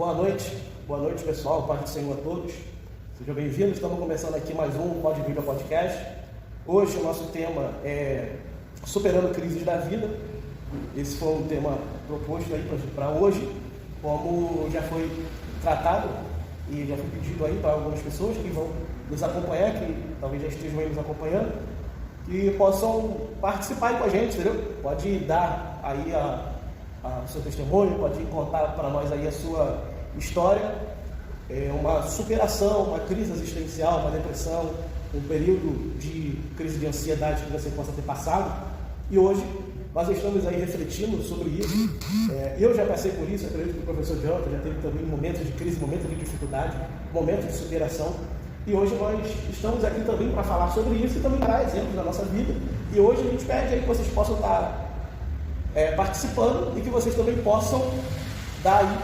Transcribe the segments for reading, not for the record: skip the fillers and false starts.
Boa noite pessoal, paz do Senhor a todos. Sejam bem-vindos, estamos começando aqui mais um Pode Vida Podcast. Hoje o nosso tema é Superando Crises da Vida. Esse foi um tema proposto aí para hoje, como já foi tratado e já foi pedido aí para algumas pessoas que vão nos acompanhar, que talvez já estejam aí nos acompanhando, que possam participar aí com a gente, entendeu? Pode dar aí o seu testemunho, pode contar para nós aí a sua história, uma superação, uma crise existencial, uma depressão, um período de crise de ansiedade que você possa ter passado. E hoje nós estamos aí refletindo sobre isso. Eu já passei por isso, acredito que o professor Jonathan já teve também momentos de crise, momentos de dificuldade, momentos de superação. E hoje nós estamos aqui também para falar sobre isso e também dar exemplos da nossa vida. E hoje a gente pede aí que vocês possam estar participando e que vocês também possam dar aí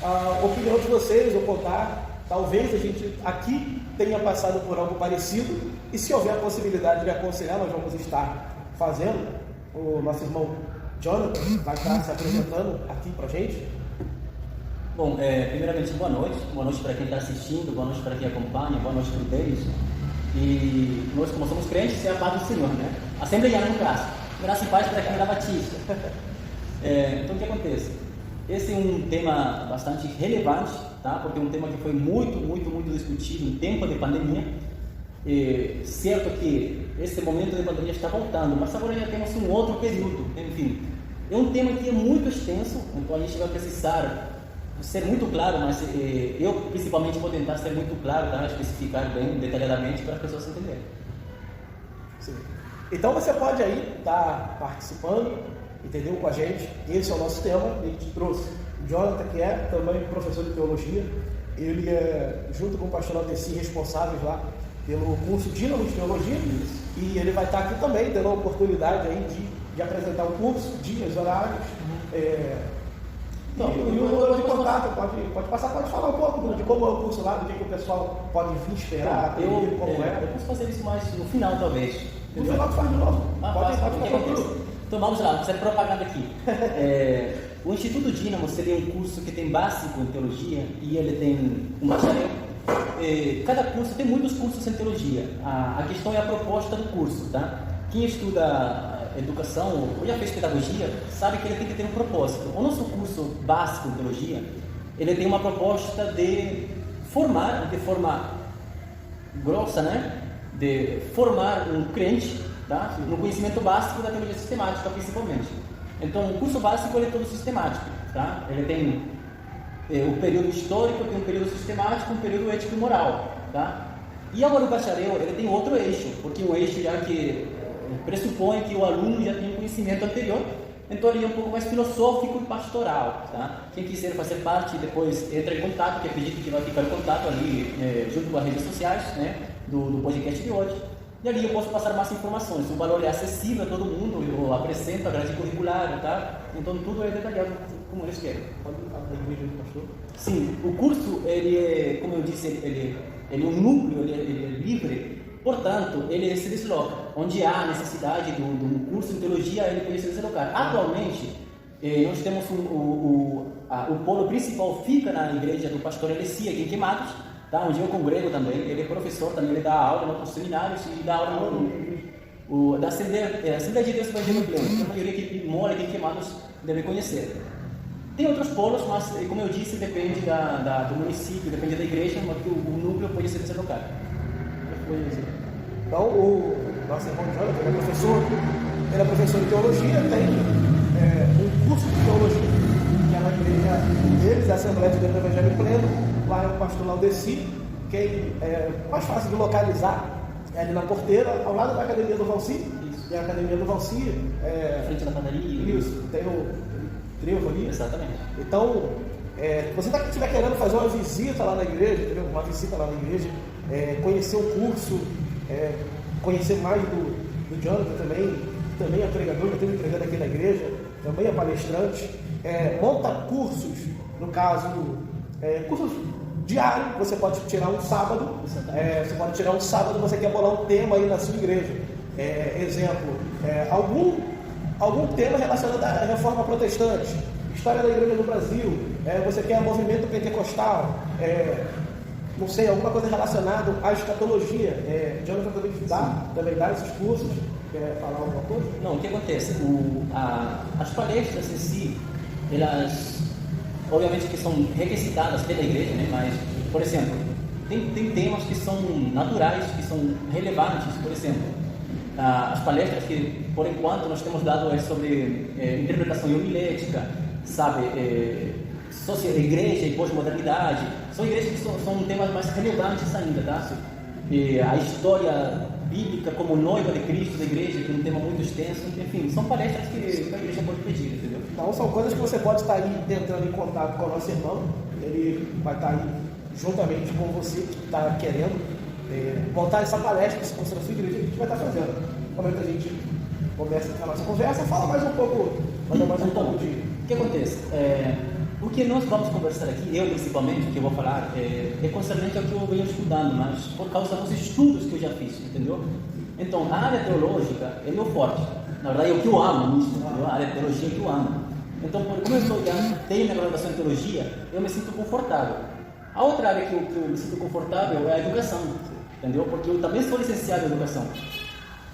a opinião de vocês ou contar. Talvez a gente aqui tenha passado por algo parecido e se houver a possibilidade de aconselhar, nós vamos estar fazendo. O nosso irmão Jonathan vai estar se apresentando aqui para a gente. Bom, primeiramente, boa noite para quem está assistindo, boa noite para quem acompanha, boa noite para o Deus. E nós, como somos crentes, é a paz do Senhor, né? Assembleiano no caso, graça e paz para quem era batista. Então, o que acontece? Esse é um tema bastante relevante, tá? Porque é um tema que foi muito discutido em tempo de pandemia. Certo que esse momento de pandemia está voltando, mas agora já temos um outro período. Enfim, é um tema que é muito extenso, então a gente vai precisar ser muito claro, mas eu principalmente vou tentar ser muito claro, tá? Especificar bem, detalhadamente, para as pessoas entenderem. Sim. Então você pode aí estar participando, entendeu, com a gente. Esse é o nosso tema. A gente trouxe o Jonathan, que é também professor de teologia. Ele é, junto com o pastor Aldeci, responsáveis lá pelo curso Dínamo de Teologia. E ele vai estar aqui também, tendo a oportunidade aí de apresentar o curso, dias, horários. Então, e o número de contato, pode passar, pode falar um pouco de como é o curso lá, do que o pessoal pode vir esperar, eu posso fazer isso mais no final, talvez. No final tu faz de novo. Pode fazer tudo. Então vamos lá, vou fazer propaganda aqui. O Instituto Dínamo seria um curso que tem básico em teologia e ele tem um bacharel. Cada curso, tem muitos cursos em teologia. A questão é a proposta do curso, tá? Quem estuda educação ou já fez pedagogia sabe que ele tem que ter um propósito. O nosso curso básico em teologia, ele tem uma proposta de formar, de forma grossa, né? De formar um crente, tá? No conhecimento básico da teologia sistemática, principalmente. Então, o curso básico ele é todo sistemático, tá? Ele tem o período histórico, tem um período sistemático, um período ético e moral, tá? E agora o bacharel, ele tem outro eixo, porque um eixo já que pressupõe que o aluno já tem um conhecimento anterior, então ele é um pouco mais filosófico e pastoral, tá? Quem quiser fazer parte, depois entra em contato, que acredito que vai ficar em contato ali, junto com as redes sociais, né, do podcast de hoje. E ali eu posso passar mais informações. O valor é acessível a todo mundo, eu apresento a grade curricular, tá? Então tudo é detalhado como eles querem. Pode falar da igreja do pastor? Sim, o curso, ele é, como eu disse, ele é um núcleo, ele é livre, portanto, ele se desloca. Onde há necessidade de um curso em teologia, ele pode se deslocar. Atualmente, nós temos o polo principal fica na igreja do pastor Aldeci, aqui em Queimados, tá? Onde eu congrego também. Ele é professor também, ele dá aula em outros seminários e dá aula da Assembleia de Deus Evangelho Pleno. A maioria que mora aqui em Queimados deve conhecer. Tem outros polos, mas, como eu disse, depende do município, depende da igreja, mas o núcleo pode se deslocar. Então, o nosso irmão Jonathan, ele é professor de teologia, tem um curso de teologia, que é na igreja deles, a Assembleia de Deus Evangelho Pleno. Lá é o pastor Aldeci, quem é mais fácil de localizar é ali na porteira, ao lado da academia do Valci. Tem a academia do Valci. Frente da padaria. Isso, tem o trevo ali. Exatamente. Então, você estiver querendo fazer uma visita lá na igreja, entendeu? Uma visita lá na igreja, conhecer o curso, conhecer mais do Jonathan também é pregador, já teve pregando aqui na igreja, também é palestrante, monta cursos, no caso, cursos diários, você pode tirar um sábado, você quer bolar um tema aí na sua igreja, exemplo, algum tema relacionado à reforma protestante, história da igreja no Brasil, você quer movimento pentecostal, não sei, alguma coisa relacionada à escatologia. Jonathan também dá esses cursos. Quer falar alguma coisa? Não, o que acontece? As palestras em si, elas, obviamente que são requisitadas pela igreja, né? Mas, por exemplo, tem temas que são naturais, que são relevantes. Por exemplo, as palestras que, por enquanto, nós temos dado sobre interpretação homilética, sabe? Igreja e pós-modernidade. São igrejas que são temas mais relevantes ainda, tá? A história bíblica como noiva de Cristo da igreja, que é um tema muito extenso. Enfim, são palestras que a igreja pode pedir, entendeu? Então, são coisas que você pode estar aí entrando em contato com o nosso irmão. Ele vai estar aí juntamente com você que está querendo montar essa palestra, se for sua igreja, que a gente vai estar fazendo. Como é que a gente começa a nossa conversa, fala mais um pouco, de... O que acontece? O que nós vamos conversar aqui, eu principalmente, o que eu vou falar, é concernente ao que eu venho estudando, mas por causa dos estudos que eu já fiz, entendeu? Então, a área teológica é meu forte. Na verdade, é o que eu amo nisso, entendeu? A área de teologia é o que eu amo. Então, como eu tenho minha graduação em teologia, eu me sinto confortável. A outra área que eu me sinto confortável é a educação, entendeu? Porque eu também sou licenciado em educação.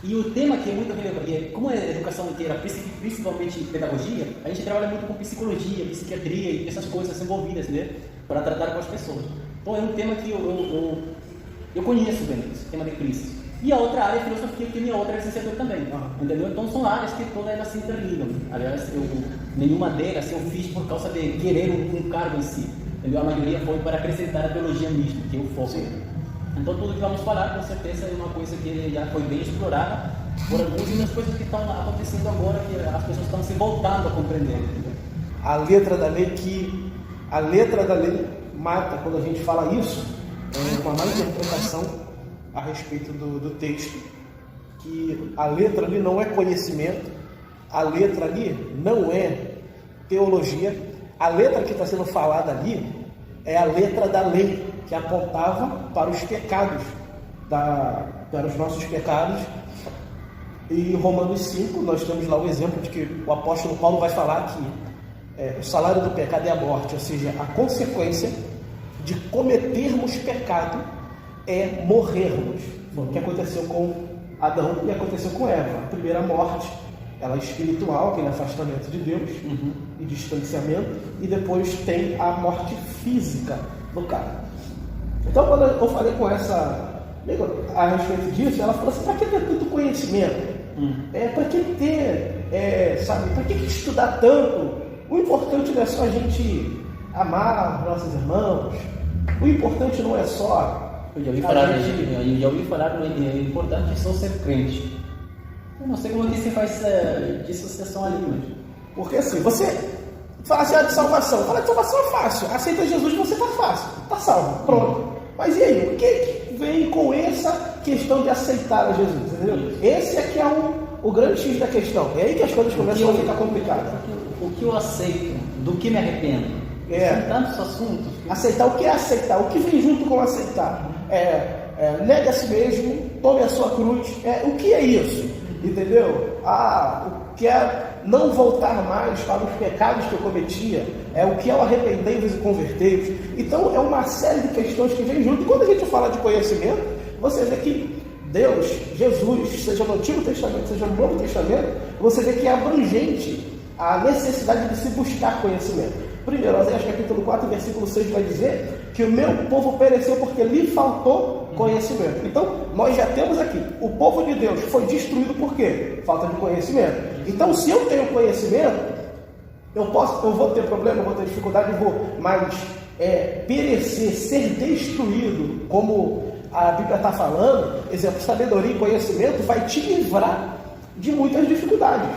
E o tema que é muito relevante, como é a educação inteira, principalmente pedagogia, a gente trabalha muito com psicologia, psiquiatria e essas coisas envolvidas, né, para tratar com as pessoas. Então é um tema que eu conheço bem, esse tema de crise. E a outra área é filosofia, que é minha outra licenciatura também, entendeu? Então são áreas que todas elas se interligam. Aliás, nenhuma delas eu fiz por causa de querer um cargo em si, entendeu? A maioria foi para acrescentar a teologia mesmo, que é o foco. Então tudo que vamos falar com certeza é uma coisa que já foi bem explorada por algumas coisas que estão acontecendo agora, que as pessoas estão se voltando a compreender. A letra da lei mata quando a gente fala isso, uma má interpretação a respeito do texto, que a letra ali não é conhecimento, a letra ali não é teologia, a letra que está sendo falada ali é a letra da lei, que apontava para os pecados, para os nossos pecados. E em Romanos 5, nós temos lá o exemplo de que o apóstolo Paulo vai falar que o salário do pecado é a morte, ou seja, a consequência de cometermos pecado é morrermos. O que aconteceu com Adão e aconteceu com Eva. A primeira morte, ela é espiritual, aquele afastamento de Deus e distanciamento, e depois tem a morte física do cara. Então, quando eu falei com essa a respeito disso, ela falou assim: para que ter tanto conhecimento? Para que ter, para que estudar tanto? O importante não é só a gente amar nossos irmãos, o importante não é só. Eu já ouvi falar, é importante só ser crente. Eu não sei como é que se faz dissociação ali, mas... Porque assim, você fala assim, de salvação. Fala de salvação é fácil. Aceita Jesus, você está fácil. Está salvo. Pronto. Mas e aí? O que vem com essa questão de aceitar a Jesus? Entendeu? Esse aqui é o grande X da questão. É aí que as coisas começam a ficar complicadas. O que eu aceito, do que me arrependo? São tantos assuntos. Aceitar, o que é aceitar? O que vem junto com aceitar? Negue a si mesmo, tome a sua cruz. O que é isso? Entendeu? O que é não voltar mais para os pecados que eu cometia, o que é o arrependei-vos e convertei-vos. Então é uma série de questões que vem junto. E quando a gente fala de conhecimento, você vê que Deus, Jesus, seja no Antigo Testamento, seja no Novo Testamento, você vê que é abrangente a necessidade de se buscar conhecimento. Primeiro, Oséias capítulo 4, versículo 6 vai dizer que o meu povo pereceu porque lhe faltou conhecimento. Então, nós já temos aqui, o povo de Deus foi destruído por quê? Falta de conhecimento. Então, se eu tenho conhecimento, eu vou ter problema, eu vou ter dificuldade, mas perecer, ser destruído, como a Bíblia está falando, exemplo, sabedoria e conhecimento vai te livrar de muitas dificuldades.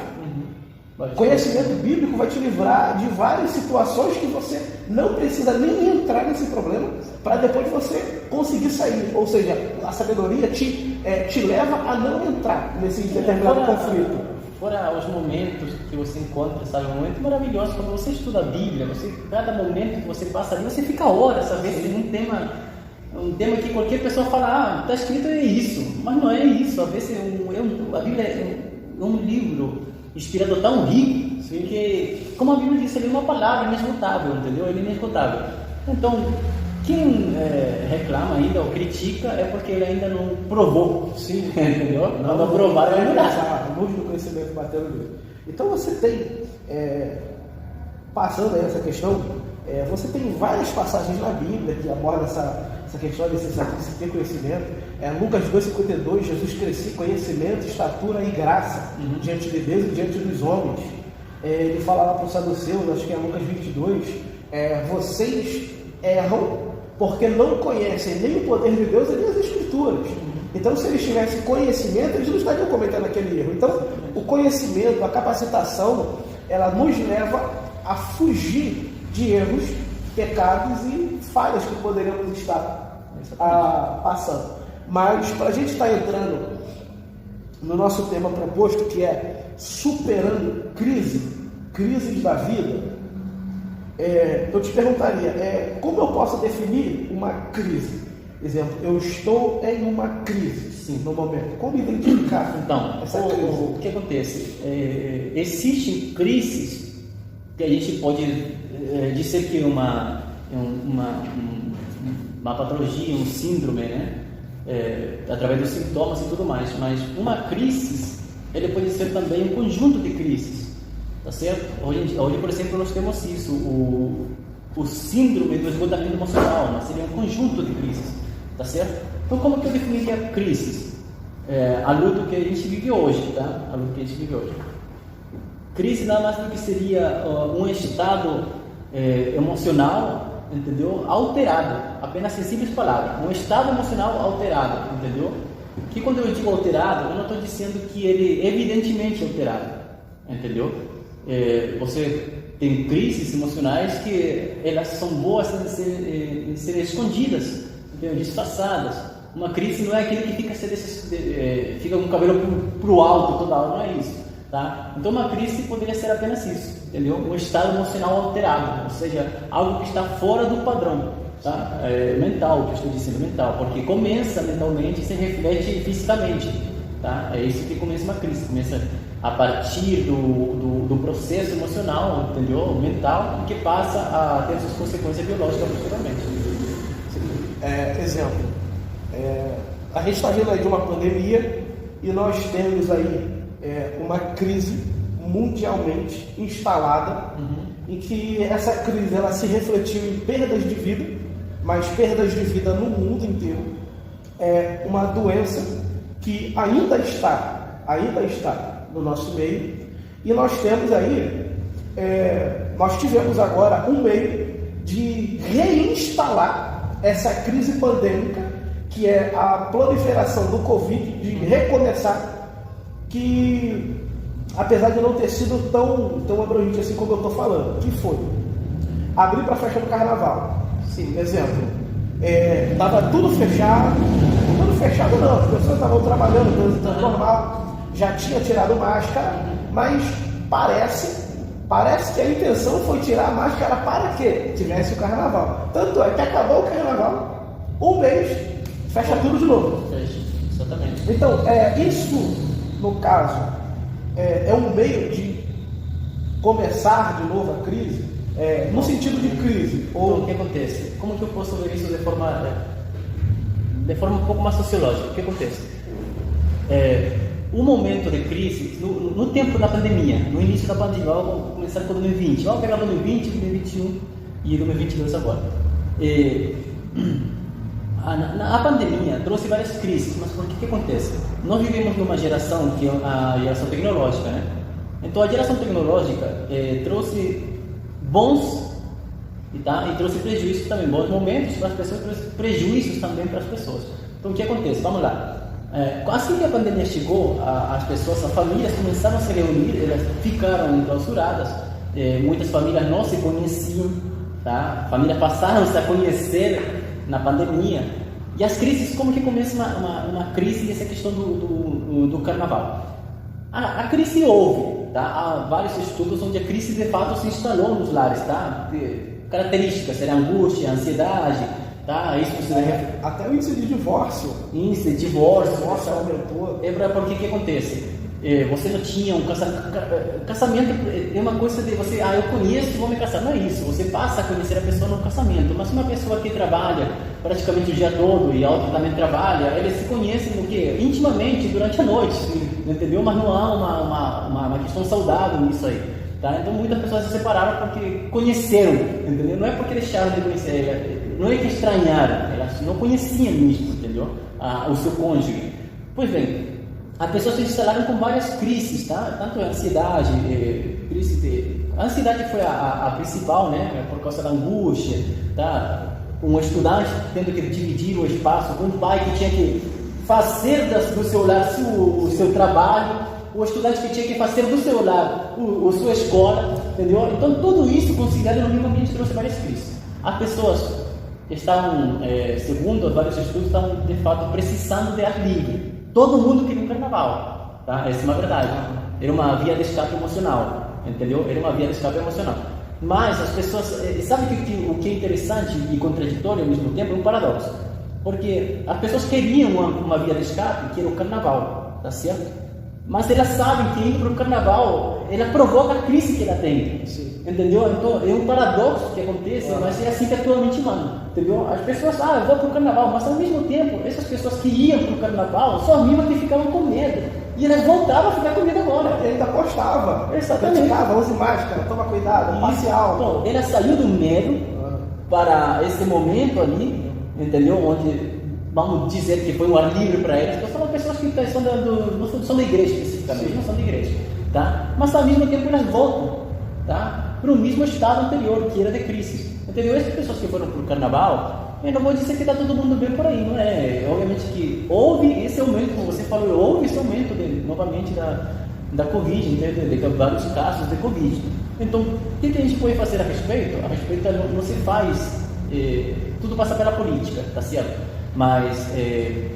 Conhecimento bíblico vai te livrar de várias situações que você não precisa nem entrar nesse problema para depois você conseguir sair. Ou seja, a sabedoria te leva a não entrar nesse determinado conflito. Fora os momentos que você encontra, sabe, um momento maravilhoso, quando você estuda a Bíblia, cada momento que você passa ali, você fica horas, sabe, um tema que qualquer pessoa fala, está escrito é isso, mas não é isso. Às vezes a Bíblia é um livro inspirador tão rico, que, como a Bíblia diz, ele é uma palavra inesgotável, entendeu? Ele é inesgotável. Então, quem reclama ainda ou critica é porque ele ainda não provou. Sim. Entendeu? Não provaram ainda. A luz do conhecimento batendo nele. Então você tem, passando aí essa questão, você tem várias passagens na Bíblia que abordam essa questão da necessidade de se ter conhecimento. Lucas 2,52, Jesus crescia em conhecimento, estatura e graça diante de Deus e diante dos homens. Ele fala lá para os saduceus, acho que é Lucas 22, vocês erram porque não conhecem nem o poder de Deus e nem as Escrituras. Então, se eles tivessem conhecimento, eles não estariam cometendo aquele erro. Então, o conhecimento, a capacitação, ela nos leva a fugir de erros, pecados e falhas que poderíamos estar passando. Mas, para a gente estar entrando no nosso tema proposto, que é superando crises da vida, eu te perguntaria, como eu posso definir uma crise? Exemplo, eu estou em uma crise, sim, no momento. Como identificar essa crise? O que acontece? Existem crises que a gente pode dizer que uma patologia, um síndrome, né? Através dos sintomas e tudo mais. Mas uma crise, ele pode ser também um conjunto de crises, tá certo? Hoje, por exemplo, nós temos isso, o síndrome do esgotamento emocional, mas seria um conjunto de crises. Tá certo? Então, como que eu definiria crises? A luta que a gente vive hoje, tá? A luta que a gente vive hoje. Crise nada mais do que seria um estado emocional, entendeu? Alterado. Apenas em simples palavras. Um estado emocional alterado, entendeu? Que quando eu digo alterado, eu não estou dizendo que ele é evidentemente alterado, entendeu? Você tem crises emocionais que elas são boas em ser escondidas, disfarçadas. Uma crise não é aquele que fica com o cabelo pro alto toda hora, não é isso, tá? Então uma crise poderia ser apenas isso, entendeu? Um estado emocional alterado, ou seja, algo que está fora do padrão, tá? Mental, que eu estou dizendo mental, porque começa mentalmente e se reflete fisicamente, tá? É isso que começa uma crise, começa a partir do processo emocional, entendeu? Mental, que passa a ter suas consequências biológicas posteriormente. Exemplo, a gente está vindo aí de uma pandemia e nós temos aí uma crise mundialmente instalada, em que essa crise ela se refletiu em perdas de vida, mas perdas de vida no mundo inteiro. É uma doença que ainda está no nosso meio, e nós temos aí, nós tivemos agora um meio de reinstalar essa crise pandêmica, que é a proliferação do Covid, de recomeçar, que apesar de não ter sido tão abrangente assim como eu estou falando, que foi abrir para fechar no carnaval. Sim, exemplo, estava tudo fechado não, as pessoas estavam trabalhando, tudo normal, já tinha tirado máscara, mas parece que a intenção foi tirar a máscara para que tivesse o carnaval. Tanto é que acabou o carnaval, um mês, fecha tudo de novo. Exatamente. Então, isso, no caso, é um meio de começar de novo a crise, no sentido de crise. Então, o que acontece? Como que eu posso ver isso de forma um pouco mais sociológica? O que acontece? O momento de crise, no tempo da pandemia, no início da pandemia, vamos começar com 2020, vamos pegar 2020, 2021 e 2022 agora. A pandemia trouxe várias crises, mas por que acontece? Nós vivemos numa geração que é a geração tecnológica, né? Então a geração tecnológica trouxe bons e trouxe prejuízos também, bons momentos para as pessoas, trouxe prejuízos também para as pessoas. Então o que acontece? Vamos lá. Assim que a pandemia chegou, as pessoas, as famílias começaram a se reunir, elas ficaram enclausuradas, muitas famílias não se conheciam, tá? Famílias passaram -se a conhecer na pandemia. E as crises, como que começa uma crise nessa questão do carnaval? A crise houve, tá? Há vários estudos onde a crise de fato se instalou nos lares, tá? Características, seria angústia, ansiedade, tá? Isso até o índice de divórcio. Índice de divórcio aumentou. Porque que acontece? você não tinha um casamento. Casamento é uma coisa de você, eu conheço e vou me casar. Não é isso. Você passa a conhecer a pessoa no casamento. Mas uma pessoa que trabalha praticamente o dia todo e a outra também trabalha, eles se conhecem no quê? Intimamente durante a noite, entendeu? Mas não há uma questão saudável nisso aí. Tá? Então muitas pessoas se separaram porque conheceram, entendeu? Não é porque deixaram de conhecer, não é que estranharam, elas não conheciam mesmo, entendeu? O seu cônjuge. Pois bem, as pessoas se instalaram com várias crises, tá? Tanto a ansiedade, a ansiedade foi a principal, né? Por causa da angústia, tá? Um estudante tendo que dividir o espaço com um pai que tinha que fazer do seu lar o seu trabalho, o estudante que tinha que fazer do seu lar a sua escola, entendeu? Então tudo isso conciliado no mesmo ambiente trouxe várias crises. As pessoas estavam, segundo vários estudos, estavam de fato precisando de ar livre. Todo mundo queria um carnaval, tá? Essa é uma verdade. Era uma via de escape emocional, entendeu? Era uma via de escape emocional. Mas as pessoas, sabe o que é interessante e contraditório ao mesmo tempo? É um paradoxo. Porque as pessoas queriam uma via de escape, que era o carnaval, tá certo? Mas elas sabem que indo para o carnaval, ela provoca a crise que ela tem. Sim. Entendeu? Então é um paradoxo que acontece, mas é assim que a tua mente manda. Entendeu? As pessoas, eu vou para o carnaval, mas ao mesmo tempo, essas pessoas que iam para o carnaval são as mesmas que ficavam com medo. E elas voltavam a ficar com medo agora. E ainda postava. Exatamente. Use máscara, toma cuidado, parcial. Bom, ela saiu do medo para esse momento ali, entendeu? Onde, vamos dizer que foi um ar livre para elas. São pessoas que não são da igreja especificamente, sim, não são da igreja, tá? Mas ao mesmo tempo elas voltam, tá? Para o mesmo estado anterior, que era de crise. Entendeu? Essas pessoas que foram para o carnaval, eu não vou dizer que está todo mundo bem por aí, não é? Obviamente que houve esse aumento, como você falou, houve esse aumento novamente da Covid, de vários casos de Covid. Então, o que a gente pode fazer a respeito? A respeito não se faz, tudo passa pela política, tá certo? Mas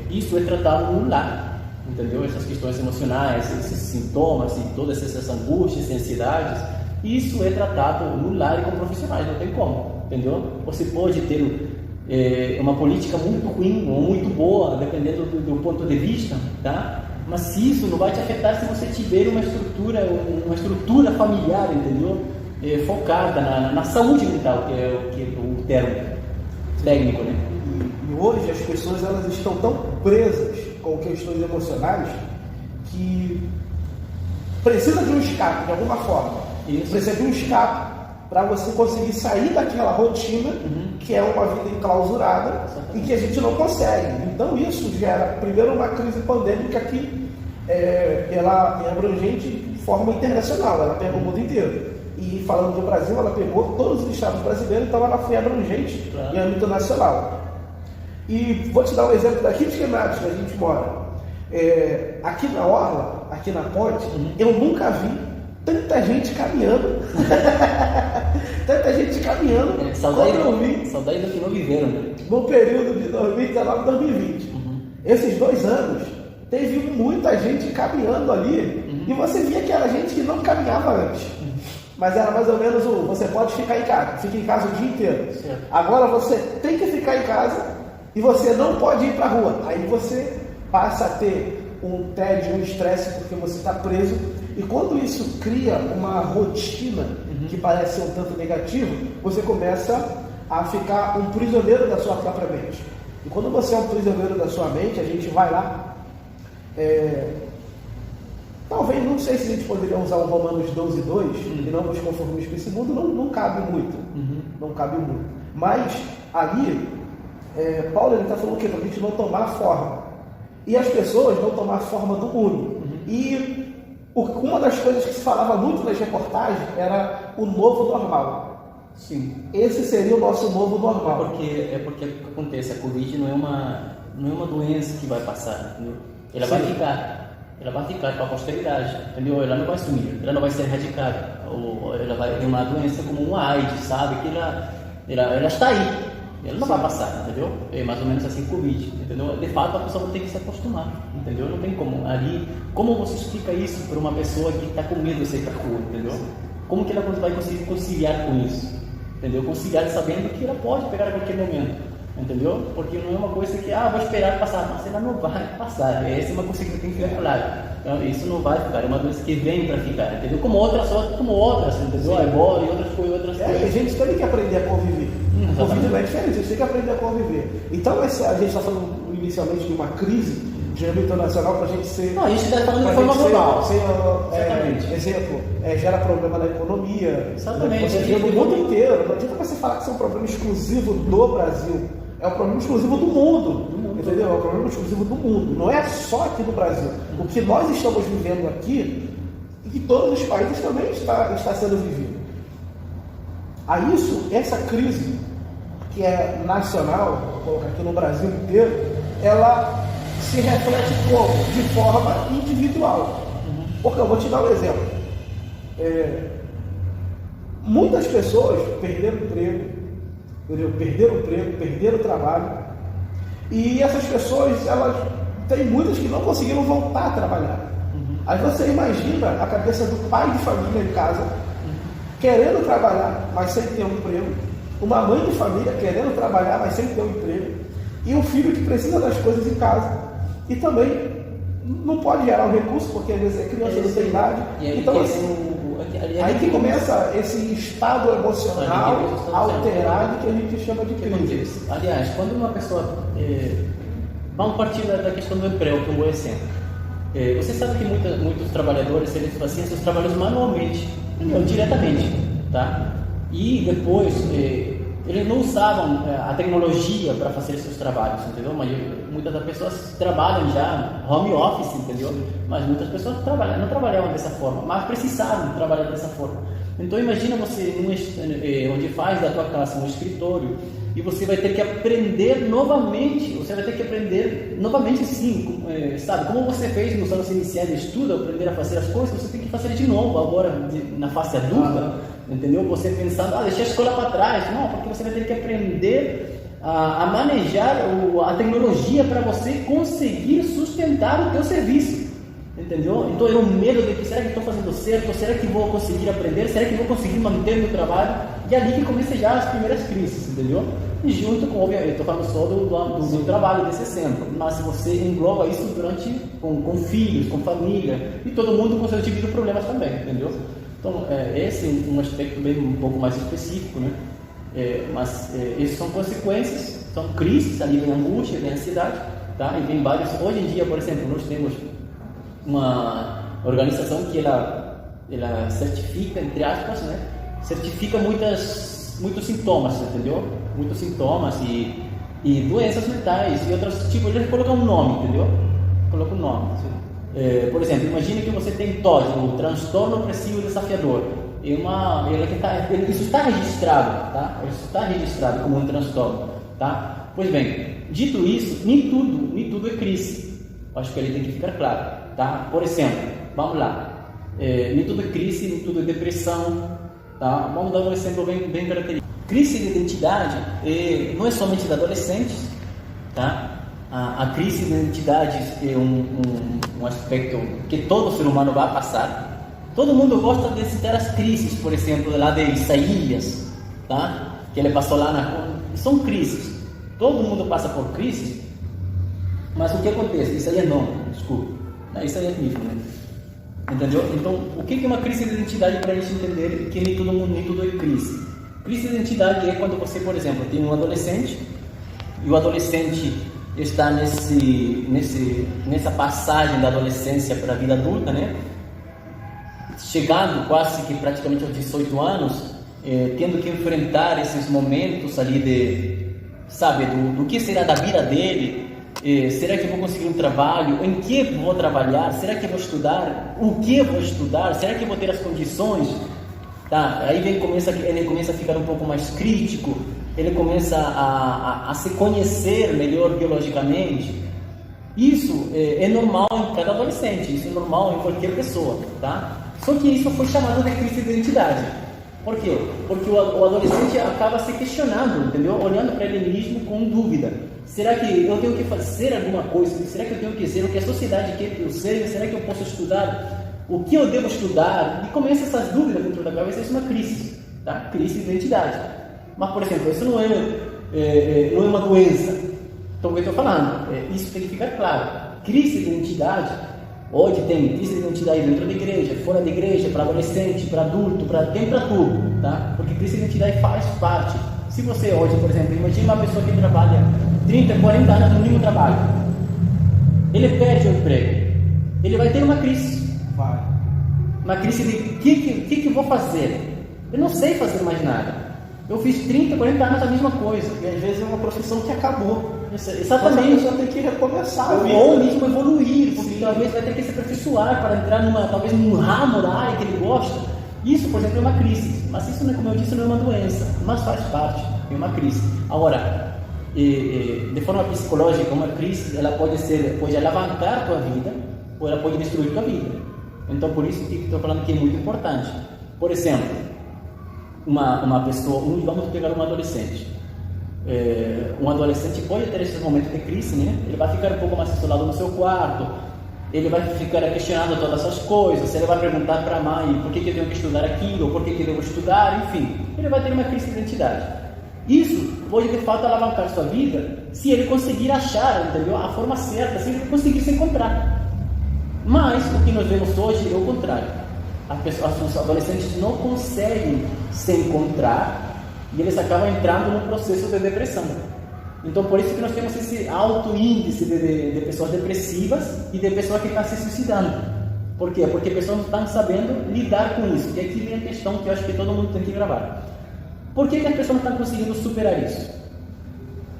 isso é tratado no lar, entendeu? Essas questões emocionais, esses sintomas e todas essas angústias e ansiedades, isso é tratado no lar e com profissionais, não tem como, entendeu? Você pode ter uma política muito ruim ou muito boa, dependendo do ponto de vista, tá? Mas isso não vai te afetar se você tiver uma estrutura familiar, entendeu? Focada na saúde mental, que é o termo técnico, né? E hoje as pessoas elas estão tão presas com questões emocionais que precisa de um escape de alguma forma. Isso. Precisa de um escape para você conseguir sair daquela rotina, que é uma vida enclausurada, e que a gente não consegue. Então isso gera, primeiro, uma crise pandêmica que ela é abrangente de forma internacional, ela pega o mundo inteiro. E falando do Brasil, ela pegou todos os estados brasileiros, então ela foi abrangente em âmbito nacional. E vou te dar um exemplo daqui de Queimados, que a gente mora. Aqui na Orla, aqui na ponte, eu nunca vi tanta gente caminhando. Tanta gente caminhando. Saudade do que não viveram. No período de 2019 e 2020. Esses 2 anos, teve muita gente caminhando ali. E você via que era gente que não caminhava antes. Mas era mais ou menos você pode ficar em casa. Fica em casa o dia inteiro. Certo. Agora você tem que ficar em casa e você não pode ir para a rua. Aí você passa a ter um tédio, um estresse, porque você está preso. E quando isso cria uma rotina que parece ser um tanto negativo, você começa a ficar um prisioneiro da sua própria mente. E quando você é um prisioneiro da sua mente, a gente vai lá. Talvez, não sei se a gente poderia usar o Romanos 12:2, que não vos conformeis com esse mundo, não cabe muito. Não cabe muito. Mas ali, Paulo está falando o quê? Para a gente não tomar forma. E as pessoas não tomar forma do mundo. E uma das coisas que se falava muito nas reportagens era o novo normal. Sim. Esse seria o nosso novo normal. É porque o que acontece? A Covid não é uma doença que vai passar, entendeu? Ela vai ficar. Ela vai ficar para a posteridade, entendeu? Ela não vai sumir, ela não vai ser erradicada. Ou ela vai ter uma doença como um AIDS, sabe? Que ela está aí. Ela não vai passar, entendeu? É mais ou menos assim Covid, entendeu? De fato, a pessoa vai ter que se acostumar, entendeu? Não tem como. Ali, como você explica isso para uma pessoa que está com medo de sair para a rua, entendeu? Como que ela vai conseguir conciliar com isso? Entendeu? Conciliar sabendo que ela pode pegar a qualquer momento. entendeu? Porque não é uma coisa que, vou esperar passar, mas ela não vai passar, essa é uma coisa que tem que ficar claro. Então, isso não vai ficar, é uma doença que vem para ficar, entendeu? Como outras, entendeu? A ebola e outras coisas. A gente tem que aprender a conviver. Conviver não é diferente, a gente tem que aprender a conviver. Então, a gente está falando inicialmente de uma crise de âmbito internacional para a gente ser. Não, a gente está falando de forma global. Exemplo, gera problema na economia. Exatamente. No mundo inteiro. Não adianta você falar que isso é um problema exclusivo do Brasil. É um problema exclusivo do mundo. Entendeu? É um problema exclusivo do mundo. Não é só aqui no Brasil. O que nós estamos vivendo aqui, e que todos os países também está sendo vivido. A isso, essa crise, que é nacional, vou colocar aqui no Brasil inteiro, ela se reflete como? De forma individual. Porque eu vou te dar um exemplo. Muitas pessoas perderam emprego, perderam trabalho, e essas pessoas, elas tem muitas que não conseguiram voltar a trabalhar. Aí você imagina a cabeça do pai de família em casa, querendo trabalhar, mas sem ter um emprego, uma mãe de família querendo trabalhar, mas sem ter um emprego, e um filho que precisa das coisas em casa, e também não pode gerar um recurso, porque às vezes é criança, não tem idade. Então, assim, aí que começa esse estado emocional alterado que a gente chama de crise. Aliás, quando uma pessoa... vamos partir da questão do emprego, como exemplo. Você sabe que muitos trabalhadores, eles faziam seus trabalhos manualmente, ou diretamente, tá? E depois, eles não usavam a tecnologia para fazer seus trabalhos, entendeu? Mas muitas das pessoas trabalham já home office, entendeu? Mas muitas pessoas não trabalhavam dessa forma, mas precisavam trabalhar dessa forma. Então imagina você onde faz da tua casa um escritório, e você vai ter que aprender novamente, sim, sabe? Como você fez nos anos iniciais de estudo, aprender a fazer as coisas, você tem que fazer de novo agora, na fase adulta, entendeu? Você pensando, deixa a escola para trás. Não, porque você vai ter que aprender a manejar a tecnologia para você conseguir sustentar o teu serviço, entendeu? Então era um medo de que, será que estou fazendo certo? Será que vou conseguir aprender? Será que vou conseguir manter meu trabalho? E ali que começa já as primeiras crises, entendeu? E junto com, obviamente, estou falando só do trabalho desse exemplo, mas se você engloba isso com filhos, com família, e todo mundo com seus devidos problemas também, entendeu? Então, esse é um aspecto bem um pouco mais específico, né? Mas essas são consequências, são crises, ali vem angústia, vem ansiedade, tá? E vem vários. Hoje em dia, por exemplo, nós temos uma organização que ela certifica, entre aspas, né? Certifica muitos sintomas, entendeu? Muitos sintomas e doenças mentais e outros tipos. Eles colocam um nome, entendeu? Colocam um nome. Por exemplo, imagine que você tem TOD, o transtorno opressivo desafiador. Isso está registrado, tá? Isso está registrado como um transtorno, tá? Pois bem, dito isso, nem tudo é crise. Acho que ele tem que ficar claro, tá? Por exemplo, vamos lá. Nem tudo é crise, nem tudo é depressão, tá? Vamos dar um exemplo bem característico. Crise de identidade não é somente de adolescentes, tá? A crise de identidade é um aspecto que todo ser humano vai passar. Todo mundo gosta de citar as crises, por exemplo, lá de Isaías, tá? Que ele passou lá são crises. Todo mundo passa por crises, mas o que acontece? Isaías não, desculpa. Isaías mesmo, né? Entendeu? Então, o que é uma crise de identidade para a gente entender que nem tudo é crise? Crise de identidade é quando você, por exemplo, tem um adolescente e o adolescente está nessa passagem da adolescência para a vida adulta, né? Chegando quase que praticamente aos 18 anos, tendo que enfrentar esses momentos ali do que será da vida dele. Será que eu vou conseguir um trabalho? Em que vou trabalhar? Será que eu vou estudar? O que eu vou estudar? Será que eu vou ter as condições? Tá? Aí ele começa a ficar um pouco mais crítico, ele começa a se conhecer melhor biologicamente. Isso é normal em cada adolescente, isso é normal em qualquer pessoa, tá? Só que isso foi chamado de crise de identidade. Por quê? Porque o adolescente acaba se questionando, entendeu? Olhando para ele mesmo com dúvida. Será que eu tenho que fazer alguma coisa? Será que eu tenho que ser o que a sociedade quer que eu seja? Será que eu posso estudar? O que eu devo estudar? E começa essas dúvidas dentro da cabeça, isso é uma crise, tá? Crise de identidade. Mas, por exemplo, isso não é não é uma doença. Então, o que eu estou falando, isso tem que ficar claro. Crise de identidade, hoje tem crise de identidade dentro da igreja, fora da igreja, para adolescente, para adulto, tem para tudo, tá? Porque crise de identidade faz parte. Se você hoje, por exemplo, imagina uma pessoa que trabalha 30, 40 anos no mesmo trabalho, ele perde o emprego, ele vai ter uma crise. Vai. Uma crise de o que eu vou fazer? Eu não sei fazer mais nada. Eu fiz 30, 40 anos a mesma coisa. E às vezes é uma profissão que acabou. Exatamente. A pessoa tem que recomeçar. Ou mesmo evoluir, porque talvez vai ter que se aperfeiçoar para entrar talvez num ramo da área que ele gosta. Isso, por exemplo, é uma crise. Mas isso, como eu disse, não é uma doença, mas faz parte, é uma crise. Agora, de forma psicológica, uma crise ela pode alavancar a tua vida, ou ela pode destruir a tua vida. Então, por isso que estou falando que é muito importante. Por exemplo, uma pessoa, vamos pegar um adolescente. Um adolescente pode ter esses momentos de crise, né? Ele vai ficar um pouco mais isolado no seu quarto, ele vai ficar questionando todas essas coisas, ele vai perguntar para a mãe por que eu tenho que estudar aquilo, por que eu devo estudar, enfim, ele vai ter uma crise de identidade. Isso pode de fato alavancar sua vida se ele conseguir achar, entendeu? A forma certa, se ele conseguir se encontrar. Mas o que nós vemos hoje é o contrário. Os adolescentes não conseguem se encontrar e eles acabam entrando num processo de depressão. Então, por isso que nós temos esse alto índice de pessoas depressivas e de pessoas que estão se suicidando. Por quê? Porque pessoas não estão sabendo lidar com isso. E aqui vem a questão que eu acho que todo mundo tem que gravar. Por que as pessoas não estão conseguindo superar isso?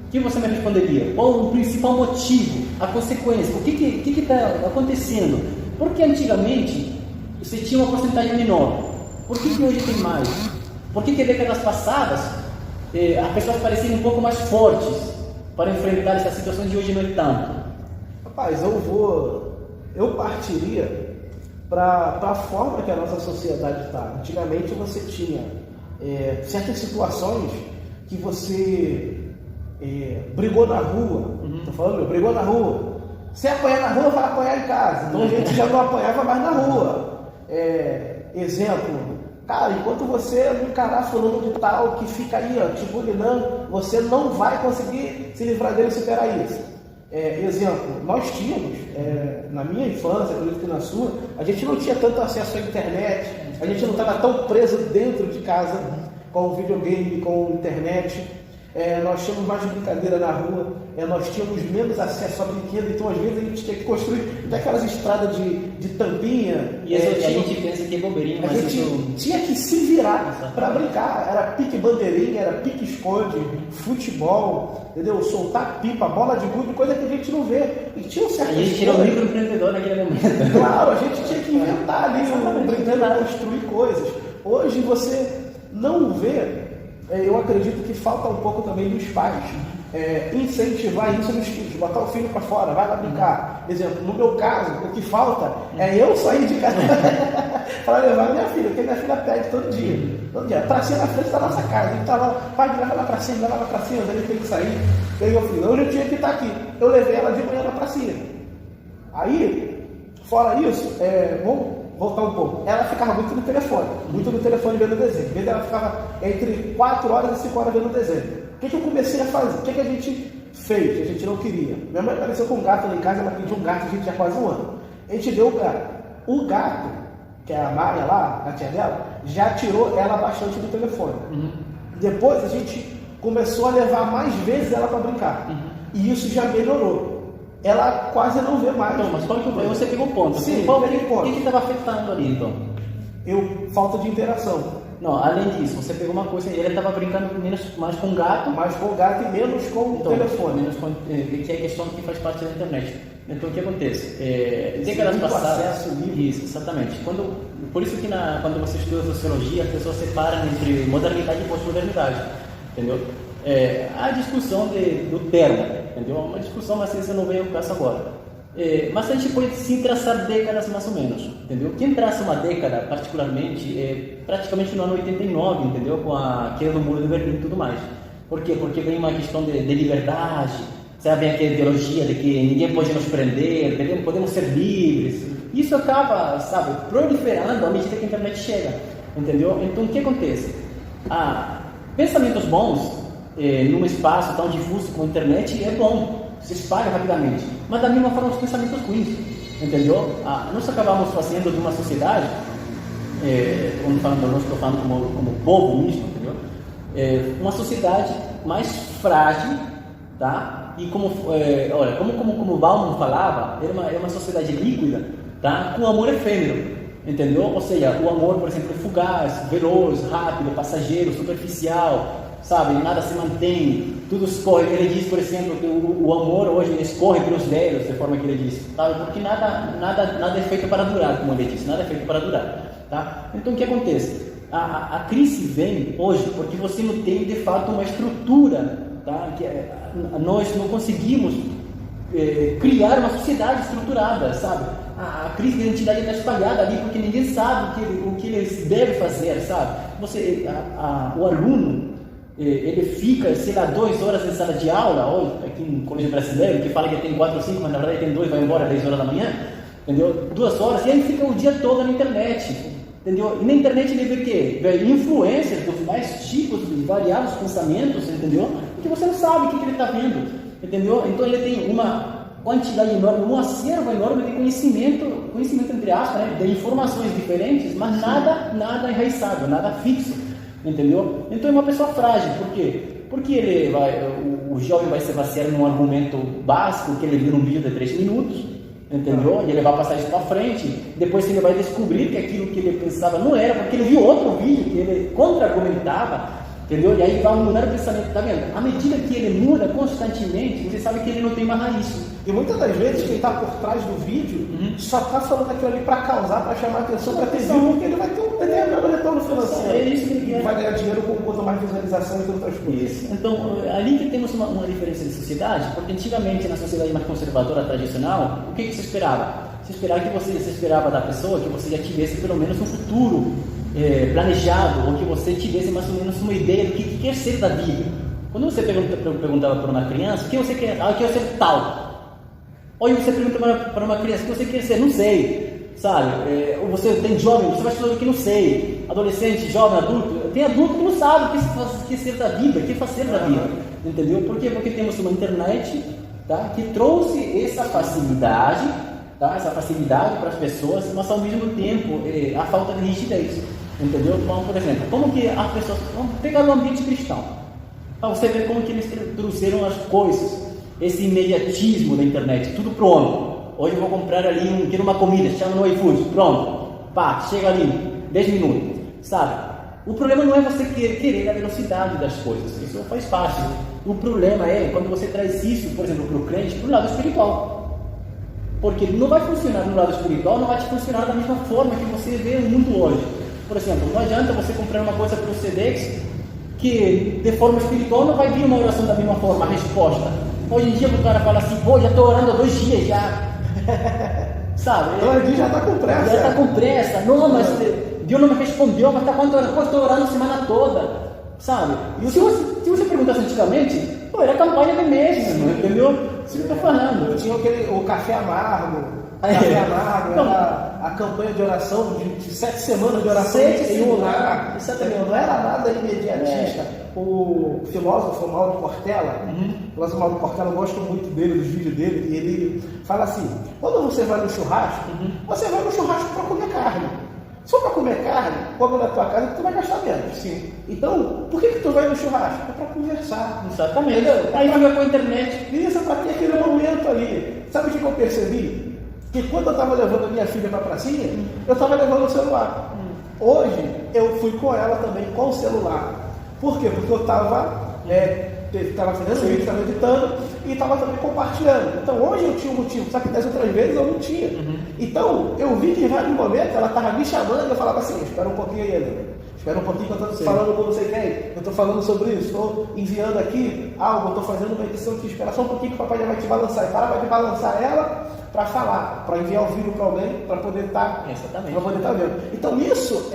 O que você me responderia? Qual o principal motivo? A consequência? O que está acontecendo? Porque antigamente você tinha uma porcentagem menor. Por que hoje tem mais? Por que décadas passadas as pessoas pareciam um pouco mais fortes para enfrentar essas situações de hoje não é tanto? Rapaz, eu partiria para a forma que a nossa sociedade está. Antigamente você tinha certas situações que você brigou na rua. Tô falando, brigou na rua. Se apanhar na rua, vai apanhar em casa. Então a gente já não apanhava mais na rua. Exemplo, cara, enquanto você não encarar fulano de tal que fica aí, ó, te bulinando, você não vai conseguir se livrar dele e superar isso. Exemplo, nós tínhamos, na minha infância, acredito que na sua, a gente não tinha tanto acesso à internet, a gente não estava tão preso dentro de casa com o videogame, com a internet. Nós tínhamos mais brincadeira na rua, nós tínhamos menos acesso a brinquedo, então às vezes a gente tinha que construir daquelas estradas de tampinha. E a gente pensa que é bobeirinho, mas a gente tinha que se virar para brincar. Era pique bandeirinha, era pique esconde, futebol, entendeu? Soltar pipa, bola de gude, coisa que a gente não vê. E tinha um certo. A gente era um microempreendedor naquele momento. Claro, a gente tinha que inventar ali, brincando, construir coisas. Hoje você não vê. Eu acredito que falta um pouco também dos pais incentivar isso nos filhos, botar o filho para fora, vai lá brincar. Exemplo, no meu caso, o que falta é eu sair de casa para levar minha filha, porque minha filha pede todo dia. Todo dia, pracinha na frente da nossa casa, a gente tá lá, pai, leva lá pra cima, a gente tem que sair. Eu meu filho, hoje eu tinha que estar aqui. Eu levei ela de manhã na pracinha. Aí, fora isso, vamos voltar um pouco. Ela ficava muito no telefone vendo desenho. Às vezes ela ficava entre 4 horas e 5 horas vendo desenho. O que eu comecei a fazer? O que a gente fez? Que a gente não queria. Minha mãe apareceu com um gato lá em casa, ela pediu um gato, a gente tinha quase 1 ano. A gente deu o gato. O gato, que é a Maria lá, a tia dela, já tirou ela bastante do telefone. Depois a gente começou a levar mais vezes ela para brincar. E isso já melhorou. Ela quase não vê mais. Então, mas qual que você pegou um ponto? Sim, o que estava afetando ali, então? Falta de interação. Não, além disso, você pegou uma coisa, ele estava brincando mais com gato. Mais com gato e menos com o telefone. Menos com, que é a questão que faz parte da internet. Então, o que acontece? Décadas passadas... acesso livre. Isso, exatamente. Por isso que quando você estuda sociologia, as pessoas separam entre modernidade e pós-modernidade. Entendeu? A discussão do termo, entendeu? Uma discussão, mas essa não vem ao caso agora. Mas a gente pode sim traçar décadas mais ou menos, entendeu? Quem traça uma década, particularmente, praticamente no ano 89, entendeu? Com a queda do Muro de Berlim e tudo mais. Por quê? Porque vem uma questão de liberdade, sabe? Vem aquela ideologia de que ninguém pode nos prender, entendeu? Podemos ser livres. Isso acaba, sabe, proliferando à medida que a internet chega, entendeu? Então, o que acontece? Pensamentos bons num espaço tão difuso como a internet é bom, se espalha rapidamente. Mas da mesma forma os pensamentos ruins, entendeu? Nós acabamos fazendo de uma sociedade, nós estou falando como povo mesmo, entendeu? Uma sociedade mais frágil, tá? E como o Bauman falava, é uma sociedade líquida, tá? Com amor efêmero, entendeu? Ou seja, o amor, por exemplo, é fugaz, veloz, rápido, passageiro, superficial, sabe? Nada se mantém, tudo escorre. Ele diz, por exemplo, que o amor hoje escorre pelos dedos, de forma que ele diz, sabe? Porque nada é feito para durar, como ele disse, nada é feito para durar, tá? Então o que acontece? A crise vem hoje porque você não tem de fato uma estrutura, tá? Nós não conseguimos criar uma sociedade estruturada, sabe? A crise de identidade está espalhada ali porque ninguém sabe o que eles devem fazer, sabe? O aluno, ele fica, sei lá, 2 horas em sala de aula, ou aqui no colégio brasileiro, que fala que tem 4 ou 5, mas na verdade tem 2, vai embora às 10 horas da manhã, entendeu? 2 horas, e aí fica o dia todo na internet, entendeu? E na internet ele vê o quê? Vê influências dos mais tipos, dos variados pensamentos, entendeu? Porque você não sabe o que ele está vendo, entendeu? Então ele tem uma quantidade enorme, um acervo enorme de conhecimento entre aspas, né? De informações diferentes, mas nada enraizado, nada fixo, entendeu? Então é uma pessoa frágil. Por quê? Porque o jovem vai se basear num argumento básico que ele viu num vídeo de 3 minutos, entendeu? E ele vai passar isso para frente. Depois ele vai descobrir que aquilo que ele pensava não era, porque ele viu outro vídeo que ele contra-argumentava, entendeu? E aí vai mudar o pensamento, tá vendo? À medida que ele muda constantemente, você sabe que ele não tem mais raiz. E muitas das vezes quem está por trás do vídeo só está falando aquilo ali para causar, para chamar atenção, para ter view, porque ele vai ter um determinado retorno financeiro. É isso que ele quer. Vai ganhar dinheiro com coisa mais visualização e outras coisas. Então, ali que temos uma diferença de sociedade, porque antigamente na sociedade mais conservadora, tradicional, o que se esperava? Se esperava da pessoa que você já tivesse pelo menos um futuro planejado, ou que você tivesse mais ou menos uma ideia do que quer ser da vida. Quando você perguntava para uma criança, o que você quer? Eu quero ser tal. Ou você pergunta para uma criança, o que você quer ser? Não sei, sabe? Ou você tem jovem, você vai estudar o que não sei. Adolescente, jovem, adulto. Tem adulto que não sabe o que ser da vida, o que fazer da vida. Entendeu? Por quê? Porque temos uma internet, tá? Que trouxe essa facilidade, tá? Essa facilidade para as pessoas, mas ao mesmo tempo a falta de rigidez. Entendeu? Então, por exemplo, como que as pessoas... Vamos pegar o ambiente cristão. Para você ver como que eles trouxeram as coisas. Esse imediatismo da internet, tudo pronto. Hoje eu vou comprar ali quero uma comida, chama no iFood, pronto. Pá, chega ali, 10 minutos, sabe? O problema não é você querer a velocidade das coisas, isso faz parte. O problema é quando você traz isso, por exemplo, para o crente, para o lado espiritual. Porque não vai funcionar no lado espiritual, não vai te funcionar da mesma forma que você vê o mundo hoje. Por exemplo, não adianta você comprar uma coisa para o Sedex que de forma espiritual não vai vir uma oração da mesma forma, a resposta. Hoje em dia o cara fala assim, pô, já estou orando há 2 dias já. Sabe? 2 dias já está com pressa. Já está com pressa. Não, mas Deus não me respondeu, mas está quanto hora? Pô, estou orando a semana toda. Sabe? E se você perguntasse antigamente, pô, era campanha de mês, entendeu? Isso que eu estou falando. Tinha o café amargo. Café amargo, era a campanha de oração de 7 semanas de oração em um lugar. Não era nada imediatista. O filósofo Mauro Cortella, eu gosto muito dele, dos vídeos dele, e ele fala assim: quando você vai no churrasco, você vai no churrasco para comer carne. Se for para comer carne, come na tua casa, tu vai gastar menos. Sim. Então, por que tu vai no churrasco? É para conversar. Exatamente. Aí fica com a internet. Isso, para ter aquele momento ali. Sabe o que eu percebi? Que quando eu estava levando a minha filha para a pracinha, eu estava levando o celular. Hoje, eu fui com ela também, com o celular. Por quê? Porque eu estava fazendo vídeo, estava editando e estava também compartilhando. Então hoje eu tinha um motivo, só que das outras vezes eu não tinha. Então eu vi que em vários momentos ela estava me chamando e eu falava assim, espera um pouquinho aí, Helena. Espera um pouquinho que eu estou falando com não sei quem, eu estou falando sobre isso, estou enviando aqui algo, estou fazendo uma edição aqui, espera só um pouquinho que o papai já vai te balançar. E para de balançar ela para falar, para enviar o vídeo para alguém, para poder estar vendo. Então isso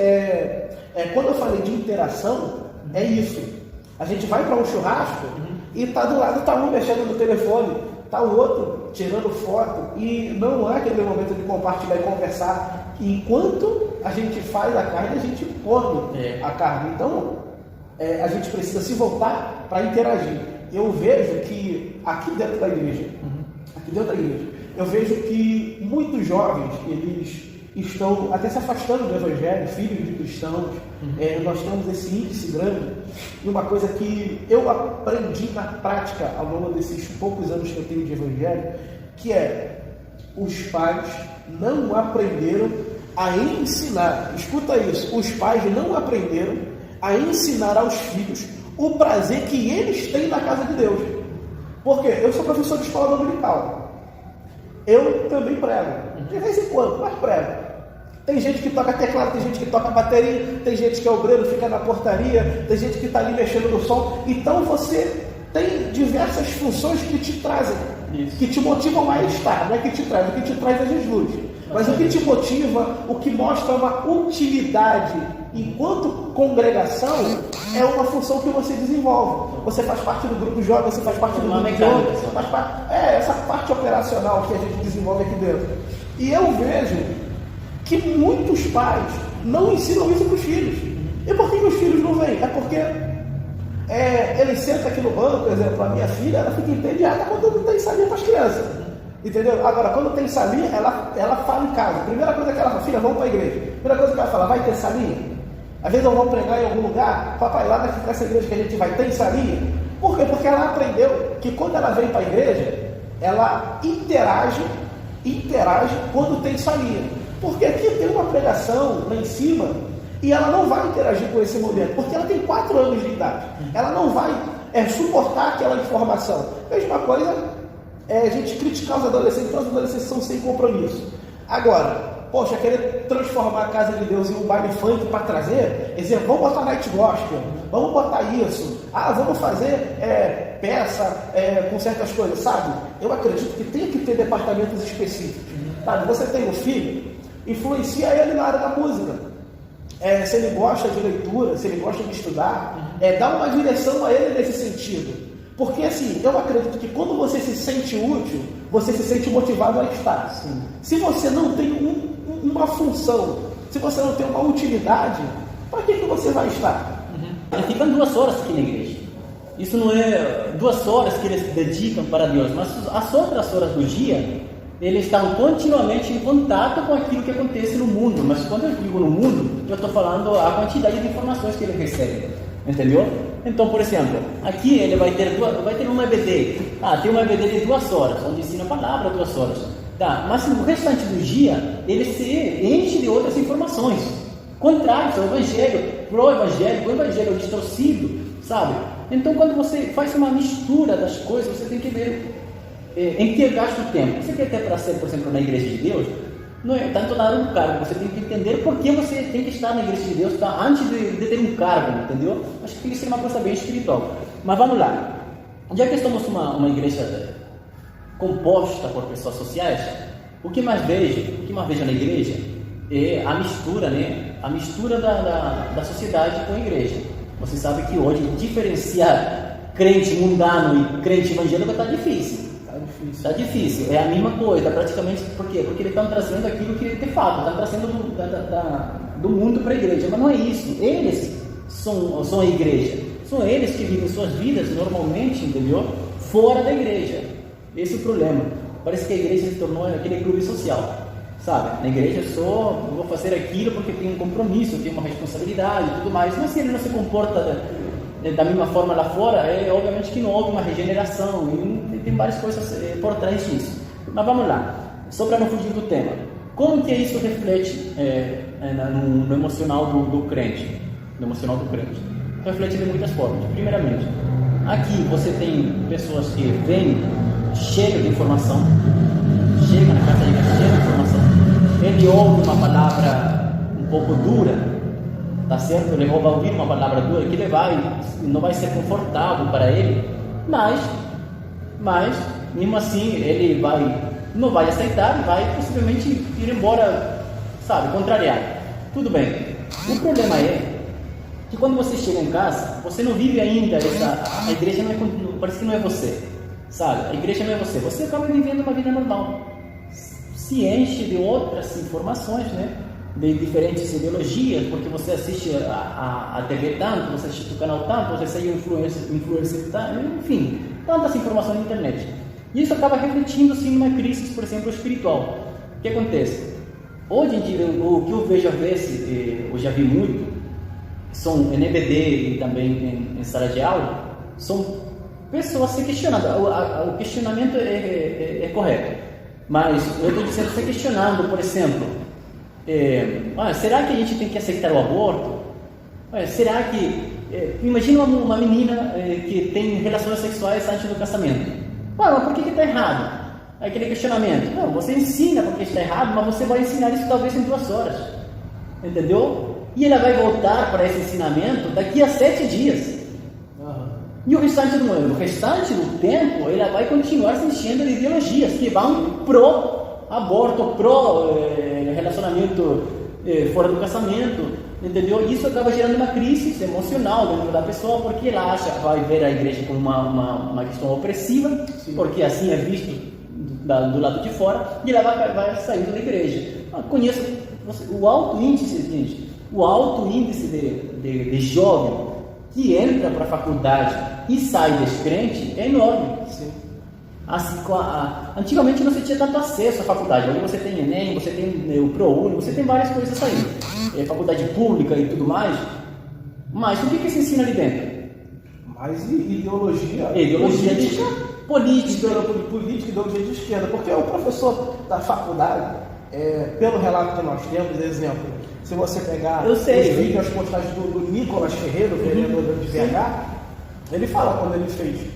quando eu falei de interação, é isso. A gente vai para um churrasco e tá do lado, tá um mexendo no telefone, tá o outro tirando foto e não há aquele momento de compartilhar e conversar. Enquanto a gente faz a carne, a gente come a carne. Então, a gente precisa se voltar para interagir. Eu vejo que aqui dentro da igreja, eu vejo que muitos jovens, eles estão até se afastando do evangelho, filhos de cristãos. Nós temos esse índice grande. E uma coisa que eu aprendi na prática ao longo desses poucos anos que eu tenho de evangelho, que é: os pais não aprenderam a ensinar. Escuta isso: os pais não aprenderam a ensinar aos filhos o prazer que eles têm na casa de Deus. Por quê? Eu sou professor de escola dominical. Eu também prego, de vez em quando, mas prego. Tem gente que toca teclado, tem gente que toca bateria, tem gente que é obreiro, fica na portaria, tem gente que está ali mexendo no som. Então você tem diversas funções que te trazem, que te motivam a estar. Não é que te traz, o que te traz é Jesus. Mas o que te motiva, o que mostra uma utilidade enquanto congregação, é uma função que você desenvolve. Você faz parte do grupo jovem, você faz parte do grupo jovem, faz parte, essa parte operacional que a gente desenvolve aqui dentro. E eu vejo que muitos pais não ensinam isso para os filhos. E por que os filhos não vêm? É porque ele senta aqui no banco, por exemplo, a minha filha, ela fica entediada quando não tem salinha para as crianças. Entendeu? Agora, quando tem salinha, ela fala em casa. Primeira coisa que ela fala: filha, vamos para a igreja. Primeira coisa que ela fala: vai ter salinha? Às vezes eu vou pregar em algum lugar: papai, lá nessa igreja que a gente vai, tem salinha? Por quê? Porque ela aprendeu que quando ela vem para a igreja, ela interage quando tem salinha. Porque aqui tem uma pregação lá em cima e ela não vai interagir com esse momento, porque ela tem 4 anos de idade. Ela não vai suportar aquela informação. Mesma coisa a gente criticar os adolescentes são sem compromisso. Agora, poxa, querer transformar a casa de Deus em um baile funk para trazer, dizer, vamos botar night gospel, vamos botar isso, vamos fazer peça com certas coisas, sabe? Eu acredito que tem que ter departamentos específicos. Sabe? Você tem um filho, influencia ele na área da música. Se ele gosta de leitura, se ele gosta de estudar, dá uma direção a ele nesse sentido. Porque assim, eu acredito que quando você se sente útil, você se sente motivado a estar. Sim. Se você não tem uma função, se você não tem uma utilidade, para que você vai estar? Eles ficam 2 horas aqui na igreja. Isso não é 2 horas que eles dedicam para Deus, mas as outras horas do dia, eles estão continuamente em contato com aquilo que acontece no mundo. Mas quando eu digo no mundo, eu estou falando a quantidade de informações que eles recebem. Entendeu? Então, por exemplo, aqui ele vai ter uma EBD. Tem uma EBD de 2 horas, onde ensina a palavra 2 horas. Tá, mas no restante do dia, ele se enche de outras informações contrárias ao Evangelho, pro-Evangelho, o Evangelho distorcido, sabe? Então, quando você faz uma mistura das coisas, você tem que ver em que gasta o tempo. Você quer ter para ser, por exemplo, na Igreja de Deus? Não é tanto na área do cargo, você tem que entender por que você tem que estar na Igreja de Deus antes de ter um cargo, entendeu? Acho que tem que ser uma coisa bem espiritual. Mas vamos lá. Já que estamos uma igreja composta por pessoas sociais, o que mais vejo na igreja é a mistura, né? A mistura da sociedade com a igreja. Você sabe que hoje diferenciar crente mundano e crente evangélico está difícil. Está difícil, é a mesma coisa, praticamente. Por quê? Porque eles estão trazendo aquilo que de fato estão trazendo do mundo para a igreja, mas não é isso. Eles são a igreja, são eles que vivem suas vidas normalmente, entendeu? Fora da igreja. Esse é o problema. Parece que a igreja se tornou aquele clube social, sabe? Na igreja eu só vou fazer aquilo porque tenho um compromisso, tenho uma responsabilidade e tudo mais. Mas se ele não se comporta da mesma forma lá fora, obviamente que não houve uma regeneração, e tem várias coisas por trás disso. Mas vamos lá, só para não fugir do tema. Como que isso reflete no emocional do crente? No emocional do crente. Reflete de muitas formas. Primeiramente, aqui você tem pessoas que vêm cheias de informação, chega na casa de Deus cheia de informação, ele ouve uma palavra um pouco dura, tá certo? Ele vai ouvir uma palavra dura que não vai ser confortável para ele, mas mesmo assim ele não vai aceitar e vai possivelmente ir embora, sabe, contrariado. Tudo bem. O problema é que quando você chega em casa, você não vive ainda a igreja parece que não é você, sabe? A igreja não é você. Você acaba vivendo uma vida normal, se enche de outras informações, né? de diferentes ideologias, porque você assiste a TV tanto, você assiste o canal tanto, você segue o influencer tanto, enfim, tantas informações na internet. E isso acaba refletindo sim numa crise, por exemplo, espiritual. O que acontece? Hoje em dia, o que eu vejo às vezes, eu já vi muito, são em EBD e também em sala de aula, são pessoas se questionando. O questionamento é correto, mas eu estou dizendo se questionando, por exemplo, será que a gente tem que aceitar o aborto? Será que... imagina uma menina que tem relações sexuais antes do casamento. Mas por que está errado? Aquele questionamento. Não, você ensina porque está errado, mas você vai ensinar isso talvez em 2 horas. Entendeu? E ela vai voltar para esse ensinamento daqui a 7 dias. E o restante do tempo, ela vai continuar se enchendo de ideologias que vão pró-aborto, pró-relacionamento fora do casamento, entendeu? Isso acaba gerando uma crise emocional dentro da pessoa, porque ela acha que vai ver a igreja como uma questão opressiva, sim, porque assim é visto do lado de fora, e ela vai saindo da igreja. Conheço o alto índice, gente, de jovem que entra para a faculdade e sai descrente é enorme. Sim. Assim, antigamente não se tinha tanto acesso à faculdade. Hoje você tem Enem, você tem o ProUni, você tem várias coisas aí, faculdade pública e tudo mais. Mas o que se ensina ali dentro? Mais ideologia política, ideologia de esquerda. Porque o professor da faculdade, pelo relato que nós temos, exemplo, se você pegar os vídeos, as postagens do Nicolas Ferreira, vereador de BH, ele fala quando ele fez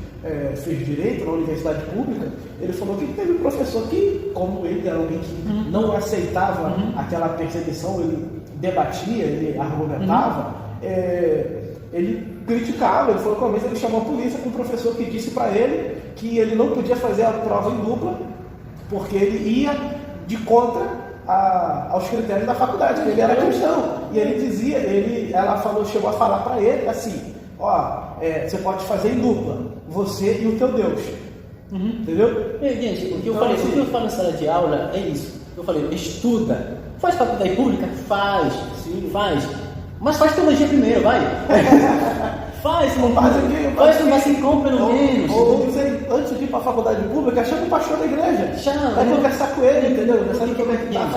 direito na universidade pública, ele falou que teve um professor que, como ele era alguém que não aceitava aquela perseguição, ele debatia, ele argumentava, ele criticava, ele falou que uma vez ele chamou a polícia com um professor que disse para ele que ele não podia fazer a prova em dupla porque ele ia de contra aos critérios da faculdade, que ele era cristão. E ele dizia, chegou a falar para ele assim, você pode fazer em dupla, você e o teu Deus. Entendeu? Gente, o que eu falo em sala de aula é isso. Eu falei, estuda. Faz faculdade pública? Faz. Sim. Faz. Mas faz teologia primeiro, vai. Faz um basincão pelo menos. Ou dizer, antes de ir para a faculdade pública, chama o pastor da igreja. Vai conversar com ele, entendeu? Sabe como é que tá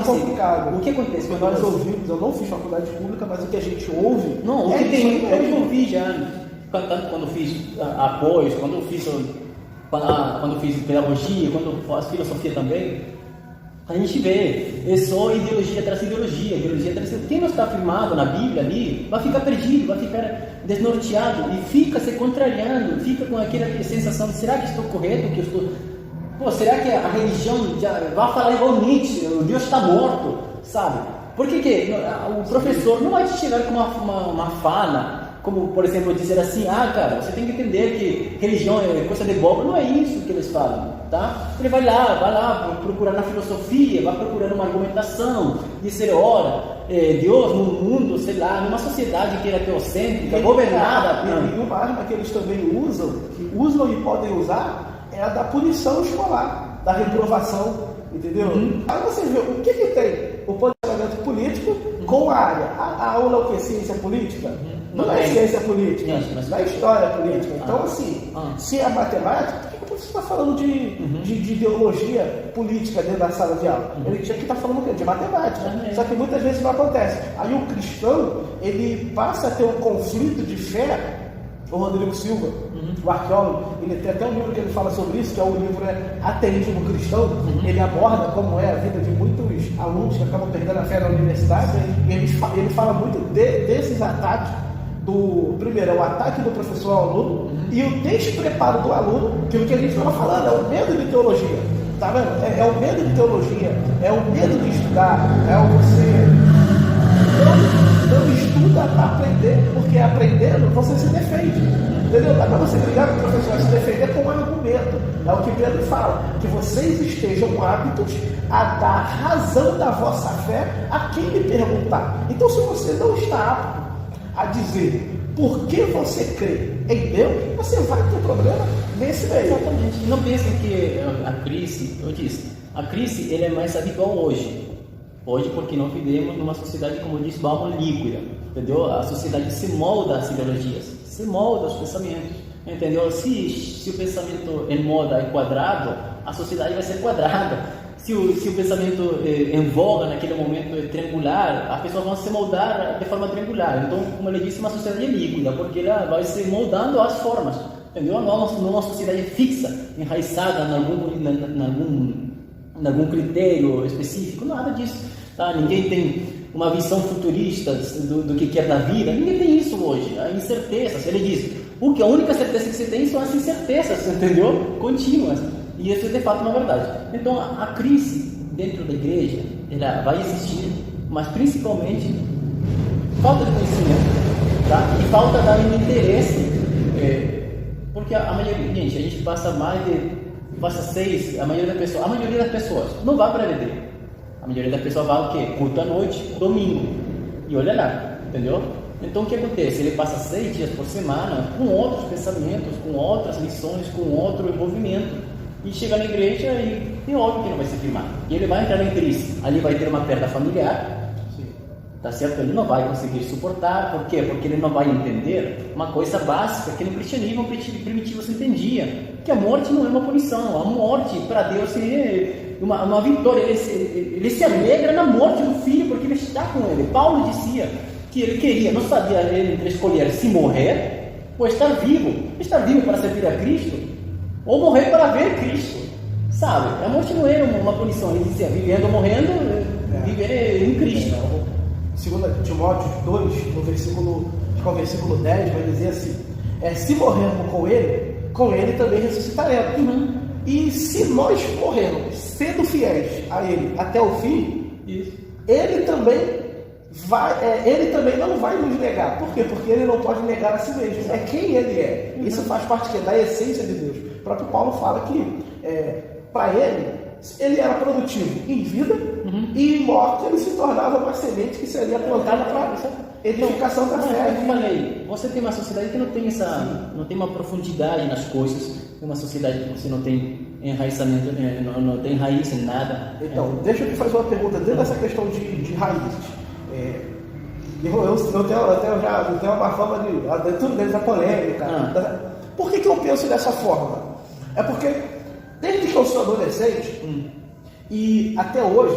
complicado. O que acontece? Quando nós ouvimos, eu não fiz faculdade pública, mas o que a gente ouve... Não, eu ouvi já, tanto quando fiz apoios, quando fiz pedagogia, quando eu faço filosofia também, a gente vê, é só ideologia atrás de ideologia. Quem não está firmado na Bíblia ali, vai ficar perdido, vai ficar desnorteado e fica se contrariando, fica com aquela sensação de, será que estou correto, que eu estou... será que a religião já vai falar igual Nietzsche, o Deus está morto, sabe? Por que o professor não vai te chegar com uma fala, como, por exemplo, dizer assim, cara, você tem que entender que religião é coisa de bobo. Não é isso que eles falam, tá? Ele vai lá procurar na filosofia, vai procurar uma argumentação, dizer, Deus no mundo, sei lá, numa sociedade que era teocêntrica, governada... E uma arma que eles também usam e podem usar, é a da punição escolar, da reprovação, entendeu? Aí você vê, o que tem? O posicionamento político com a área. A aula é o que? Ciência política? Não é ciência política, não é história política. Então, assim, se é matemática, por que você está falando de ideologia política dentro da sala de aula? Ele tinha que estar falando de matemática. Só que muitas vezes não acontece. Aí o cristão, ele passa a ter um conflito de fé. O Rodrigo Silva, o arqueólogo, ele tem até um livro que ele fala sobre isso, que é o livro Ateísmo Cristão. Ele aborda como é a vida de muitos alunos que acabam perdendo a fé na universidade. E ele fala muito desses ataques. Primeiro, é o ataque do professor ao aluno e o despreparo do aluno, aquilo que a gente estava falando, é o medo de teologia. Tá vendo? É o medo de teologia, é o medo de estudar, é o você não estuda para aprender, porque aprendendo você se defende. Entendeu? Dá para você brigar com o professor a se defender com um argumento. É o que Pedro fala, que vocês estejam aptos a dar razão da vossa fé a quem lhe perguntar. Então, se você não está apto a dizer por que você crê em Deus, você vai ter problema nesse meio. Exatamente. Não pensem que a crise, eu disse, a crise ele é mais habitual hoje. Hoje, porque não vivemos numa sociedade, como diz Bauman, líquida, entendeu? A sociedade se molda às ideologias, se molda aos pensamentos, entendeu? Se o pensamento em moda é quadrado, a sociedade vai ser quadrada. Se o pensamento em voga naquele momento é triangular, as pessoas vão se moldar de forma triangular. Então, como ele disse, uma sociedade líquida, porque ela vai se moldando às formas, entendeu? Não é uma sociedade fixa, enraizada em algum critério específico, nada disso. Tá? Ninguém tem uma visão futurista do que quer da vida, ninguém tem isso hoje. Há incertezas. Ele diz, a única certeza que você tem são as incertezas, entendeu? Contínuas. E isso é de fato uma verdade. Então a crise dentro da igreja, ela vai existir, mas principalmente falta de conhecimento, tá? E falta de interesse, porque a maioria, gente, a gente passa a maioria das pessoas não vai para a EBD. A maioria das pessoas vai o quê? Culto à noite, domingo, e olha lá, entendeu? Então o que acontece? Ele passa 6 dias por semana com outros pensamentos, com outras lições, com outro envolvimento, e chega na igreja e é óbvio que não vai se firmar. E ele vai entrar em crise. Ali vai ter uma perda familiar, tá certo? Ele não vai conseguir suportar. Por quê? Porque ele não vai entender uma coisa básica que no cristianismo primitivo se entendia, que a morte não é uma punição. A morte para Deus é uma vitória. Ele se alegra na morte do filho porque ele está com ele. Paulo dizia que ele queria, não sabia entre escolher se morrer ou estar vivo para servir a Cristo, ou morrer para ver Cristo, sabe? A morte não era uma punição. Ele dizia, vivendo ou morrendo, viver em Cristo. 2 Timóteo 2, no versículo 10, vai dizer assim, se morrermos com ele também ressuscitaremos. Uhum. E se nós morrermos sendo fiéis a ele até o fim, isso. Ele também não vai nos negar. Por quê? Porque ele não pode negar a si mesmo. É quem ele é. Uhum. Isso faz parte da essência de Deus. O próprio Paulo fala que para ele era produtivo em vida, uhum, e em morte ele se tornava uma semente que seria plantada para edificação da fé. Eu falei, você tem uma sociedade que não tem uma profundidade nas coisas, uma sociedade que você não tem enraizamento, não tem raiz em nada. Então, deixa eu te fazer uma pergunta dentro dessa questão de raízes. Eu tenho uma forma de tudo deles é polêmica. Por que eu penso dessa forma? É porque desde que eu sou adolescente e até hoje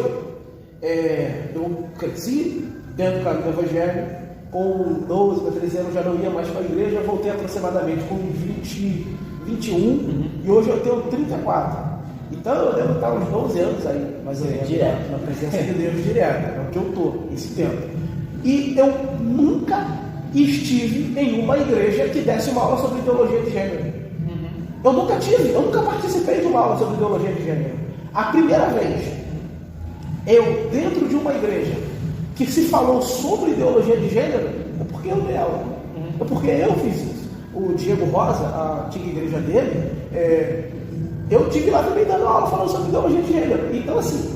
eu cresci dentro do caminho do Evangelho. Com 12 para 13 anos já não ia mais para a igreja. Voltei aproximadamente com 21 e hoje eu tenho 34. Então eu devo estar uns 12 anos aí, mais ou menos, direto, na presença de Deus direta, é o que eu estou esse tempo. E eu nunca estive em uma igreja que desse uma aula sobre ideologia de gênero. Eu nunca participei de uma aula sobre ideologia de gênero. A primeira vez, eu dentro de uma igreja que se falou sobre ideologia de gênero, é porque eu dei aula, é porque eu fiz isso. O Diego Rosa, a antiga igreja dele, eu tive lá também dando aula falando sobre ideologia de gênero. Então assim,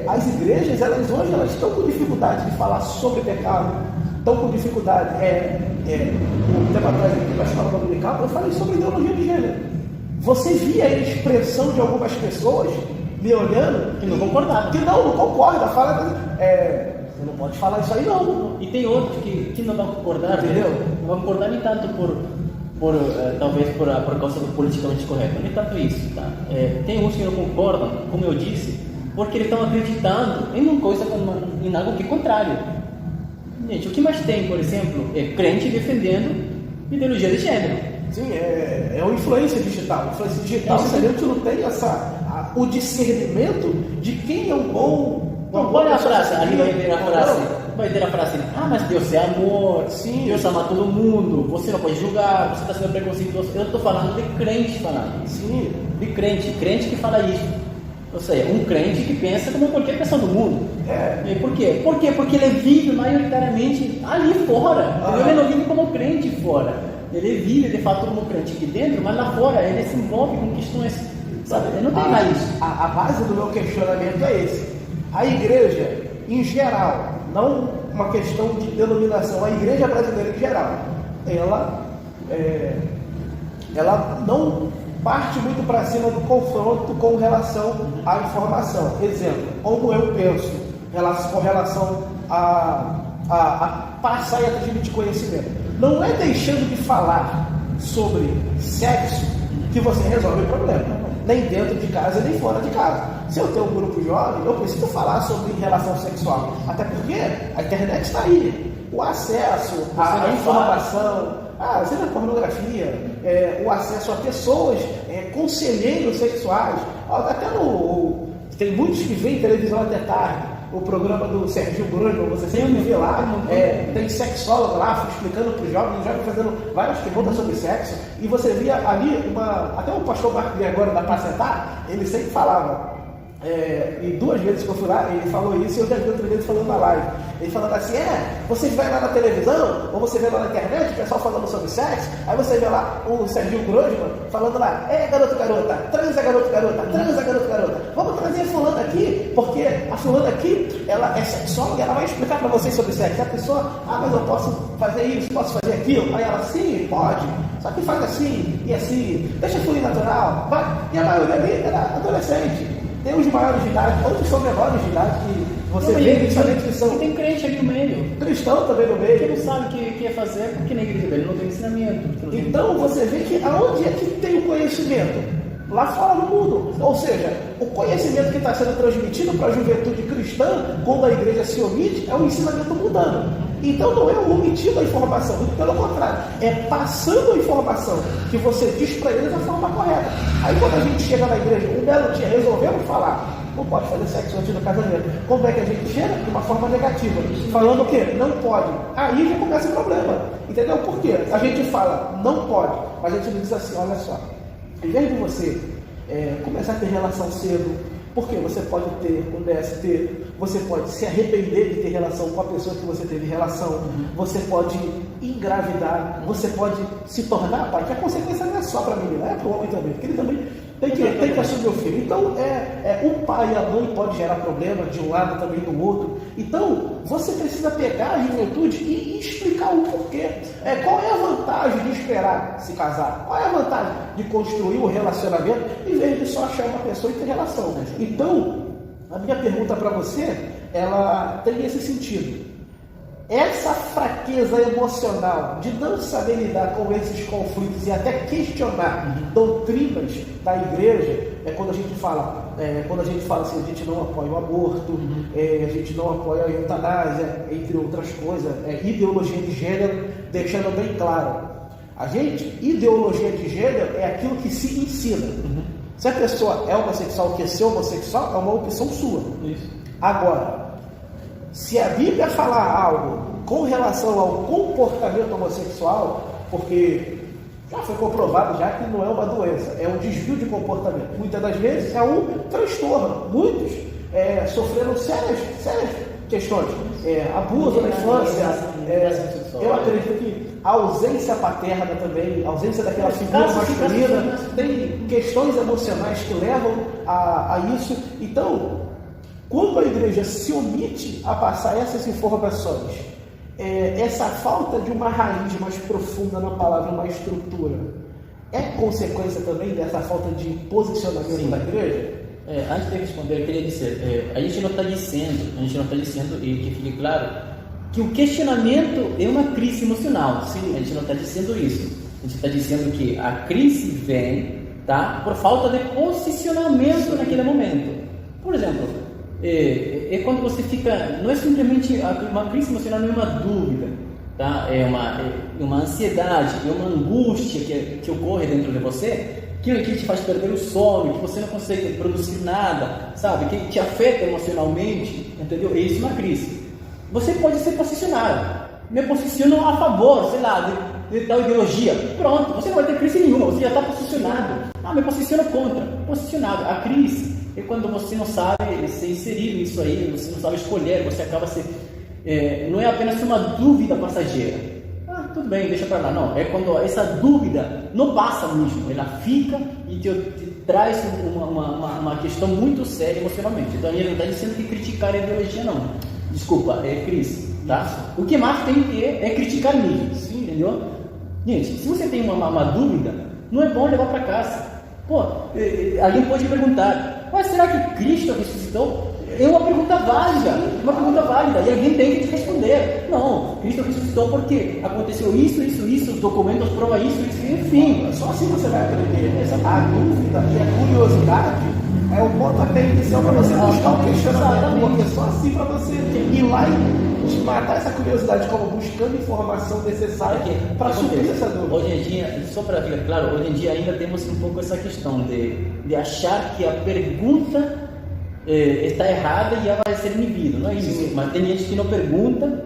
as igrejas, hoje elas estão com dificuldade de falar sobre pecado, estão com dificuldade. Um tempo atrás aqui na escola dominical, eu falei sobre ideologia de gênero. Você via a expressão de algumas pessoas me olhando que não concordavam. Que não concorda, fala você não pode falar isso aí não. E tem outros que não vão concordar, entendeu? Não vão concordar nem tanto talvez por causa do politicamente correto, nem tanto isso, tá? Tem uns que não concordam, como eu disse, porque eles estão acreditando em uma coisa, em algo que é contrário. Gente, o que mais tem, por exemplo, é crente defendendo ideologia de gênero. Sim, é uma influência digital. Influência digital, se a gente não tem o discernimento de quem é um bom. Olha a frase, ali vai ter a frase, mas Deus é amor, sim, Deus ama todo mundo, você não pode julgar, você está sendo preconceituoso. Eu estou falando de crente falando. Sim. De crente que fala isso. Ou seja, um crente que pensa como qualquer pessoa do mundo. E por quê? Porque ele vive maioritariamente ali fora. Ele não vive como crente fora. Ele vive de fato como crente aqui dentro, mas lá fora ele se envolve com questões, sabe? Ele não tem raiz. A base do meu questionamento é esse. A igreja, em geral, não uma questão de denominação, a igreja brasileira em geral, ela não parte muito para cima do confronto com relação à informação. Exemplo, como eu penso com relação a passar e a transmitir conhecimento. Não é deixando de falar sobre sexo que você resolve o problema, nem dentro de casa nem fora de casa. Se eu tenho um grupo jovem, eu preciso falar sobre relação sexual, até porque a internet está aí, o acesso à informação, seja pornografia, o acesso a pessoas, conselheiros sexuais, até tem muitos que veem televisão até tarde. O programa do Serginho Grosman, você sempre vê lá, tem sexólogo lá explicando para os jovens fazendo várias perguntas sobre sexo, e você via ali até o pastor Marco Gregório da Pacetar, ele sempre falava, e 2 vezes que eu fui lá, ele falou isso, e eu já vi outra vez falando na live, ele falando assim, você vai lá na televisão, ou você vê lá na internet, o pessoal falando sobre sexo, aí você vê lá o Serginho Grosman falando lá, garoto, garota, transa, garoto, garota, transa, garoto, garota, vamos trazer a fulana aqui, porque a fulana aqui, ela é sexóloga, ela vai explicar para vocês sobre sexo. A pessoa, mas eu posso fazer isso, posso fazer aquilo, aí ela, sim, pode, só que faz assim, e assim, deixa fluir natural, vai. E a maioria ali era adolescente. Tem os maiores de idade, outros são menores de idade, que você vê principalmente que são... Tem crente ali no meio. Cristão também no meio. Que não sabe o que ia fazer, porque na igreja dele não tem ensinamento. Então você vê que aonde é que tem o conhecimento? Lá fora no mundo. Ou seja, o conhecimento que está sendo transmitido para a juventude cristã, quando a igreja se omite, é um ensinamento mundano. Então não é omitindo a informação, muito pelo contrário, é passando a informação que você diz para eles da forma correta. Aí quando a gente chega na igreja, um belo dia resolvemos falar, não pode fazer sexo antes do casamento. Como é que a gente chega? De uma forma negativa. Falando o quê? Não pode. Aí já começa o problema. Entendeu? Por quê? A gente fala, não pode, mas a gente diz assim, olha só, em vez de você começar a ter relação cedo, porque você pode ter um DST, você pode se arrepender de ter relação com a pessoa que você teve relação, você pode engravidar, você pode se tornar pai, que a consequência não é só para a menina, é para o homem também, porque ele também tem que assumir o filho. Então, o pai e a mãe pode gerar problema de um lado também do outro. Então, você precisa pegar a juventude e explicar o porquê. Qual é a vantagem de esperar se casar? Qual é a vantagem de construir o relacionamento em vez de só achar uma pessoa e ter relação? Então, a minha pergunta para você, ela tem esse sentido. Essa fraqueza emocional de não saber lidar com esses conflitos e até questionar doutrinas da igreja, quando a gente fala assim, a gente não apoia o aborto, a gente não apoia a eutanásia, entre outras coisas, ideologia de gênero, deixando bem claro. Ideologia de gênero é aquilo que se ensina. Se a pessoa é homossexual, quer ser homossexual, é uma opção sua. Isso. Agora, se a Bíblia falar algo com relação ao comportamento homossexual, porque já foi comprovado já que não é uma doença, é um desvio de comportamento. Muitas das vezes é um transtorno. Muitos sofreram sérias questões. Abuso na infância. Eu acredito que a ausência paterna também, a ausência daquela figura masculina, tem questões emocionais que levam a isso. Então, quando a igreja se omite a passar essas informações, essa falta de uma raiz mais profunda na palavra, uma estrutura, é consequência também dessa falta de posicionamento da igreja? Antes de responder, eu queria dizer, a gente não está dizendo, e que fique claro, que o questionamento é uma crise emocional. Sim, a gente não está dizendo isso. A gente está dizendo que a crise vem, por falta de posicionamento naquele momento. Por exemplo, quando você fica, não é simplesmente uma crise emocional, não é uma dúvida, é uma ansiedade, é uma angústia que ocorre dentro de você, que te faz perder o sono, que você não consegue produzir nada, sabe, que te afeta emocionalmente, entendeu? Isso é uma crise. Você pode ser posicionado, me posiciono a favor, sei lá, de tal ideologia, pronto, você não vai ter crise nenhuma, você já está posicionado. Me posiciono contra, posicionado. A crise é quando você não sabe se inserir nisso aí, você não sabe escolher, você acaba não é apenas uma dúvida passageira. Tudo bem, deixa para lá. Não, é quando essa dúvida não passa mesmo, ela fica e te traz uma questão muito séria emocionalmente. Então, ele não está dizendo que criticar a ideologia, não. Desculpa, é crise, tá? O que mais tem que ter é criticar mesmo, sim, entendeu? Gente, se você tem uma dúvida, não é bom levar para casa. Alguém pode perguntar, mas será que Cristo ressuscitou? É uma pergunta válida, e alguém tem que te responder. Não, Cristo ressuscitou porque aconteceu isso, os documentos provam isso, enfim. Só assim você vai aprender. A dúvida e a curiosidade é o pontapé inicial para você buscar o questionamento, porque só assim para você ir lá e matar essa curiosidade, como buscando informação necessária para suprir essa dúvida. Hoje em dia, só para ficar claro, hoje em dia ainda temos um pouco essa questão de achar que a pergunta está errada e ela vai ser inibida, não é isso? Sim. Mas tem gente que não pergunta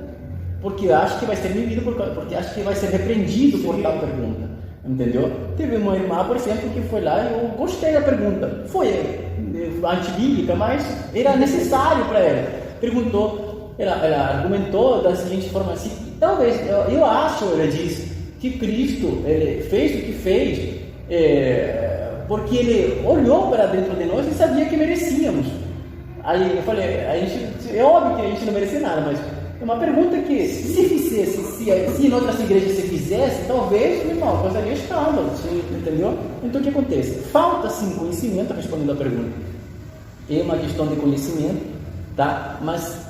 porque acha que vai ser inibido, porque acha que vai ser repreendido por tal pergunta, entendeu? Teve uma irmã, por exemplo, que foi lá e eu gostei da pergunta, foi antibíblica, mas era necessário para ela. Perguntou, ela argumentou da seguinte forma assim, talvez, eu acho, ela disse, que Cristo ele fez o que fez porque ele olhou para dentro de nós e sabia que merecíamos. Aí eu falei, é óbvio que a gente não merecia nada, mas é uma pergunta que se fizesse, se em outras igrejas se fizesse, talvez, irmão, causaria escândalo, entendeu? Então o que acontece? Falta sim conhecimento, respondendo a pergunta. É uma questão de conhecimento, tá? Mas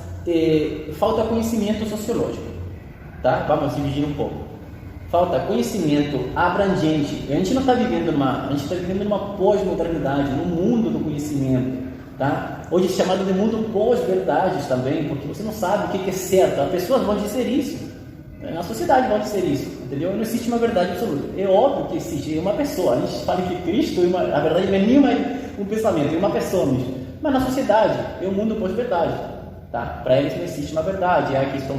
falta conhecimento sociológico, tá? Vamos dividir um pouco. Falta conhecimento abrangente. A gente não está vivendo a gente está vivendo numa pós-modernidade, num mundo do conhecimento, tá? Hoje é chamado de mundo pós-verdades também, porque você não sabe o que é certo. As pessoas vão dizer isso, na sociedade vão dizer isso, entendeu? Não existe uma verdade absoluta. É óbvio que existe uma pessoa. A gente fala que Cristo, a verdade não é nenhuma um pensamento, é uma pessoa mesmo. Mas na sociedade é um mundo pós-verdade, tá? Para eles não existe uma verdade. É a questão,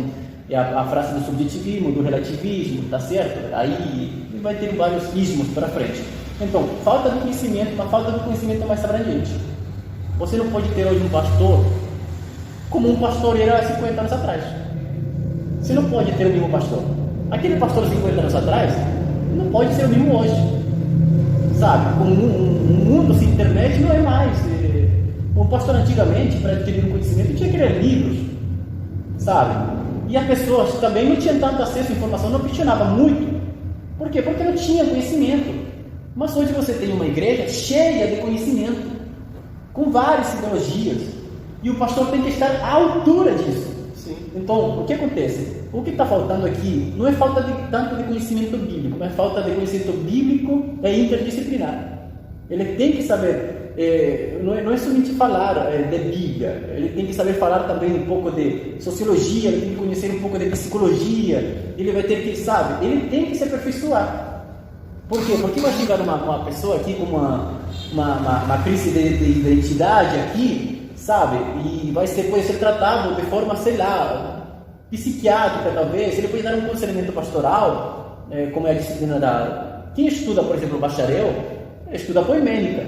a frase do subjetivismo, do relativismo, tá certo? Aí vai ter vários ismos para frente. Então, falta do conhecimento, uma falta do conhecimento mais abrangente. Você não pode ter hoje um pastor como um pastor era há 50 anos atrás. Você não pode ter o mesmo pastor. Aquele pastor de 50 anos atrás não pode ser o mesmo hoje. Sabe? O mundo sem internet não é mais. O pastor antigamente, para adquirir um conhecimento, tinha que ler livros. Sabe? E as pessoas também não tinham tanto acesso à informação, não questionava muito. Por quê? Porque não tinha conhecimento. Mas hoje você tem uma igreja cheia de conhecimento, com várias ideologias, e o pastor tem que estar à altura disso. Sim. Então, o que acontece? O que está faltando aqui não é falta tanto de conhecimento bíblico, mas falta de conhecimento bíblico e interdisciplinar. Ele tem que saber, não é somente falar de Bíblia, ele tem que saber falar também um pouco de sociologia, ele tem que conhecer um pouco de psicologia, ele vai ter que, sabe, ele tem que se aperfeiçoar. Por quê? Porque vai chegar uma pessoa aqui com uma crise de identidade aqui, sabe? E pode ser tratado de forma, sei lá, psiquiátrica talvez. Ele pode dar um aconselhamento pastoral, como é a disciplina da... Quem estuda, por exemplo, bacharel, estuda poimênica.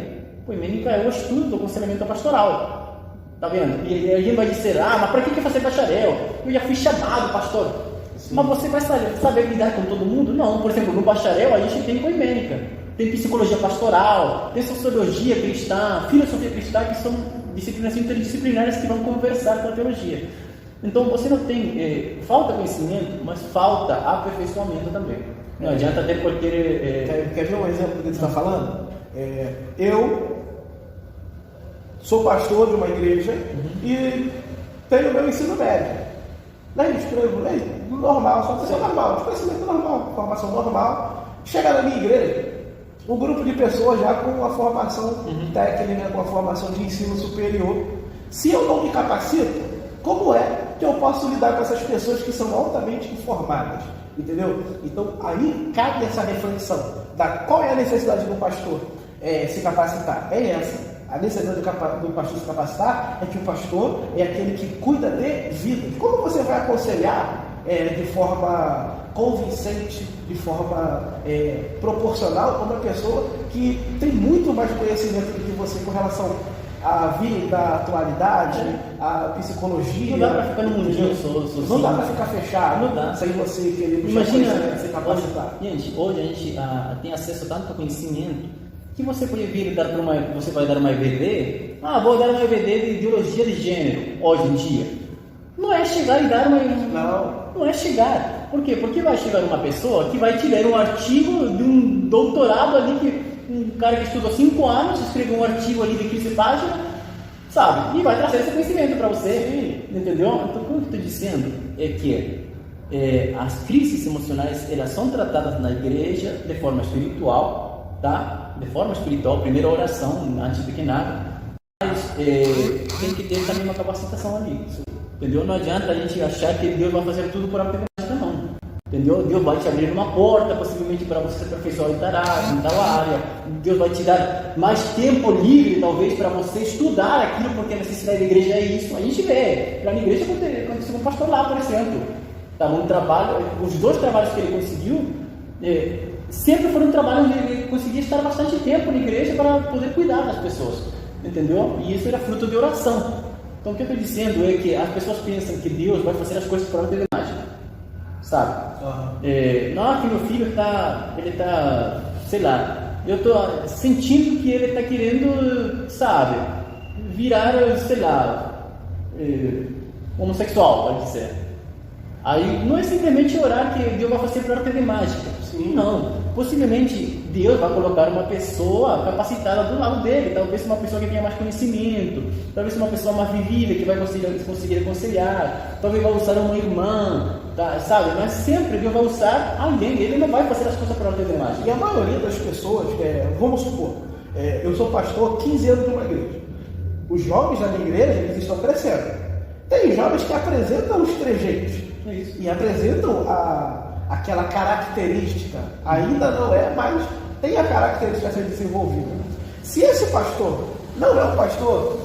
Poimênica é o estudo do aconselhamento pastoral. Tá vendo? E alguém vai dizer, mas para que fazer bacharel? Eu já fui chamado, pastor. Sim. Mas você vai saber lidar com todo mundo? Não. Por exemplo, no bacharel a gente tem poimênica, tem psicologia pastoral, tem sociologia cristã, filosofia cristã, que são disciplinas interdisciplinares que vão conversar com a teologia. Então você não tem, falta conhecimento, mas falta aperfeiçoamento também. Não adianta até porque... Quer ver um exemplo do que você está falando? Eu sou pastor de uma igreja e tenho meu ensino médio. Daí escrevo lei normal, só que normal, conhecimento normal, formação normal. Chega na minha igreja, um grupo de pessoas já com uma formação técnica, com uma formação de ensino superior. Se eu não me capacito, como é que eu posso lidar com essas pessoas que são altamente informadas? Entendeu? Então aí cabe essa reflexão da qual é a necessidade do pastor se capacitar. É essa. A necessidade do pastor se capacitar é que o pastor é aquele que cuida de vida. Como você vai aconselhar de forma convincente, de forma proporcional, uma pessoa que tem muito mais conhecimento do que você com relação à vida, à atualidade, à psicologia? Não dá para ficar no mundinho sozinho. Não dá para ficar fechado, não dá. Sem você querer se capacitar. Gente, hoje a gente tem acesso a tanto conhecimento que você pode vir dar você vai dar uma EVD, vou dar uma EVD de ideologia de gênero, hoje em dia. Não é chegar e dar uma... Não é chegar. Por quê? Porque vai chegar uma pessoa que vai te ler um artigo de um doutorado ali, que um cara que estudou 5 anos, escreveu um artigo ali de 15 páginas, sabe? E vai trazer esse conhecimento para você, entendeu? Então, o que eu estou dizendo é que as crises emocionais, elas são tratadas na igreja de forma espiritual, tá? De forma espiritual, primeiro a oração, antes do que nada, mas tem que ter também uma capacitação ali, entendeu? Não adianta a gente achar que Deus vai fazer tudo por automática, não. Entendeu? Deus vai te abrir uma porta, possivelmente para você se aperfeiçoar em tal área. Deus vai te dar mais tempo livre, talvez, para você estudar aquilo, porque a necessidade da igreja é isso. A gente vê, lá na igreja aconteceu um pastor lá, por exemplo. Tá, um trabalho, os 2 trabalhos que ele conseguiu, sempre foram trabalhos onde ele conseguia estar bastante tempo na igreja para poder cuidar das pessoas. Entendeu? E isso era fruto de oração. Então, o que eu estou dizendo é que as pessoas pensam que Deus vai fazer as coisas por ordem de mágica. Sabe? Não, que meu filho ele tá, sei lá, eu tô sentindo que ele tá querendo, sabe, virar, sei lá, homossexual, pode dizer. Aí não é simplesmente orar que Deus vai fazer por ordem de mágica. Sim. Não. Possivelmente Deus vai colocar uma pessoa capacitada do lado dele, talvez uma pessoa que tenha mais conhecimento, talvez uma pessoa mais vivida que vai conseguir aconselhar, talvez vai usar uma irmã, tá, sabe? Mas sempre Deus vai usar alguém, ele não vai fazer as coisas por ordem de mágica. E a maioria das pessoas, vamos supor, eu sou pastor há 15 anos de uma igreja. Os jovens da minha igreja, eles estão crescendo. Tem jovens que apresentam os trejeitos e apresentam aquela característica, ainda não é, mas tem a característica a ser desenvolvida. Se esse pastor não é um pastor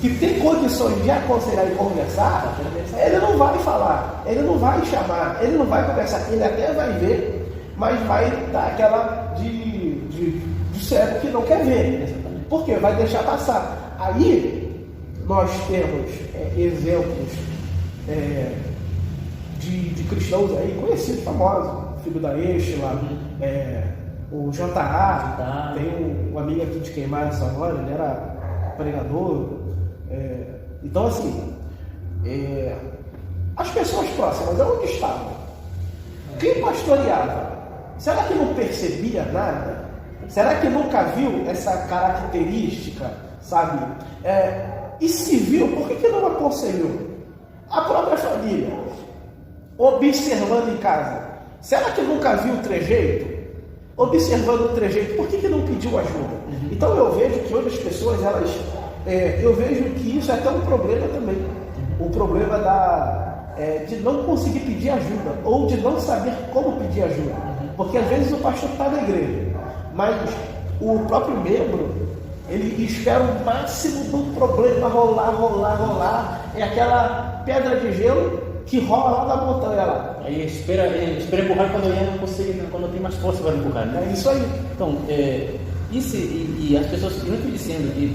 que tem condições de aconselhar e conversar, ele não vai falar, ele não vai chamar, ele não vai conversar, ele até vai ver, mas vai dar aquela de cego que não quer ver, porque vai deixar passar. Aí nós temos exemplos de cristãos aí conhecidos, famosos, filho da Estela, o Jantará, tem um amigo aqui de Queimados agora, ele era pregador. Então, assim, as pessoas próximas, onde estavam? Quem pastoreava? Será que não percebia nada? Será que nunca viu essa característica, sabe? E se viu, por que não aconselhou? A própria família, observando em casa. Será que nunca viu o trejeito? Observando o trejeito, por que não pediu ajuda? Então eu vejo que hoje as pessoas, eu vejo que isso é até um problema também. O problema de não conseguir pedir ajuda, ou de não saber como pedir ajuda. Porque às vezes o pastor está na igreja, mas o próprio membro, ele espera o máximo do problema rolar. É aquela pedra de gelo que rola lá da montanha lá. Aí espera empurrar quando ele não consegue, quando tem mais força para empurrar, né? É isso aí. Então, isso e as pessoas que não estão dizendo que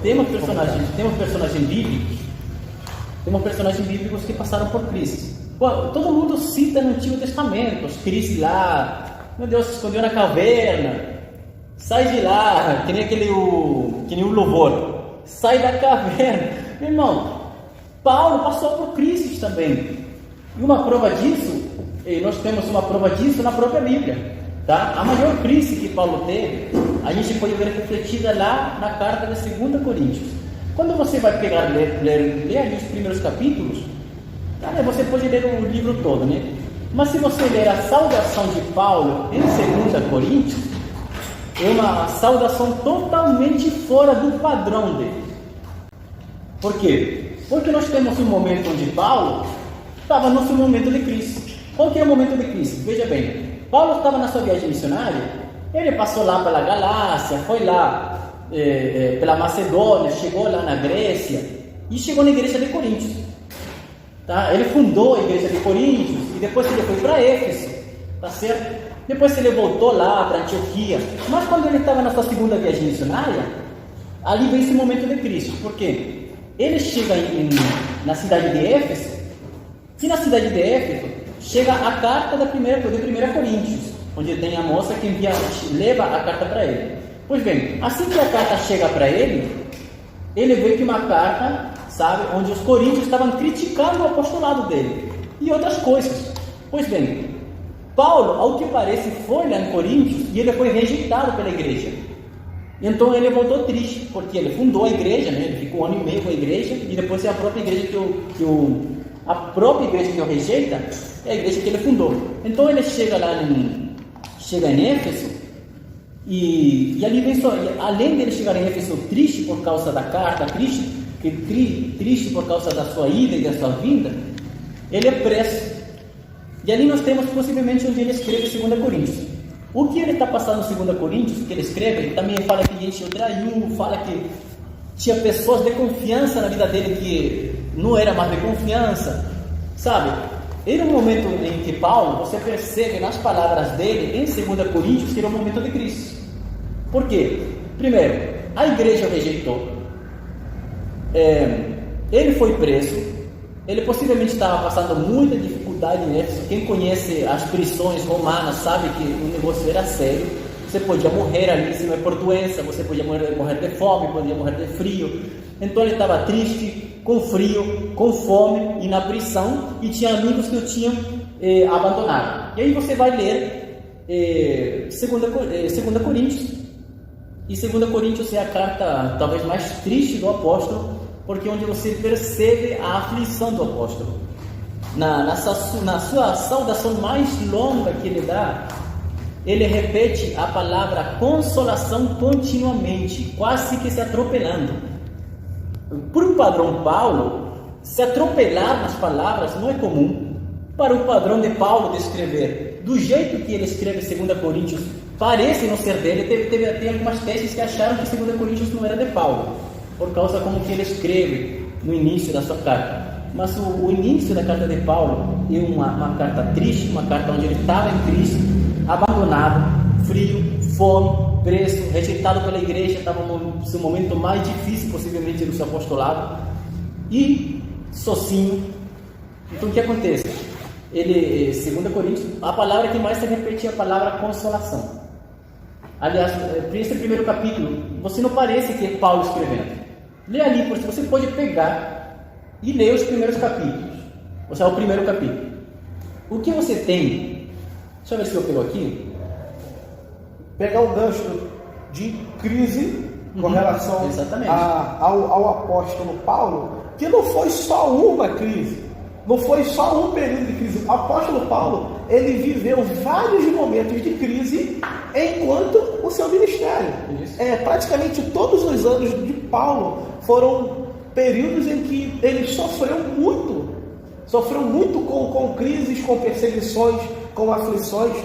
temos personagens bíblicos que passaram por crises. Todo mundo cita no Antigo Testamento, as crises lá, meu Deus, se escondeu na caverna, sai de lá, que nem o louvor, sai da caverna. Meu irmão, Paulo passou por crises também. E uma prova disso, nós temos uma prova disso na própria Bíblia. Tá? A maior crise que Paulo teve, a gente pode ver refletida lá na carta de 2 Coríntios. Quando você vai pegar ler ali os primeiros capítulos, você pode ler o livro todo, né? Mas se você ler a saudação de Paulo em 2 Coríntios, é uma saudação totalmente fora do padrão dele. Por quê? Porque nós temos um momento onde Paulo estava no seu momento de crise. Qual que é o momento de crise? Veja bem, Paulo estava na sua viagem missionária, ele passou lá pela Galácia, foi lá pela Macedônia, chegou lá na Grécia e chegou na igreja de Coríntios. Tá? Ele fundou a igreja de Coríntios e depois ele foi para Éfeso, tá certo? Depois ele voltou lá para Antioquia. Mas quando ele estava na sua segunda viagem missionária, ali vem esse momento de crise. Por quê? Ele chega na cidade de Éfeso, e na cidade de Éfeso chega a carta de 1 Coríntios, onde tem a moça que leva a carta para ele. Pois bem, assim que a carta chega para ele vê que uma carta, sabe, onde os coríntios estavam criticando o apostolado dele e outras coisas. Pois bem, Paulo, ao que parece, foi lá em Coríntios e ele foi rejeitado pela igreja. Então ele voltou triste, porque ele fundou a igreja, né? Ele ficou 1 ano e meio com a igreja, e depois é a própria igreja a própria igreja que o rejeita, é a igreja que ele fundou. Então ele chega em Éfeso, e ali vem só, além dele chegar em Éfeso triste por causa da carta, triste por causa da sua ida e da sua vinda, ele é preso. E ali nós temos possivelmente onde ele escreve 2 Coríntios. O que ele está passando em 2 Coríntios, que ele escreve, ele também fala que gente o traiu, fala que tinha pessoas de confiança na vida dele que não era mais de confiança, sabe? Era um momento em que Paulo, você percebe nas palavras dele, em 2 Coríntios, que era um momento de crise. Por quê? Primeiro, a igreja o rejeitou, ele foi preso, ele possivelmente estava passando muita dificuldade em Éfeso. Quem conhece as prisões romanas sabe que o negócio era sério. Você podia morrer ali, se não é por doença, você podia morrer de fome, podia morrer de frio. Então ele estava triste, com frio, com fome e na prisão, e tinha amigos que o tinham abandonado. E aí você vai ler 2 Coríntios, e 2 Coríntios é a carta talvez mais triste do apóstolo, porque é onde você percebe a aflição do apóstolo. Na sua saudação mais longa que ele dá, ele repete a palavra consolação continuamente, quase que se atropelando. Por um padrão Paulo, se atropelar nas palavras não é comum. Para o padrão de Paulo de escrever, do jeito que ele escreve 2 Coríntios, parece não ser dele. Teve até algumas teses que acharam que 2 Coríntios não era de Paulo, por causa como que ele escreve no início da sua carta. Mas o início da carta de Paulo é uma carta triste, uma carta onde ele estava em Cristo, abandonado, frio, fome, preso, rejeitado pela igreja, estava no seu momento mais difícil possivelmente do seu apostolado, e sozinho. Então o que acontece? Ele, 2 Coríntios, a palavra que mais se repete é a palavra consolação. Aliás, nesse primeiro capítulo, você não parece que é Paulo escrevendo. Lê ali, porque você pode pegar e ler os primeiros capítulos. Ou seja, o primeiro capítulo. O que você tem? Deixa eu ver se eu pego aqui. Pegar um gancho de crise com relação ao apóstolo Paulo, que não foi só uma crise, não foi só um período de crise. O apóstolo Paulo, ele viveu vários momentos de crise enquanto o seu ministério. Praticamente todos os anos de Paulo foram períodos em que ele sofreu muito com crises, com perseguições, com aflições.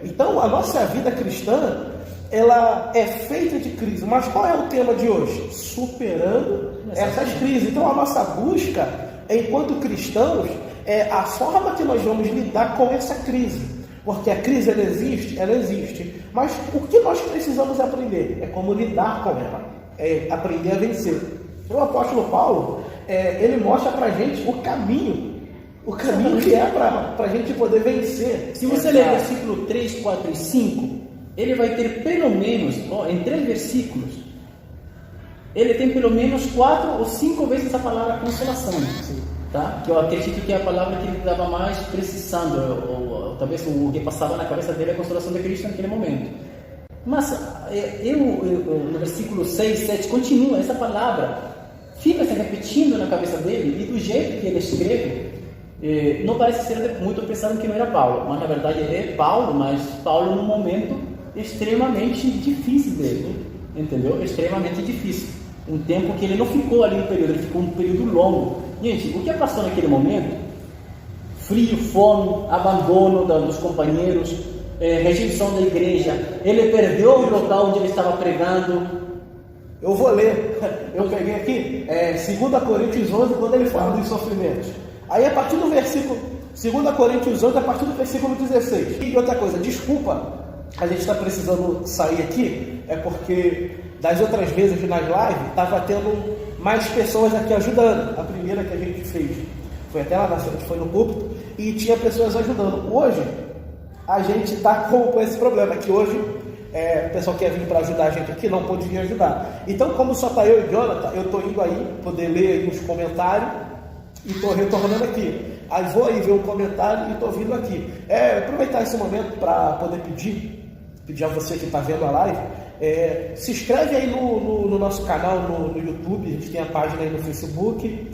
Então a nossa vida cristã, ela é feita de crise. Mas qual é o tema de hoje? Superando essas crises. Então a nossa busca, enquanto cristãos, é a forma que nós vamos lidar com essa crise. Porque a crise, ela existe. Mas o que nós precisamos aprender é como lidar com ela, é aprender a vencer. O apóstolo Paulo, ele mostra pra gente o caminho que é para a gente poder vencer. Se você ler versículo 3, 4 e 5, ele vai ter pelo menos, em 3 versículos, ele tem pelo menos 4 ou 5 vezes a palavra consolação. Tá? Que eu acredito que é a palavra que ele estava mais precisando, ou talvez o que passava na cabeça dele é a consolação de Cristo naquele momento. Mas no versículo 6, 7, continua, essa palavra fica se repetindo na cabeça dele, e do jeito que ele escreve, não parece ser muito pensando que não era Paulo, mas na verdade é Paulo, mas Paulo num momento extremamente difícil dele, entendeu? Extremamente difícil. Um tempo que ele não ficou ali um período, ele ficou um período longo. Gente, o que passou naquele momento? Frio, fome, abandono dos companheiros, rejeição da igreja. Ele perdeu o local onde ele estava pregando. Eu vou ler, eu peguei aqui, 2 Coríntios 11, quando ele fala dos sofrimentos. Aí a partir do versículo, 2 Coríntios 11, a partir do versículo 16. E outra coisa, desculpa, a gente está precisando sair aqui, é porque das outras vezes nas lives, estava tendo mais pessoas aqui ajudando. A primeira que a gente fez foi até lá na frente, foi no púlpito, e tinha pessoas ajudando. Hoje, a gente está com esse problema, que hoje o pessoal quer vir para ajudar a gente aqui, não pôde vir ajudar. Então, como só está eu e Jonathan, eu estou indo aí, poder ler aí os comentários, e estou retornando aqui. Aí vou aí ver um comentário e estou vindo aqui. Aproveitar esse momento para poder pedir a você que está vendo a live, Se inscreve aí no nosso canal no YouTube, a gente tem a página aí no Facebook.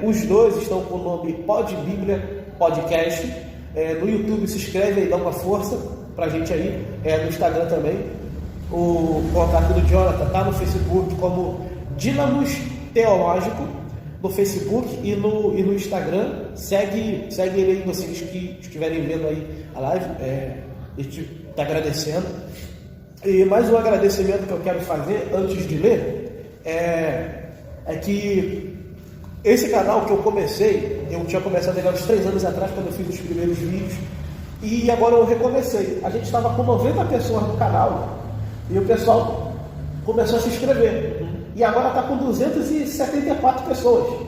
Os dois estão com o nome Pod Bíblia Podcast. No YouTube se inscreve aí, dá uma força pra gente aí. No Instagram também. O contato do Jonathan tá no Facebook como Dínamos Teológico, no Facebook e no Instagram. Segue ele aí, vocês que estiverem vendo aí a live. A gente está agradecendo. E mais um agradecimento que eu quero fazer antes de ler é que esse canal que eu comecei, eu tinha começado ele há uns 3 anos atrás, quando eu fiz os primeiros vídeos, e agora eu recomecei. A gente estava com 90 pessoas no canal e o pessoal começou a se inscrever. E agora está com 274 pessoas.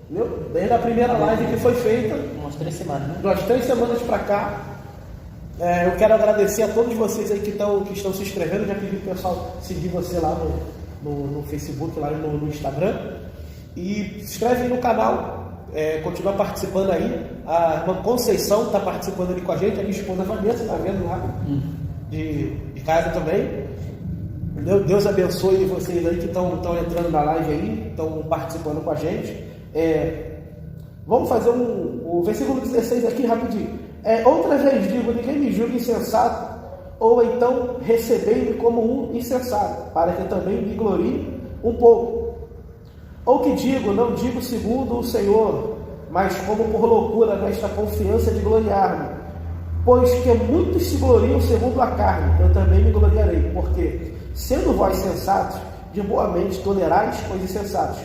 Entendeu? Desde a primeira live que foi feita. Umas 3 semanas, né? Umas 3 semanas para cá. Eu quero agradecer a todos vocês aí que estão se inscrevendo. Já pedi pro pessoal seguir você lá no Facebook, lá no Instagram. E se inscreve aí no canal. Continua participando aí. A irmã Conceição está participando ali com a gente. A minha esposa Vanessa está vendo lá de casa também. Deus abençoe vocês aí que estão entrando na live aí, estão participando com a gente. Vamos fazer o versículo 16 aqui rapidinho. Outra vez digo, ninguém me julgue insensato, ou então recebei-me como um insensato, para que também me glorie um pouco. Ou que digo, não digo segundo o Senhor, mas como por loucura nesta confiança de gloriar-me. Pois que muitos se gloriam segundo a carne, eu também me gloriarei, porque sendo vós sensatos, de boa mente tolerais os insensatos,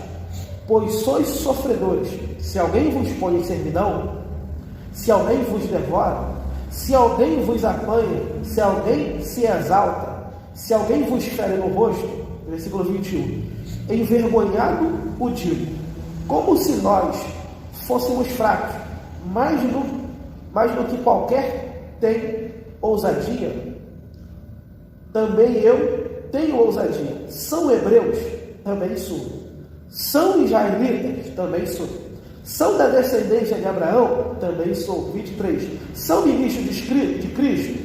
pois sois sofredores. Se alguém vos põe em servidão, se alguém vos devora, se alguém vos apanha, se alguém se exalta, se alguém vos fere no rosto, versículo 21, envergonhado o digo, como se nós fôssemos fracos, mais do que qualquer tem ousadia, também eu tenho ousadia. São hebreus? Também sou. São israelitas? Também sou. São da descendência de Abraão? Também sou. 23. São ministros de Cristo?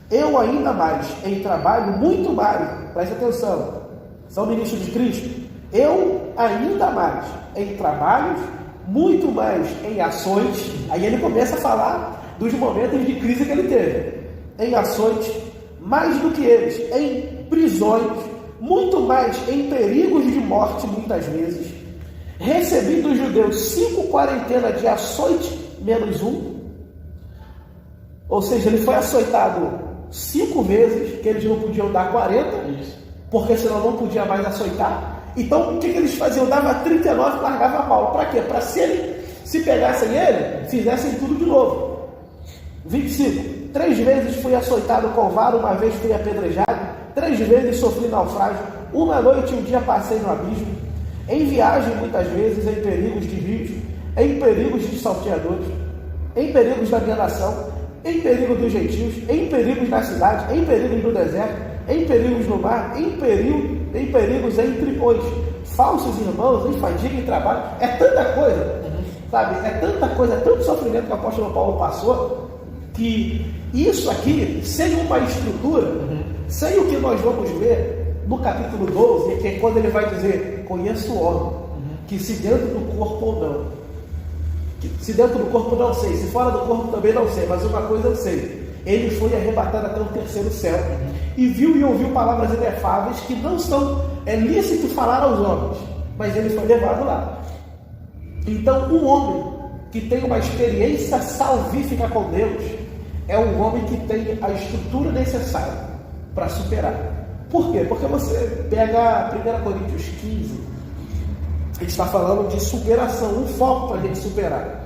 Eu ainda mais, em trabalho muito mais. Presta atenção. São ministros de Cristo? Eu ainda mais, em trabalhos muito mais, em ações. Aí ele começa a falar dos momentos de crise que ele teve. Em ações, mais do que eles, em prisões, muito mais em perigos de morte muitas vezes. Recebi dos judeus 5 quarentenas de açoite menos 1. Ou seja, ele foi açoitado 5 vezes, que eles não podiam dar 40, porque senão não podia mais açoitar. Então o que eles faziam? Dava 39 e largava a Paulo. Para quê? Para se pegassem ele, fizessem tudo de novo. 25. 3 vezes fui açoitado com vara, uma vez fui apedrejado, 3 vezes sofri naufrágio, uma noite e um dia passei no abismo, em viagem muitas vezes, em perigos de rios, em perigos de salteadores, em perigos da minha nação, em perigo dos gentios, em perigos na cidade, em perigos no deserto, em perigos no mar, em perigos entre os falsos irmãos, em fadiga e trabalho. É tanta coisa, sabe? É tanta coisa, é tanto sofrimento que o apóstolo Paulo passou, que isso aqui, sem uma estrutura, sem o que nós vamos ver no capítulo 12, que é quando ele vai dizer, conheço o homem, que se dentro do corpo ou não, se dentro do corpo não sei, se fora do corpo também não sei, mas uma coisa eu sei, ele foi arrebatado até o terceiro céu, e viu e ouviu palavras inefáveis que não são lícito falar aos homens, mas ele foi levado lá. Então, um homem que tem uma experiência salvífica com Deus, é um homem que tem a estrutura necessária para superar. Por quê? Porque você pega 1 Coríntios 15, a gente está falando de superação, um foco para a gente superar.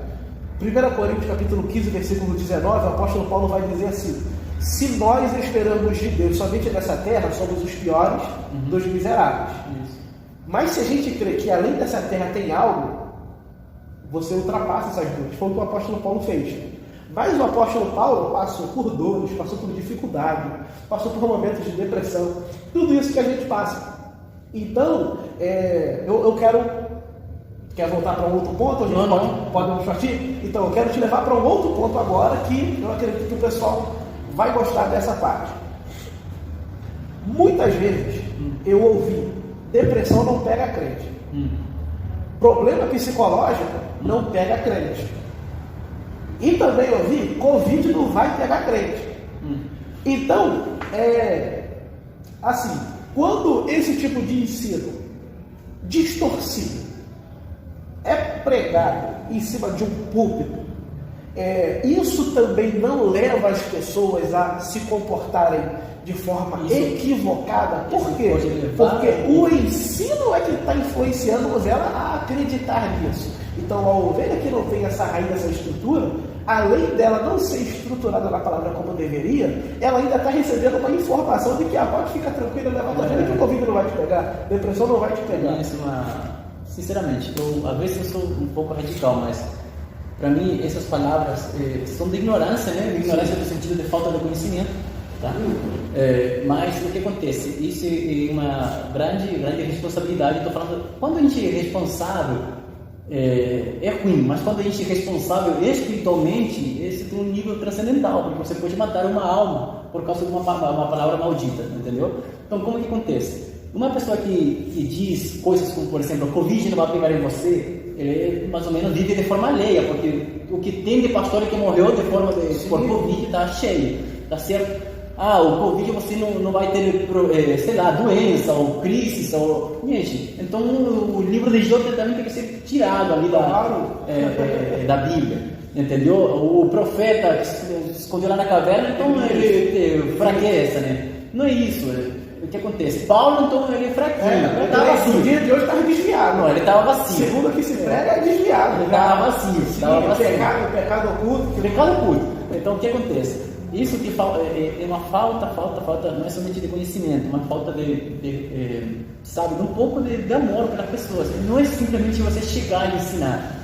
1 Coríntios capítulo 15, versículo 19, o apóstolo Paulo vai dizer assim: se nós esperamos de Deus somente nessa terra, somos os piores dos miseráveis. Mas se a gente crê que além dessa terra tem algo, você ultrapassa essas dores. Foi o que o apóstolo Paulo fez. Mas o apóstolo Paulo passou por dores, passou por dificuldade, passou por momentos de depressão, tudo isso que a gente passa. Então, eu quero... Quer voltar para um outro ponto? A gente pode partir? Então, eu quero te levar para um outro ponto agora, que eu acredito que o pessoal vai gostar dessa parte. Muitas vezes eu ouvi, depressão não pega crente. Problema psicológico não pega crente. E também ouvi, Covid não vai pegar crente. Então, assim, quando esse tipo de ensino distorcido é pregado em cima de um púlpito, isso também não leva as pessoas a se comportarem de forma equivocada. Por quê? Porque o ensino é que está influenciando ela a acreditar nisso. Então, a ovelha que não tem essa raiz, essa estrutura, além dela não ser estruturada na palavra como deveria, ela ainda está recebendo uma informação de que pode ficar tranquila, levanta a vida que o Covid não vai te pegar, depressão não vai te pegar. Sinceramente, às vezes eu sou um pouco radical, mas para mim essas palavras são de ignorância, né? Ignorância no sentido de falta de conhecimento. Tá? Mas o que acontece? Isso é uma grande responsabilidade. Estou falando, quando a gente é responsável, é ruim, mas quando a gente é responsável espiritualmente, esse tem um nível transcendental, porque você pode matar uma alma por causa de uma palavra maldita, entendeu? Então, como que acontece? Uma pessoa que diz coisas como, por exemplo, a Covid não vai pegar em você, ele mais ou menos vive de forma alheia, porque o que tem de pastor que morreu de forma por Covid está cheio, tá certo? O Covid você não vai ter, sei lá, doença ou crise, ou... Gente, então o livro de Jó também tem que ser tirado ali da Bíblia, entendeu? O profeta que se escondeu lá na caverna, então ele fraqueza, né? Não é isso. O que acontece? Paulo, então, ele é fraquinho. O dia de hoje estava desviado. Não, ele estava vazio. Segundo que se prega, é desviado. Ele estava vazio. Pecado oculto. Pecado oculto. Então, o que acontece? Isso que é uma falta, não é somente de conhecimento, uma falta sabe, um pouco de amor pelas pessoas. Não é simplesmente você chegar e ensinar.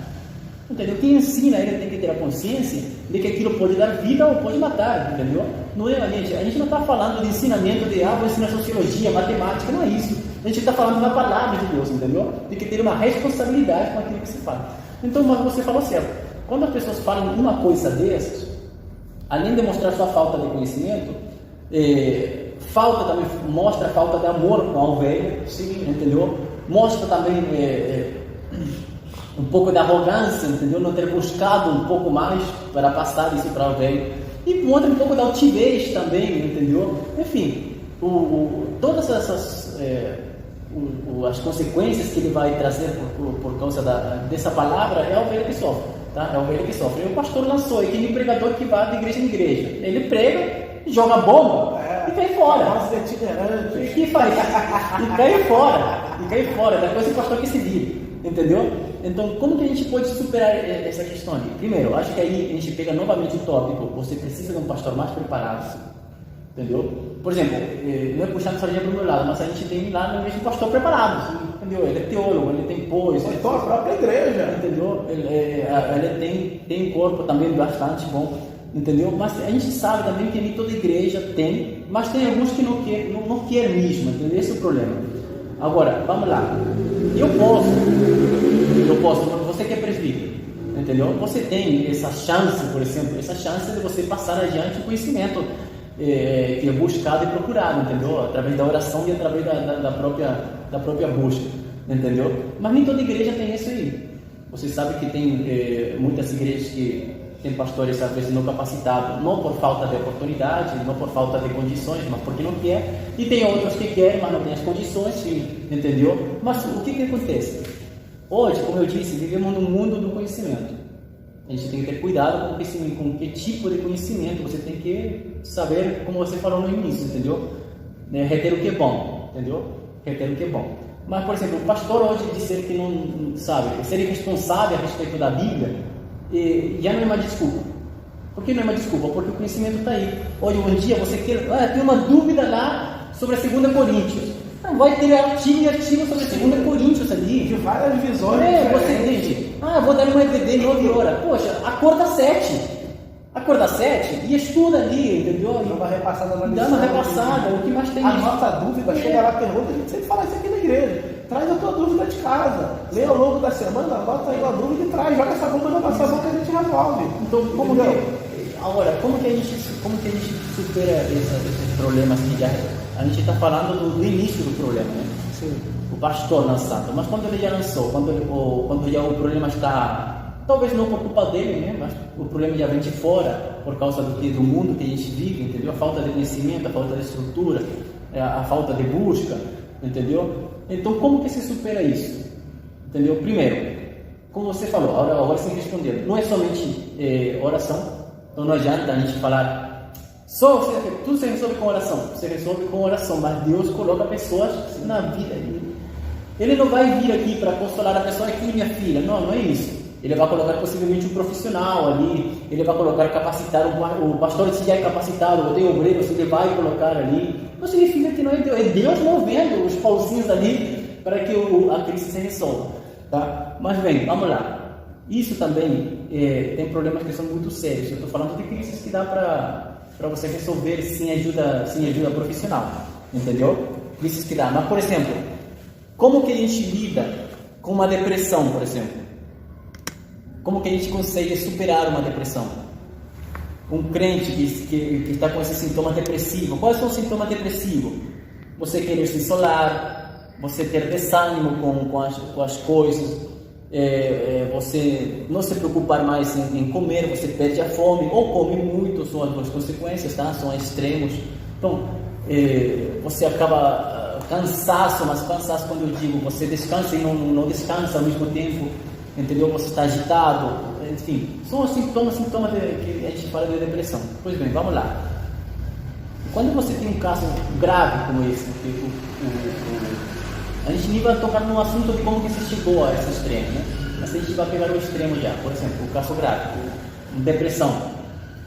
Entendeu? Quem ensina, ele tem que ter a consciência de que aquilo pode dar vida ou pode matar, entendeu? Não é a gente não está falando de ensinamento de vou ensinar sociologia, matemática, não é isso. A gente está falando da palavra de Deus, entendeu? Tem que ter uma responsabilidade com aquilo que se fala. Então, mas você falou certo. Quando as pessoas falam uma coisa dessas, além de mostrar sua falta de conhecimento, mostra a falta de amor com a ovelha, entendeu? Mostra também um pouco de arrogância, entendeu? Não ter buscado um pouco mais para passar isso para a ovelha. E mostra um pouco de altivez também, entendeu? Enfim, todas essas as consequências que ele vai trazer por causa dessa palavra é a ovelha que sofre. Tá? É a ovelha que sofre. E o pastor lançou, e tem um pregador que vai de igreja em igreja. Ele prega, joga bomba e cai fora. E que faz? E cai fora. Depois o pastor que se vira. Entendeu? Então, como que a gente pode superar essa questão aqui? Primeiro, acho que aí a gente pega novamente o tópico. Você precisa de um pastor mais preparado. Entendeu? Por exemplo, não é puxando sardinha para o meu lado, mas a gente tem lá no mesmo pastor preparado. Entendeu? Ele é teólogo, ele tem pós. Ele tem a própria igreja. Entendeu? Ele tem um corpo também bastante bom. Entendeu? Mas a gente sabe também que nem toda igreja tem, mas tem alguns que não quer mesmo. Entendeu? Esse é o problema. Agora, vamos lá. Eu posso, você que é presbítero, entendeu? Você tem essa chance, por exemplo, de você passar adiante o conhecimento que é buscado e procurado, entendeu? Através da oração e através da própria busca, entendeu? Mas nem toda igreja tem isso aí. Você sabe que tem muitas igrejas que tem pastores às vezes não capacitados, não por falta de oportunidade, não por falta de condições, mas porque não quer. E tem outros que querem, mas não tem as condições, entendeu? Mas o que acontece? Hoje, como eu disse, vivemos num mundo do conhecimento. A gente tem que ter cuidado com que tipo de conhecimento. Você tem que saber, como você falou no início, entendeu? Reter o que é bom, entendeu? Reter o que é bom. Mas, por exemplo, o pastor hoje dizer que não sabe, ser irresponsável a respeito da Bíblia, já não é uma desculpa. Por que não é uma desculpa? Porque o conhecimento está aí. Hoje, um dia, você tem uma dúvida lá sobre a 2 Coríntios. Não, vai ter artigo sobre a 2 Coríntios ali. De várias visões. Você entende? Vou dar uma EVD 9 horas. Poxa, acorda 7. Acorda 7 e estuda ali, entendeu? Dá uma repassada na lição. Dá uma repassada. O que mais tem? A nossa dúvida, chega lá, pergunta, a gente sempre fala isso aqui na igreja. Traz a tua dúvida de casa. Lê ao longo da semana, anota aí a dúvida e traz. Joga essa bomba na nossa boca que a gente resolve. Então, como que a gente supera esses problemas que a gente está falando do início do problema, né? Sim. O pastor lançado, mas quando ele já lançou, quando já o problema está, talvez não por culpa dele, né? Mas o problema já vem de fora, por causa do mundo que a gente vive, entendeu? A falta de conhecimento, a falta de estrutura, a falta de busca, entendeu? Então, como que se supera isso? Entendeu? Primeiro, como você falou, agora sem responder, não é somente oração. Então não adianta a gente falar tudo se resolve com oração. Se resolve com oração, mas Deus coloca pessoas na vida. Ele não vai vir aqui para consolar a pessoa aqui, minha filha. Não é isso. Ele vai colocar possivelmente um profissional ali. Ele vai colocar capacitar o pastor, se já é capacitado, ou tem obreiros, ele vai colocar ali. Não significa que não é Deus. É Deus movendo os pauzinhos ali para que a crise se resolva. Tá? Mas bem, vamos lá. Isso também tem problemas que são muito sérios. Eu estou falando de crises que dá para você resolver sem ajuda profissional, entendeu? Crises que dá. Mas, por exemplo, como que a gente lida com uma depressão, por exemplo? Como que a gente consegue superar uma depressão? Um crente que está com esse sintoma depressivo. Quais são os sintomas depressivos? Você querer se isolar, você ter desânimo com as coisas, você não se preocupar mais em comer, você perde a fome ou come muito, são as duas consequências, tá? São extremos. Então, você acaba cansaço, mas cansaço quando eu digo, você descansa e não descansa ao mesmo tempo, entendeu? Você está agitado, enfim, são os sintomas que a gente fala de depressão. Pois bem, vamos lá. Quando você tem um caso grave como esse, a gente nem vai tocar no assunto de como que você chegou a esse extremo, né? Mas a gente vai pegar o extremo já, por exemplo, o caso grave, depressão,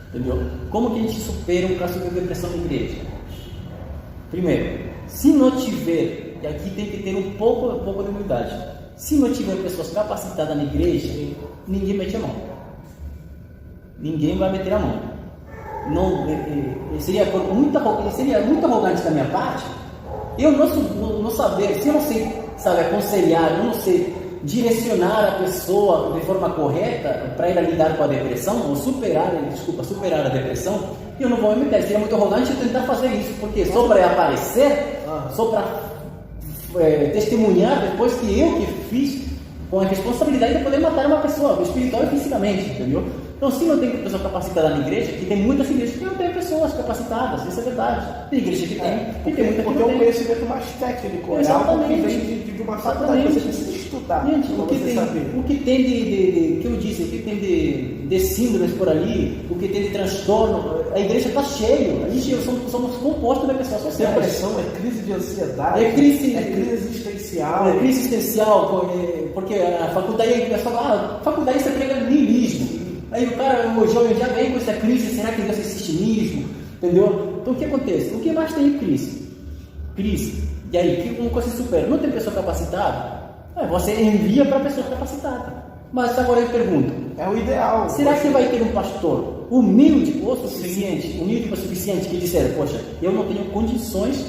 entendeu? Como que a gente supera um caso de depressão na igreja? Primeiro, se não tiver, e aqui tem que ter um pouco de humildade, se não tiver pessoas capacitadas na igreja, ninguém mete a mão. Ninguém vai meter a mão. Não, seria muito arrogante da minha parte eu não saber, se eu não sei, aconselhar, eu não sei direcionar a pessoa de forma correta para ela lidar com a depressão, ou superar a depressão, eu não vou me meter. Seria muito arrogante eu tentar fazer isso, porque só para aparecer, só para testemunhar depois que eu que fiz, com a responsabilidade de poder matar uma pessoa, espiritual e fisicamente, entendeu? Então, se não tem pessoa capacitada na igreja, que tem muitas igrejas que não tem pessoas capacitadas, isso é verdade. Tem igreja que tem, tem muita que não tem. Porque é um conhecimento mais técnico, é algo que vem de uma faculdade, você precisa estudar. Gente, o que tem que eu disse, o que tem de síndromes por ali, o que tem de transtorno, a igreja está cheia, somos compostos de pessoas sociais. Depressão é crise de ansiedade, é crise existencial. É crise existencial, porque a faculdade você prega niilismo. Aí o jovem já vem com essa crise, será que Deus existe mesmo? Entendeu? Então o que acontece? O que mais tem crise? E aí, como você supera? Não tem pessoa capacitada? Você envia para a pessoa capacitada. Mas agora eu pergunto, é o ideal. Será que vai ter um pastor humilde o suficiente que disser, poxa, eu não tenho condições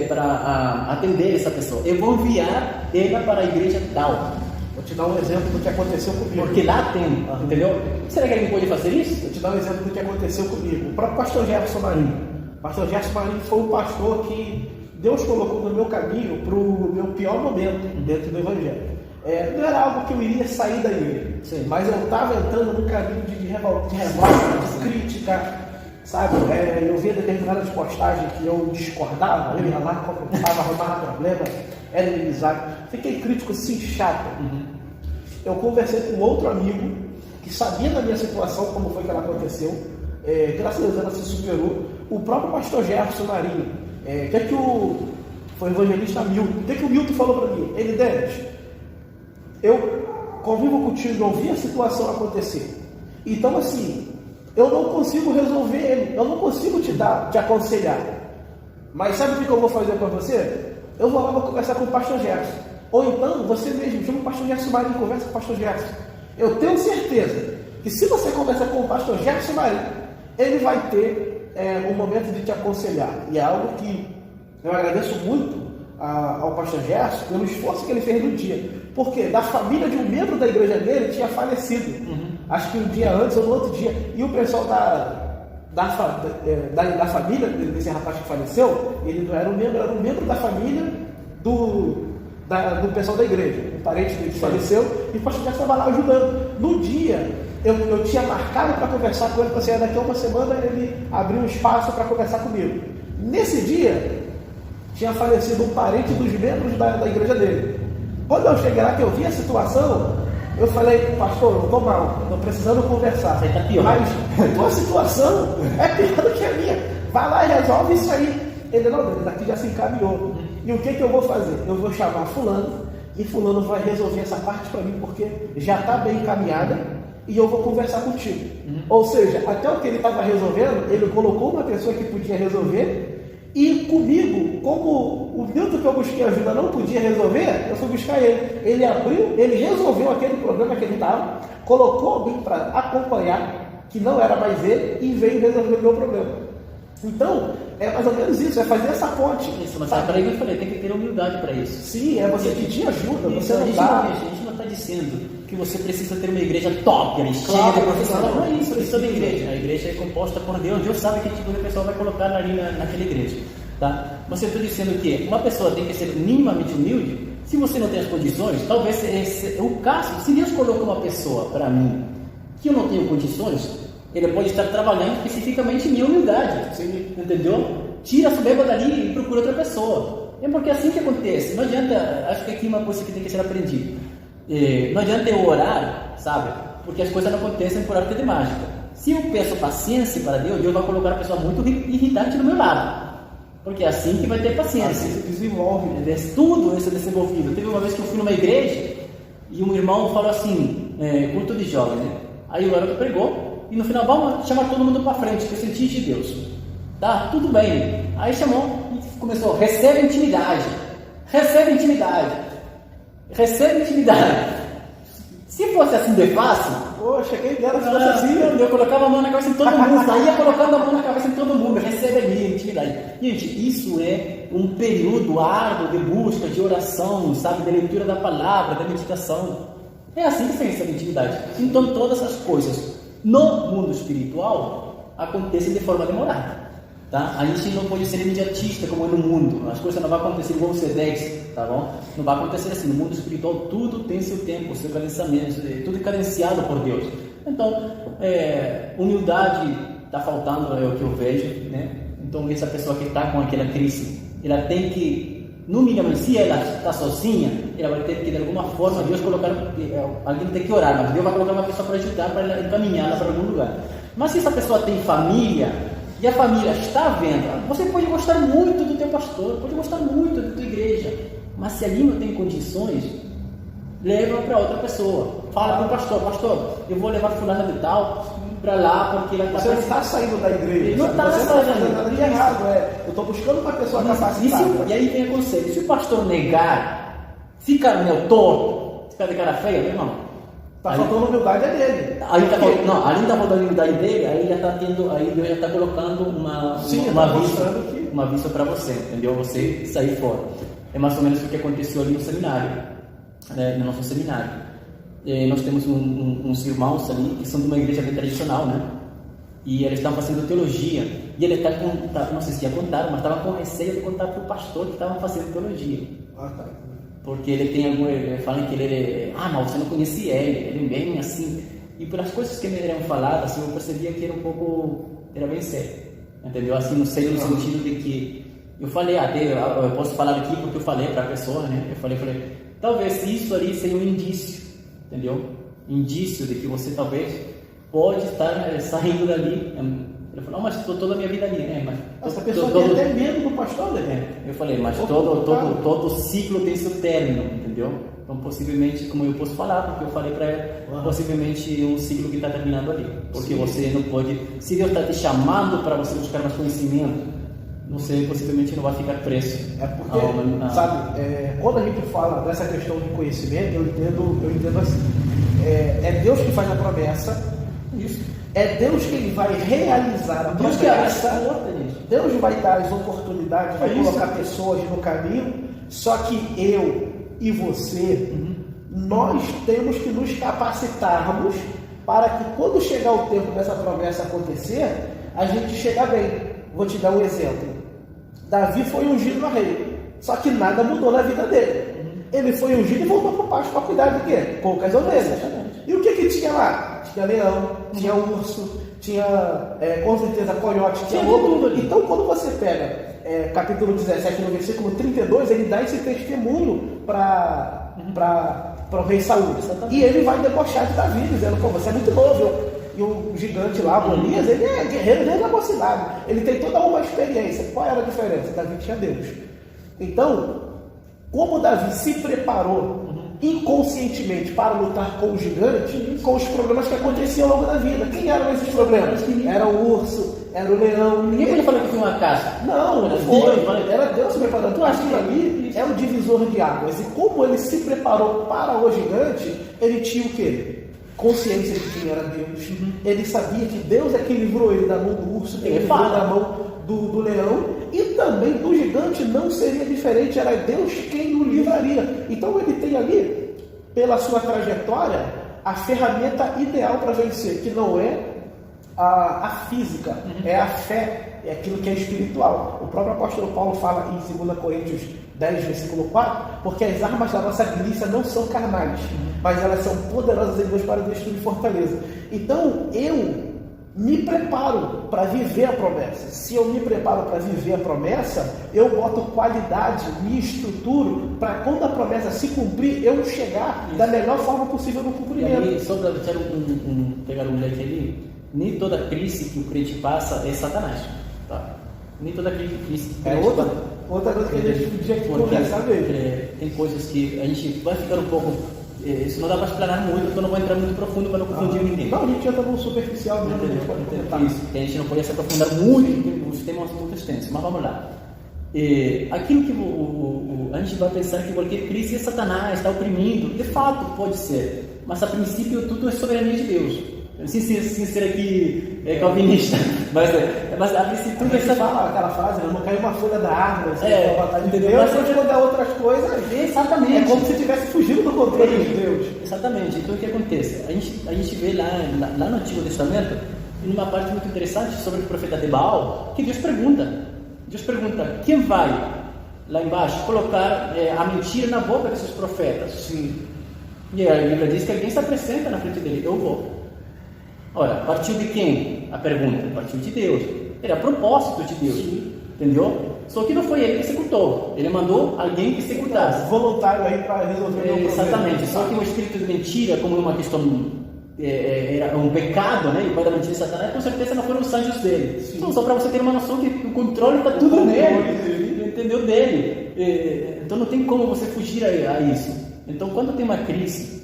para atender essa pessoa, eu vou enviar ela para a igreja tal. Vou te dar um exemplo do que aconteceu comigo. Porque lá tem, entendeu? Será que ele pode fazer isso? Vou te dar um exemplo do que aconteceu comigo. O próprio pastor Gerson Marinho. O pastor Gerson Marinho foi um pastor que Deus colocou no meu caminho para o meu pior momento dentro do Evangelho. Não era algo que eu iria sair da igreja, mas eu estava entrando num caminho de revolta, de crítica, sabe? Eu via determinadas postagens que eu discordava, eu ia lá, confrontava, arrumava problema, era inimizade. Fiquei crítico, sim, chato. Eu conversei com outro amigo que sabia da minha situação, como foi que ela aconteceu. Graças a Deus ela se superou. O próprio pastor Gerson Marinho, foi o evangelista Milton. O que o Milton falou para mim? Ele, Denis, eu convivo contigo, eu vi a situação acontecer. Então, assim, eu não consigo resolver ele, eu não consigo te aconselhar. Mas sabe o que eu vou fazer para você? Eu vou lá, vou conversar com o pastor Gerson. Ou então, você mesmo, chama o pastor Gerson Marinho e conversa com o pastor Gerson. Eu tenho certeza que se você conversar com o pastor Gerson Marinho, ele vai ter um momento de te aconselhar. E é algo que eu agradeço muito ao pastor Gerson pelo esforço que ele fez no dia. Porque da família de um membro da igreja dele tinha falecido. Acho que um dia antes ou no outro dia. E o pessoal da família desse rapaz que faleceu, ele não era um membro, era um membro da família do pessoal da igreja, um parente dele que faleceu, e o pastor Jackson estava lá ajudando. No dia, eu tinha marcado para conversar com ele, porque assim, daqui a uma semana ele abriu um espaço para conversar comigo. Nesse dia, tinha falecido um parente dos membros da igreja dele. Quando eu cheguei lá, que eu vi a situação, eu falei, pastor, eu estou mal, estou precisando conversar. Você está pior. Mas a tua situação é pior do que a minha. Vai lá e resolve isso aí. Ele daqui já se encaminhou. E o que eu vou fazer? Eu vou chamar fulano, e fulano vai resolver essa parte para mim, porque já está bem encaminhada, e eu vou conversar contigo. Ou seja, até o que ele estava resolvendo, ele colocou uma pessoa que podia resolver, e comigo, como o Milton que eu busquei ajuda não podia resolver, eu fui buscar ele. Ele abriu, ele resolveu aquele problema que ele estava, colocou alguém para acompanhar, que não era mais ele, e veio resolver o meu problema. Então, é mais ou menos isso, é fazer essa ponte. Isso, mas para isso eu falei, tem que ter humildade para isso. Sim, é você pedir ajuda, isso, você não dá. A gente não está dizendo que você precisa ter uma igreja top, cheia Claro, de profissionais. Não é isso, precisa. isso é uma igreja. A igreja é composta por Deus, Deus sabe que tipo de pessoa vai colocar ali naquela igreja. Tá? Mas eu estou dizendo que uma pessoa tem que ser minimamente humilde. Se você não tem as condições, talvez esse é o caso. Se Deus coloca uma pessoa para mim que eu não tenho condições, ele pode estar trabalhando especificamente em minha humildade. Sim. Entendeu? Tira a soberba dali e procura outra pessoa. É porque é assim que acontece. Não adianta, acho que aqui é uma coisa que tem que ser aprendida. Não adianta eu orar, sabe? Porque as coisas não acontecem por arte de mágica. Se eu peço paciência para Deus, Deus vai colocar uma pessoa muito irritante do meu lado. Porque é assim que vai ter paciência. Assim se desenvolve. Tudo isso é desenvolvido. Teve uma vez que eu fui numa igreja e um irmão falou assim, culto de jovens, né? Aí o garoto pregou e no final, vamos chamar todo mundo para frente, que eu senti de Deus. Tá, tudo bem. Aí chamou e começou, recebe intimidade. Recebe intimidade. Recebe intimidade. Se fosse assim de fácil, poxa, quem dera se fosse assim. Eu colocava a mão na cabeça de todo mundo, saía colocando a mão na cabeça de todo mundo, recebe ali intimidade. Gente, isso é um período árduo de busca, de oração, sabe, de leitura da palavra, da meditação. É assim que se recebe intimidade. Então todas essas coisas no mundo espiritual acontecem de forma demorada. Tá? A gente não pode ser imediatista como é no mundo. As coisas não vão acontecer igual você 10, tá bom? Não vai acontecer assim. No mundo espiritual tudo tem seu tempo, seu cadenciamento, tudo é cadenciado por Deus. Então, humildade está faltando, é o que eu vejo, né? Então essa pessoa que está com aquela crise, ela tem que, no mínimo, se ela está sozinha, ela vai ter que de alguma forma Deus colocar, alguém tem que orar, mas Deus vai colocar uma pessoa para ajudar, para encaminhá-la para algum lugar. Mas se essa pessoa tem família e a família está vendo, você pode gostar muito do teu pastor, pode gostar muito da tua igreja, mas se ali não tem condições, leva para outra pessoa. Fala para o pastor, pastor, eu vou levar fulano de tal para lá porque ela Você não está saindo da igreja. Ele não está saindo. saindo. Não está fazendo nada de errado. Eu estou buscando uma pessoa capacitada. E aí vem o conselho. Se o pastor negar, ficar meio torto, ficar de cara feia, meu irmão. Está faltando humildade dele. Além da faltando humildade dele, aí já está tendo, aí Deus já está colocando uma aviso para você, entendeu? Você sair fora. É mais ou menos o que aconteceu ali no seminário, né? No nosso seminário. Nós temos uns irmãos ali que são de uma igreja bem tradicional, né? E eles estavam fazendo teologia. E ele está com, não sei se ia contar, mas estava com receio de contar para o pastor que estavam fazendo teologia. Ah, tá. Porque ele tem algum, falam que ele mas você não conhecia ele é bem assim. E pelas coisas que me eram faladas, assim, eu percebia que era bem sério, entendeu? Assim, não sei no sentido de que eu falei, eu posso falar aqui porque eu falei para a pessoa, né? Eu falei, talvez isso ali seja um indício, entendeu? Indício de que você talvez pode estar saindo dali. Ele falou, mas estou toda a minha vida ali, né? Mas essa pessoa tem até medo do pastor, né? Eu falei, mas todo ciclo tem seu término, entendeu? Então, possivelmente, como eu posso falar, porque eu falei para ela, possivelmente um ciclo que está terminando ali. Porque você não pode, se Deus está te chamando para você buscar mais conhecimento, não sei, possivelmente não vai ficar preso. É porque, sabe, quando a gente fala dessa questão de conhecimento, eu entendo assim, é Deus que faz a promessa, isso. É Deus que ele vai realizar a promessa. Deus vai dar as oportunidades, vai colocar pessoas no caminho, só que eu e você, nós temos que nos capacitarmos para que quando chegar o tempo dessa promessa acontecer, a gente chega bem. Vou te dar um exemplo. Davi foi ungido a rei, só que nada mudou na vida dele. Ele foi ungido e voltou para o pasto para cuidar de quê? Poucas ovelhas. E o que tinha lá? Tinha leão, tinha urso, tinha com certeza coiote, tinha lobo. Então quando você pega capítulo 17, no versículo 32, ele dá esse testemunho para o rei Saul. E ele vai debochar de Davi, dizendo: pô, você é muito novo. E o gigante lá, Golias, ele é guerreiro desde a mocidade. Ele tem toda uma experiência. Qual era a diferença? Davi tinha Deus. Então, como Davi se preparou inconscientemente para lutar com o gigante, com os problemas que aconteciam ao longo da vida. Quem eram esses problemas? Era o urso, era o leão. Ninguém pode falar que foi uma caça. Não foi. Era Deus se preparando. Aquilo ali é o divisor de águas. E como ele se preparou para o gigante, ele tinha o quê? Consciência de quem era Deus. Ele sabia que Deus é quem livrou ele da mão do urso, quem livrou da mão do leão, e também do gigante não seria diferente, era Deus quem o livraria. Então ele tem ali, pela sua trajetória, a ferramenta ideal para vencer, que não é a física, é a fé, é aquilo que é espiritual. O próprio apóstolo Paulo fala em 2 Coríntios 10, versículo 4, porque as armas da nossa milícia não são carnais, mas elas são poderosas em Deus para destruir fortaleza. Então eu me preparo para viver a promessa. Se eu me preparo para viver a promessa, eu boto qualidade, me estruturo para quando a promessa se cumprir, eu chegar da melhor forma possível no cumprimento. E aí, só para pegar um leque ali, nem toda crise que o crente passa é Satanás. Tá? Nem toda crise que o crente passa. Outra coisa que a gente podia conversar mesmo. Tem coisas que a gente vai ficar um pouco. Isso não dá para explanar muito, porque eu não vou entrar muito profundo para não confundir ninguém. Não, a gente entra no superficial mesmo. Isso, que a gente não pode se aprofundar muito, porque os temas são muito extensos. Mas vamos lá. Aquilo que a gente vai pensar que qualquer crise é Satanás, está oprimindo. De fato, pode ser. Mas a princípio, tudo é soberania de Deus. Sem ser aqui calvinista, mas a princípio tudo você fala aquela frase, não caiu uma folha da árvore, entendeu? Mas quando contar outras coisas, exatamente. É como se tivesse fugido do controle de Deus. Exatamente. Então o que acontece? A gente vê lá no Antigo Testamento, numa parte muito interessante sobre o profeta de Baal, que Deus pergunta, quem vai lá embaixo colocar a mentira na boca desses profetas? Sim. E a Bíblia diz que alguém se apresenta na frente dele: eu vou. Ora, partiu de quem? A pergunta partiu de Deus. Era propósito de Deus. Sim. Entendeu? Só que não foi ele que executou. Ele mandou alguém que executasse. Voluntário aí para resolver o problema. Exatamente. Só que o espírito de mentira, como uma questão, era um pecado, né? E o pai da mentira de Satanás, com certeza não foram os anjos dele. Sim. Então, só para você ter uma noção que o controle está tudo nele. Entendeu? Dele. Então não tem como você fugir a isso. Então, quando tem uma crise,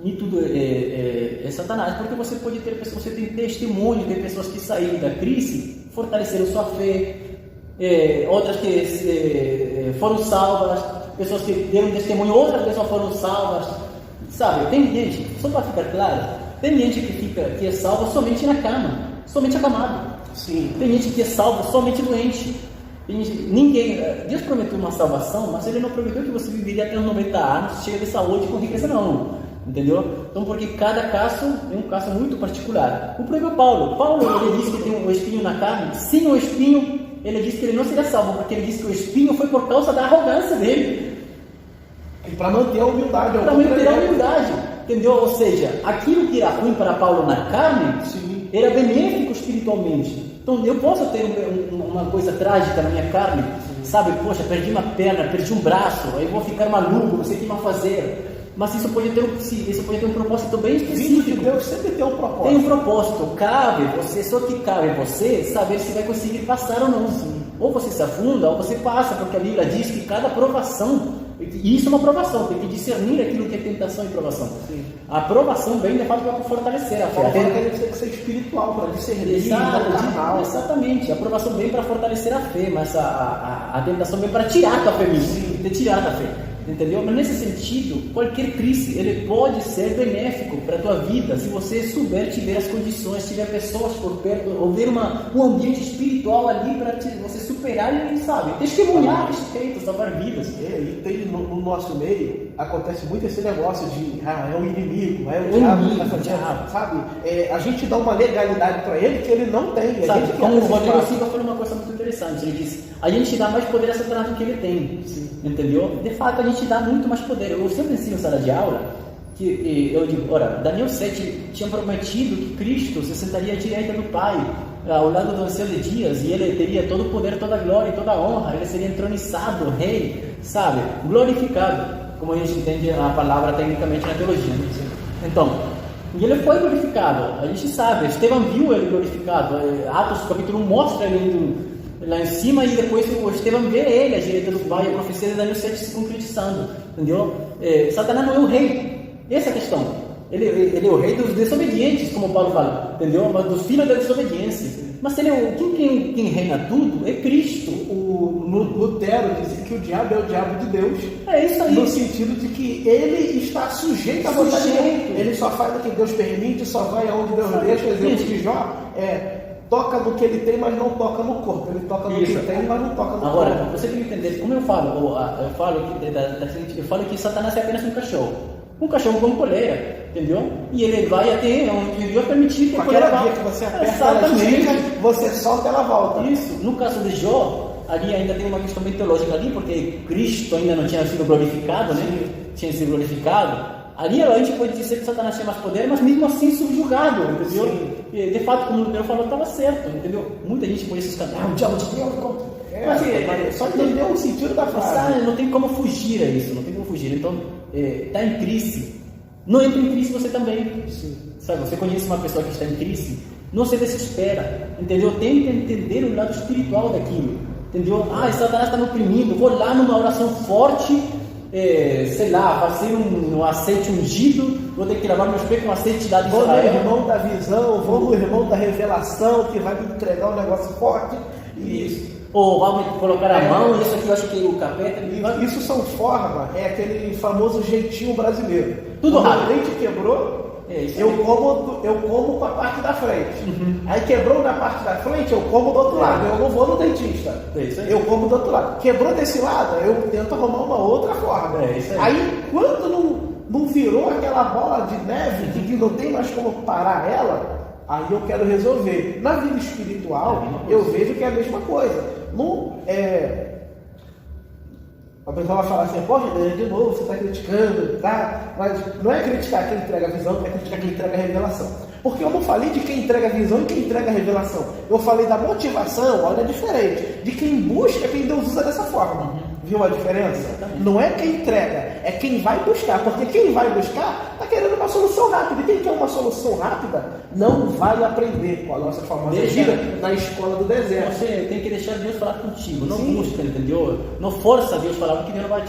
e tudo é Satanás, porque você pode ter pessoas, você tem testemunho de pessoas que saíram da crise, fortaleceram sua fé, outras que foram salvas, pessoas que deram testemunho, outras pessoas foram salvas, sabe? Tem gente, só para ficar claro, tem gente que é salva somente na cama, somente acamado. Sim. Tem gente que é salva somente doente. Deus prometeu uma salvação, mas Ele não prometeu que você viveria até os 90 anos, cheio de saúde, com riqueza, não. Entendeu? Então, porque cada caso é um caso muito particular. O próprio Paulo, ele disse que tem um espinho na carne. Sem o espinho, ele disse que ele não seria salvo, porque ele disse que o espinho foi por causa da arrogância dele. E para manter a humildade. Para manter a humildade. Entendeu? Ou seja, aquilo que era ruim para Paulo na carne, sim, era benéfico espiritualmente. Então, eu posso ter uma coisa trágica na minha carne, sabe? Poxa, perdi uma perna, perdi um braço, aí vou ficar maluco, não sei o que vai fazer. Mas isso pode ter um propósito bem específico. Deus sempre tem um propósito. Tem um propósito. Cabe você saber se vai conseguir passar ou não. Sim. Ou você se afunda, ou você passa, porque a Bíblia diz que cada provação, e isso é uma provação, tem que discernir aquilo que é tentação e provação. Sim. A provação vem de fato para fortalecer a fé. Tem que ser espiritual, para discernir. Exatamente. A provação vem para fortalecer a fé, mas a tentação vem para tirar a tua fé mesmo. Tirar a fé. entendeu? Mas nesse sentido, qualquer crise, ele pode ser benéfico para a tua vida, se você souber, tiver as condições, tiver pessoas por perto, ou ver um ambiente espiritual ali para você superar e, sabe, testemunhar a respeito, salvar vidas. E tem no nosso meio, acontece muito esse negócio de, é o inimigo, é o diabo, sabe? A gente dá uma legalidade para ele que ele não tem. Sabe, como o Rodrigo Silva falou uma coisa muito interessante, ele disse, a gente dá mais poder a Satanás do que ele tem. Sim. Entendeu? De fato, a gente dá muito mais poder. Eu sempre ensino em sala de aula que eu digo, ora, Daniel 7 tinha prometido que Cristo se sentaria à direita do Pai, ao lado do Ancião de Dias, e ele teria todo o poder, toda a glória e toda a honra. Ele seria entronizado, rei, sabe? Glorificado, como a gente entende a palavra tecnicamente na teologia. Né? Então, e ele foi glorificado. A gente sabe, Estevão viu ele glorificado. Atos capítulo 1 mostra ele indo lá em cima, e depois o Estevão vê ele à direita do Pai, a profecia de Daniel 7 se concretizando, entendeu? Satanás não é o rei, essa é a questão. Ele é o rei dos desobedientes, como Paulo fala, entendeu? Mas dos filhos da desobediência. Mas ele é quem reina tudo é Cristo. O Lutero dizia que o diabo é o diabo de Deus. É isso aí. No sentido de que ele está sujeito à vontade de Deus. Ele só faz o que Deus permite, só vai aonde Deus deixa. Exemplo de Jó toca no que ele tem, mas não toca no corpo. Ele toca no que tem, mas não toca no corpo. Agora, você tem que entender, como eu falo que Satanás é apenas um cachorro. Um cachorro com coleira, entendeu? E ele vai até onde Deus permitir que aquela guia que você aperta, ela estica, você solta, ela volta. Isso. No caso de Jó, ali ainda tem uma questão bem teológica ali, porque Cristo ainda não tinha sido glorificado, né? Tinha sido glorificado. Ali a gente pode dizer que Satanás tinha mais poder, mas mesmo assim subjugado, entendeu? E, de fato, como o Lutero falou, estava certo, entendeu? Muita gente conhece esse canal, o diabo de Deus, mas só entendeu o sentido da frase. Não tem como fugir a isso, não tem como fugir. Então, está em crise. Não entra em crise você também. Sim. Sabe, você conhece uma pessoa que está em crise, não se desespera, entendeu? Tenta entender o lado espiritual daquilo, entendeu? Satanás está me oprimindo, vou lá numa oração forte, sei lá, fazer um aceite ungido, vou ter que lavar meus pés com aceite lá de Israel. Vou no irmão da visão, vou no irmão da revelação, que vai me entregar um negócio forte. Isso. Ou vai me colocar a mão, isso aqui eu acho que o capeta... Isso são formas, aquele famoso jeitinho brasileiro. Tudo rápido. Quando o dente quebrou, eu como com a parte da frente. Uhum. Aí quebrou na parte da frente, eu como do outro lado. Eu não vou no dentista. Eu como do outro lado. Quebrou desse lado, eu tento arrumar uma outra forma. Aí quando não virou aquela bola de neve que não tem mais como parar ela, aí eu quero resolver. Na vida espiritual, eu vejo que é a mesma coisa. A pessoa vai falar assim, poxa, de novo, você está criticando, tá? Mas não é criticar quem entrega a visão, é criticar quem entrega a revelação. Porque eu não falei de quem entrega a visão e quem entrega a revelação. Eu falei da motivação, olha, é diferente. De quem busca, quem Deus usa dessa forma. Viu a diferença? Não é quem entrega, é quem vai buscar. Porque quem vai buscar está querendo uma solução rápida. E quem quer uma solução rápida não vai aprender com a nossa famosa gira na escola do deserto. Você tem que deixar Deus falar contigo. Não busca, entendeu? Não força Deus falar, porque Deus não vai,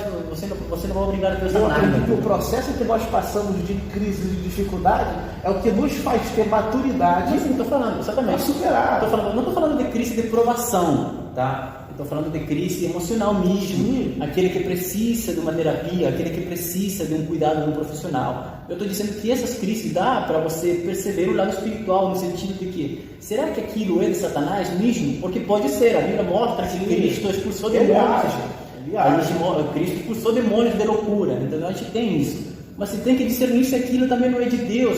você não vai obrigar a Deus a nada. Que o processo que nós passamos de crise e de dificuldade é o que nos faz ter maturidade. Isso que eu estou falando, exatamente. Para superar. Não estou falando de crise de provação, tá? Estou falando de crise emocional mesmo, aquele que precisa de uma terapia, aquele que precisa de um cuidado de um profissional. Eu estou dizendo que essas crises dá para você perceber o lado espiritual, no sentido de que, será que aquilo é de Satanás mesmo? Porque pode ser, a Bíblia mostra que Cristo expulsou demônios. Cristo expulsou demônios de loucura, então a gente tem isso. Mas você tem que discernir se aquilo também não é de Deus.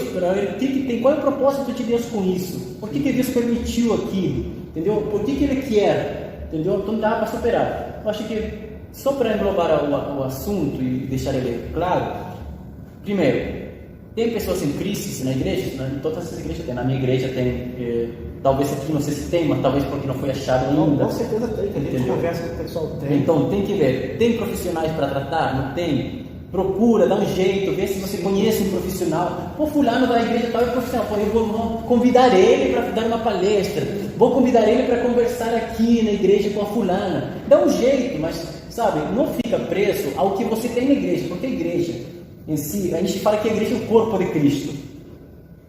Qual é o propósito de Deus com isso? Por que Deus permitiu aquilo? Entendeu? Por que Ele quer? Entendeu? Então dá para superar. Eu acho que, só para englobar o assunto e deixar ele claro, primeiro, tem pessoas em crise na igreja? Em todas as igrejas tem. Na minha igreja tem, talvez aqui, não sei se tem, mas talvez porque não foi achado ainda. Com certeza tem, que a gente conversa com o pessoal. Então tem que ver, tem profissionais para tratar? Não tem? Procura, dá um jeito, vê se você conhece um profissional. Fulano da igreja tal é profissional, eu vou convidar ele para dar uma palestra, vou convidar ele para conversar aqui na igreja com a fulana. Dá um jeito, mas sabe, não fica preso ao que você tem na igreja, porque a igreja em si, a gente fala que a igreja é o corpo de Cristo,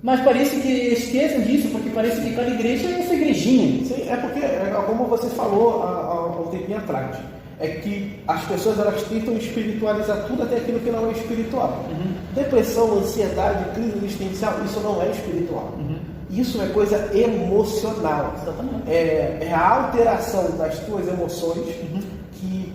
mas parece que esquecem disso, porque parece que cada igreja é essa igrejinha. Sim, é porque, como você falou há um tempinho atrás, é que as pessoas elas tentam espiritualizar tudo até aquilo que não é espiritual. Depressão, ansiedade, crise existencial, isso não é espiritual. Isso é coisa emocional. Exatamente. É a alteração das tuas emoções que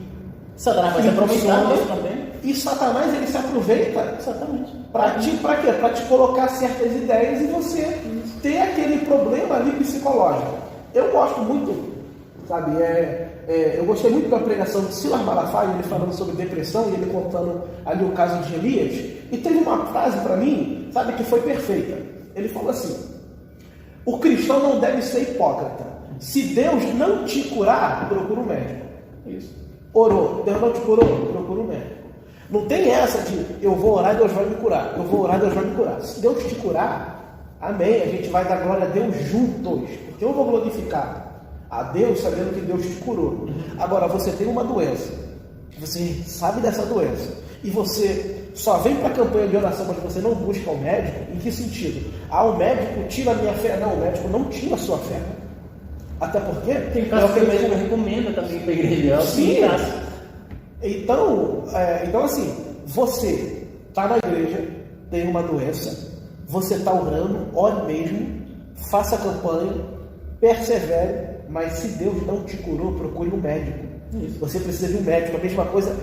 Satanás vai se aproveitar disso também. E Satanás ele se aproveita Exatamente. para quê? Para te colocar certas ideias e você ter aquele problema ali psicológico. Eu gosto muito, sabe, eu gostei muito da pregação de Silas Malafaia, ele falando sobre depressão e ele contando ali o caso de Elias. E teve uma frase para mim, sabe, que foi perfeita. Ele falou assim: o cristão não deve ser hipócrita. Se Deus não te curar, procura um médico. Isso. Orou, Deus não te curou, procura um médico. Não tem essa de eu vou orar e Deus vai me curar. Eu vou orar e Deus vai me curar. Se Deus te curar, amém. A gente vai dar glória a Deus juntos. Porque eu vou glorificar a Deus sabendo que Deus te curou. Agora, você tem uma doença. Você sabe dessa doença. E você só vem para a campanha de oração, mas você não busca o médico. Em que sentido? O médico tira a minha fé. Não, o médico não tira a sua fé. Até porque... Tem casos que o médico recomenda também para a igreja. Sim. Então, assim, você está na igreja, tem uma doença, você está orando, ore mesmo, faça a campanha, persevere, mas se Deus não te curou, procure um médico. Isso. Você precisa de um médico. A mesma coisa,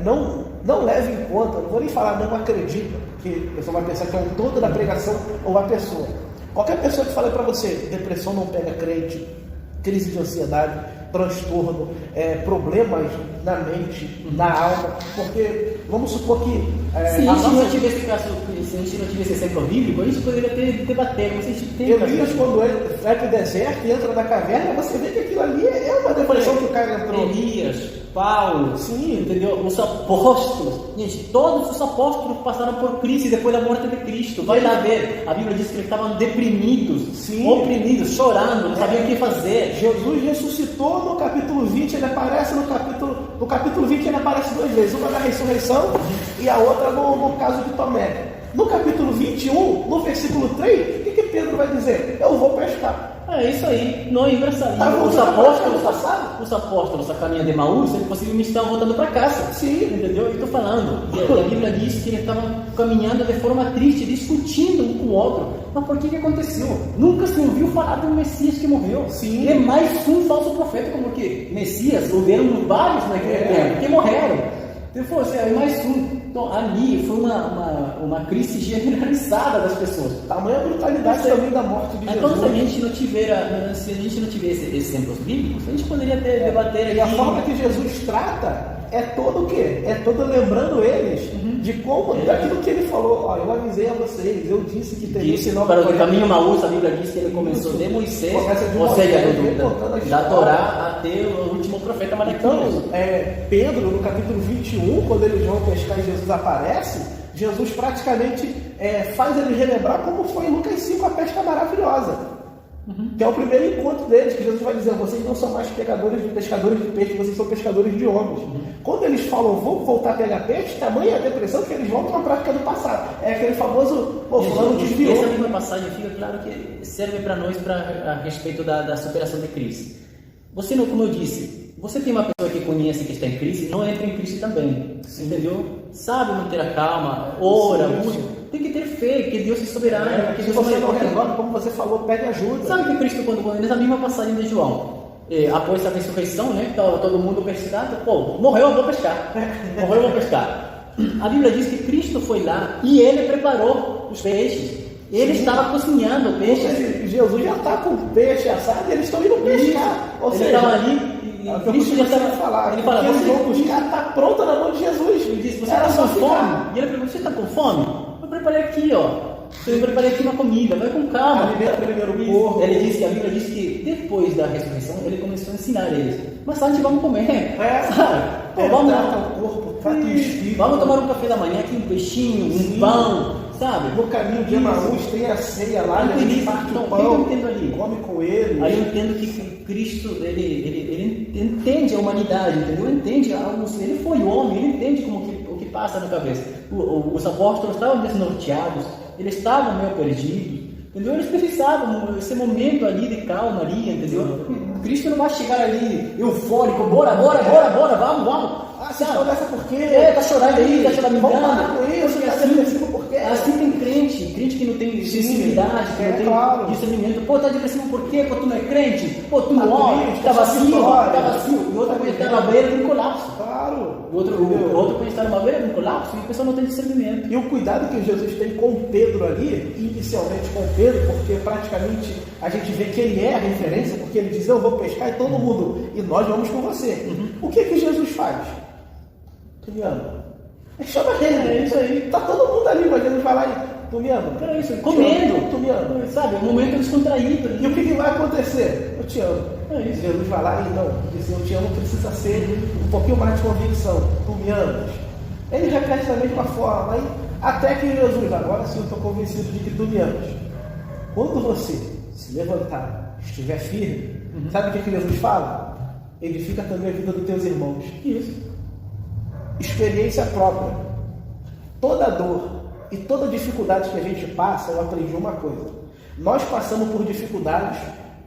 não leve em conta, não vou nem falar não acredita, que a pessoa vai pensar que é um todo da pregação ou a pessoa. Qualquer pessoa que fale para você, depressão não pega crente, crise de ansiedade, transtorno, problemas na mente, na alma, porque vamos supor que... se a gente não tivesse esse exemplo bíblico, a gente poderia ter debatido, mas a gente tem... Elias, quando ele vai para o deserto e entra na caverna, você vê que aquilo ali é uma depressão que o cara entrou. Elias, Paulo, sim, entendeu? Os apóstolos, gente, todos os apóstolos passaram por crise depois da morte de Cristo. Vai lá ver, a Bíblia diz que eles estavam deprimidos, sim, oprimidos, chorando, não sabiam o que fazer. Jesus ressuscitou no capítulo 20, ele aparece no capítulo 20 ele aparece duas vezes, uma na ressurreição e a outra no caso de Tomé. No capítulo 21, no versículo 3, o que Pedro vai dizer? Eu vou pescar. É isso aí, não é engraçado. Os apóstolos, a caminha de Emaús, eles possivelmente estavam voltando para casa. Sim. Entendeu? Eu estou falando. E a Bíblia diz que eles estavam caminhando de forma triste, discutindo um com o outro. Mas por que aconteceu? Nunca se ouviu falar do Messias que morreu. Sim. É mais um falso profeta, como que Messias, houveram vários naquele tempo que morreram. Então, é mais um. Então, ali foi uma crise generalizada das pessoas. Tamanha brutalidade também da morte de Jesus. Então, se a gente não tiver esses exemplos bíblicos, a gente poderia debater aqui. E a forma que Jesus trata é todo o quê? É todo lembrando eles de como, daquilo que ele falou. Ó, eu avisei a vocês, eu disse que teria sinal para o caminho Emaús, a Bíblia diz que ele começou de Moisés, ou seja, da Torá até o último profeta Malaquias. Então, Pedro, no capítulo 21, quando eles vão pescar e Jesus aparece, Jesus praticamente faz ele relembrar como foi em Lucas 5 a pesca maravilhosa. Que é o primeiro encontro deles, que Jesus vai dizer: vocês não são mais pescadores de peixe, vocês são pescadores de homens. Quando eles falam, vou voltar a pegar peixe, tamanha a depressão que eles voltam à prática do passado. É aquele famoso fulano desviou. Essa mesma passagem fica claro que serve para nós a respeito da superação de crise. Você, como eu disse, você tem uma pessoa que conhece que está em crise, não entra em crise também. Sim. Entendeu? Sabe manter a calma, ora, busca. Tem que ter fé, que Deus é soberano. Que se você não resolve, como você falou, pede ajuda. Sabe que Cristo, quando nessa mesma passagem de João, após a ressurreição, né, estava todo mundo pescado, morreu, eu vou pescar. Morreu, eu vou pescar. A Bíblia diz que Cristo foi lá e ele preparou os peixes. Ele estava cozinhando o peixe. Jesus já está com o peixe assado e eles estão indo pescar. Ou seja, ele estava ali. Cristo já estava falar. Ele fala: vocês vão buscar, está pronta na mão de Jesus. Ele disse: você está com fome? E ele perguntou: você está com fome? Eu preparei aqui, ó. Eu preparei aqui uma comida, vai com calma. Ele disse que a Bíblia diz que depois da ressurreição ele começou a ensinar eles. Mas antes vamos comer. Vamos dar o corpo, trata o espírito. Vamos tomar um café da manhã aqui, um peixinho, um pão, sabe? No caminho de Emaús tem a ceia lá, a gente parte o pão, come com ele. Aí eu entendo que Cristo, ele entende a humanidade, entendeu? Ele entende ele foi homem, ele entende o que passa na cabeça. Os apóstolos estavam desnorteados, eles estavam meio perdidos, Entendeu? Eles precisavam esse momento ali de calma ali, entendeu? Cristo não vai chegar ali eufórico, bora, vamos. Você conversa por quê? Tá chorando aí, tá choramingando. Vamos parar com isso, assim, por quê? Assim tem crente que não tem sensibilidade, que não tem discernimento. Pô, tá depressivo por quê? Pô, tu não é crente? Pô, tu não ora, tá vazio. E outra coisa está na beira de um colapso. Claro. O outro coisa está numa beira de um colapso e a pessoa não tem discernimento. E o cuidado que Jesus tem com Pedro ali, inicialmente com Pedro, porque praticamente a gente vê que ele é a referência, porque ele diz, eu vou pescar e todo mundo, e nós vamos com você. O que Jesus faz? Tu me ama? Chama ele, é isso aí. Tá todo mundo ali, mas Jesus vai lá e tu me ama. É isso, comendo. Tu me ama. Sabe, um momento descontraído. E o que vai acontecer? Eu te amo. É isso. Jesus vai lá e não, diz, eu te amo precisa ser um pouquinho mais de convicção. Tu me amas. Ele repete da mesma forma, hein? Até que Jesus, agora sim eu estou convencido de que tu me amas. Quando você se levantar, estiver firme, sabe o que Jesus fala? Edifica também a vida dos teus irmãos. Isso. Experiência própria. Toda dor e toda dificuldade que a gente passa, eu aprendi uma coisa. Nós passamos por dificuldades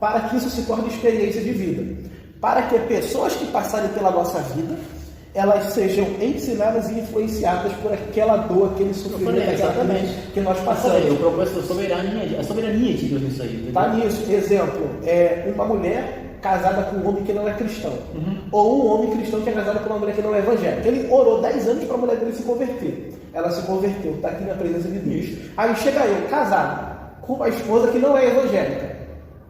para que isso se torne experiência de vida. Para que pessoas que passarem pela nossa vida, elas sejam ensinadas e influenciadas por aquela dor, aquele sofrimento exatamente que nós passamos. Eu propôs a soberania de Deus nisso aí. Está nisso. Exemplo, uma mulher casada com um homem que não é cristão. Ou um homem cristão que é casado com uma mulher que não é evangélica. Ele orou 10 anos para a mulher dele se converter. Ela se converteu, está aqui na presença de Deus. Aí chega eu, casado, com uma esposa que não é evangélica.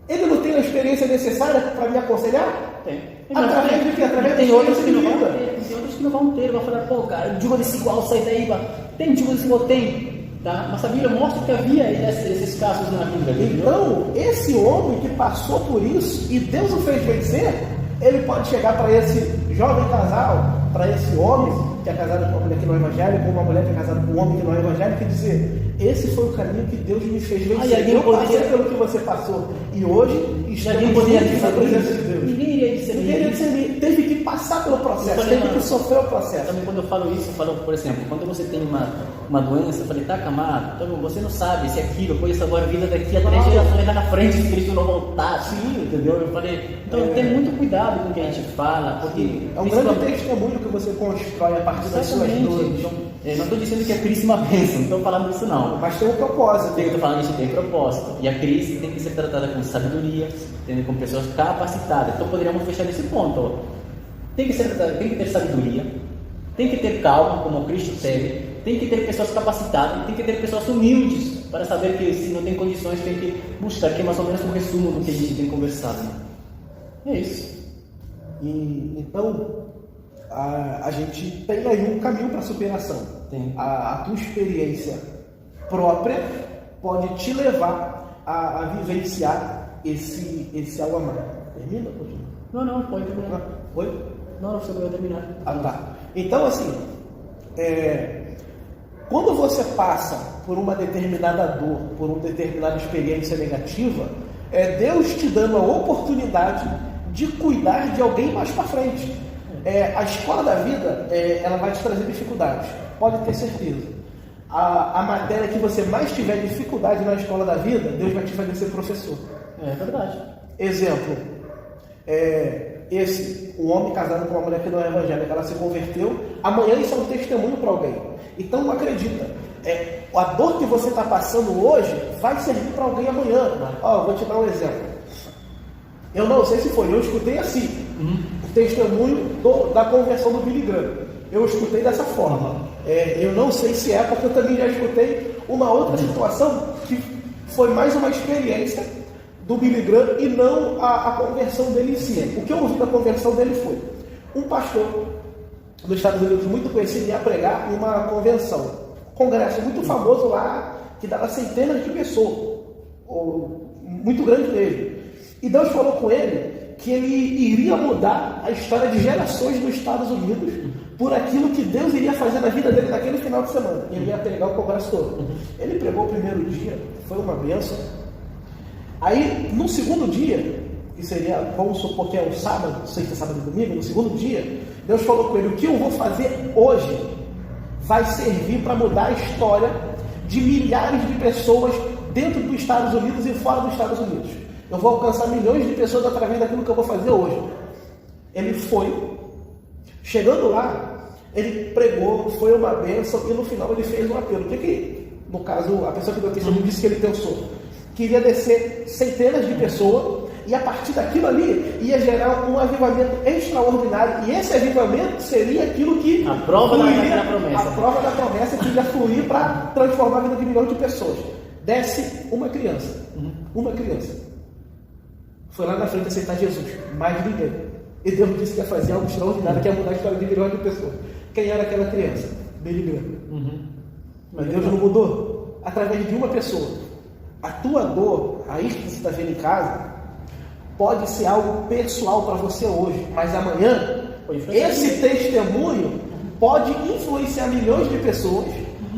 Ele não tem a experiência necessária para me aconselhar? Tem. Através de quê? Através tem da outros que não vida. vão ter. Tem outros que não vão ter. Vai falar, pô, cara, digo desse igual, sai daí. Tem digo desse igual? Tem. Tá? Mas a Bíblia mostra que havia esses casos na Bíblia. Então, esse homem que passou por isso e Deus o fez vencer, ele pode chegar para esse jovem casal, para esse homem que é casado com uma mulher que não é evangélica, ou uma mulher que é casada com um homem que não é evangélico, e dizer, esse foi o caminho que Deus me fez vencer. Eu passei pelo que você passou. E hoje estamos na presença de Deus. Ninguém iria discernir. Teve que passar pelo processo, teve que sofrer o processo. Também quando eu falo isso, eu falo, por exemplo, quando você tem uma doença, eu falei, tá, camada, então você não sabe se aquilo, pois agora a vida daqui a 3 gerações lá na frente, se Cristo não voltar, sim, entendeu? Eu falei, então tem muito cuidado com o que a gente fala, porque é um grande testemunho que você constrói a partir das suas dores. Não estou dizendo que a crise é uma bênção, não estou falando isso não. Mas tem um propósito. Eu estou falando isso, tem propósito. E a crise tem que ser tratada com sabedoria, com pessoas capacitadas. Então poderíamos fechar nesse ponto. Ó. Tem que ter sabedoria, tem que ter calma, como o Cristo teve, tem que ter pessoas capacitadas, tem que ter pessoas humildes, para saber que se não tem condições tem que buscar, que é mais ou menos um resumo do que a gente tem conversado. Né? É isso. E, então, a gente tem aí um caminho para a superação. A tua experiência própria pode te levar a vivenciar esse algo a mais. Termina? Não, pode terminar. Oi? Não, você vai terminar. Tá. Então, assim, quando você passa por uma determinada dor, por uma determinada experiência negativa, Deus te dando a oportunidade de cuidar de alguém mais para frente. A escola da vida, ela vai te trazer dificuldades, pode ter certeza. A matéria que você mais tiver dificuldade na escola da vida, Deus vai te fazer ser professor. É verdade. Exemplo, um homem casado com uma mulher que não é evangélica, ela se converteu, amanhã isso é um testemunho para alguém. Então não acredita. A dor que você está passando hoje vai servir para alguém amanhã. Vou te dar um exemplo. Eu não sei se foi, eu escutei assim, o testemunho da conversão do Billy Graham. Eu escutei dessa forma. Eu não sei se porque eu também já escutei uma outra situação que foi mais uma experiência do Billy Graham e não a conversão dele em si. O que eu ouvi da conversão dele foi um pastor dos Estados Unidos muito conhecido ia pregar em uma convenção, um congresso muito famoso lá, que dava centenas de pessoas, muito grande mesmo. E Deus falou com ele que ele iria mudar a história de gerações dos Estados Unidos por aquilo que Deus iria fazer na vida dele naquele final de semana. Ele ia pregar o congresso todo. Ele pregou o primeiro dia, foi uma bênção. Aí, no segundo dia, que seria, vamos supor que é o sábado, sexta, sábado e domingo, no segundo dia, Deus falou com ele, o que eu vou fazer hoje vai servir para mudar a história de milhares de pessoas dentro dos Estados Unidos e fora dos Estados Unidos. Eu vou alcançar milhões de pessoas através daquilo que eu vou fazer hoje. Ele foi, chegando lá, ele pregou, foi uma bênção e no final ele fez um apelo. O que no caso, a pessoa que deu testemunho disse que ele pensou? Queria descer centenas de pessoas e a partir daquilo ali ia gerar um avivamento extraordinário. E esse avivamento seria aquilo que... A prova da promessa. A prova da promessa que ia fluir para transformar a vida de milhões de pessoas. Desce uma criança. Uma criança. Foi lá na frente aceitar Jesus. Mais ninguém. E Deus disse que ia fazer algo extraordinário, que ia mudar a história de milhões de pessoas. Quem era aquela criança? Billy Graham. Mas Deus não mudou? Através de uma pessoa. A tua dor, aí que você está vendo em casa, pode ser algo pessoal para você hoje, mas amanhã, esse testemunho pode influenciar milhões de pessoas,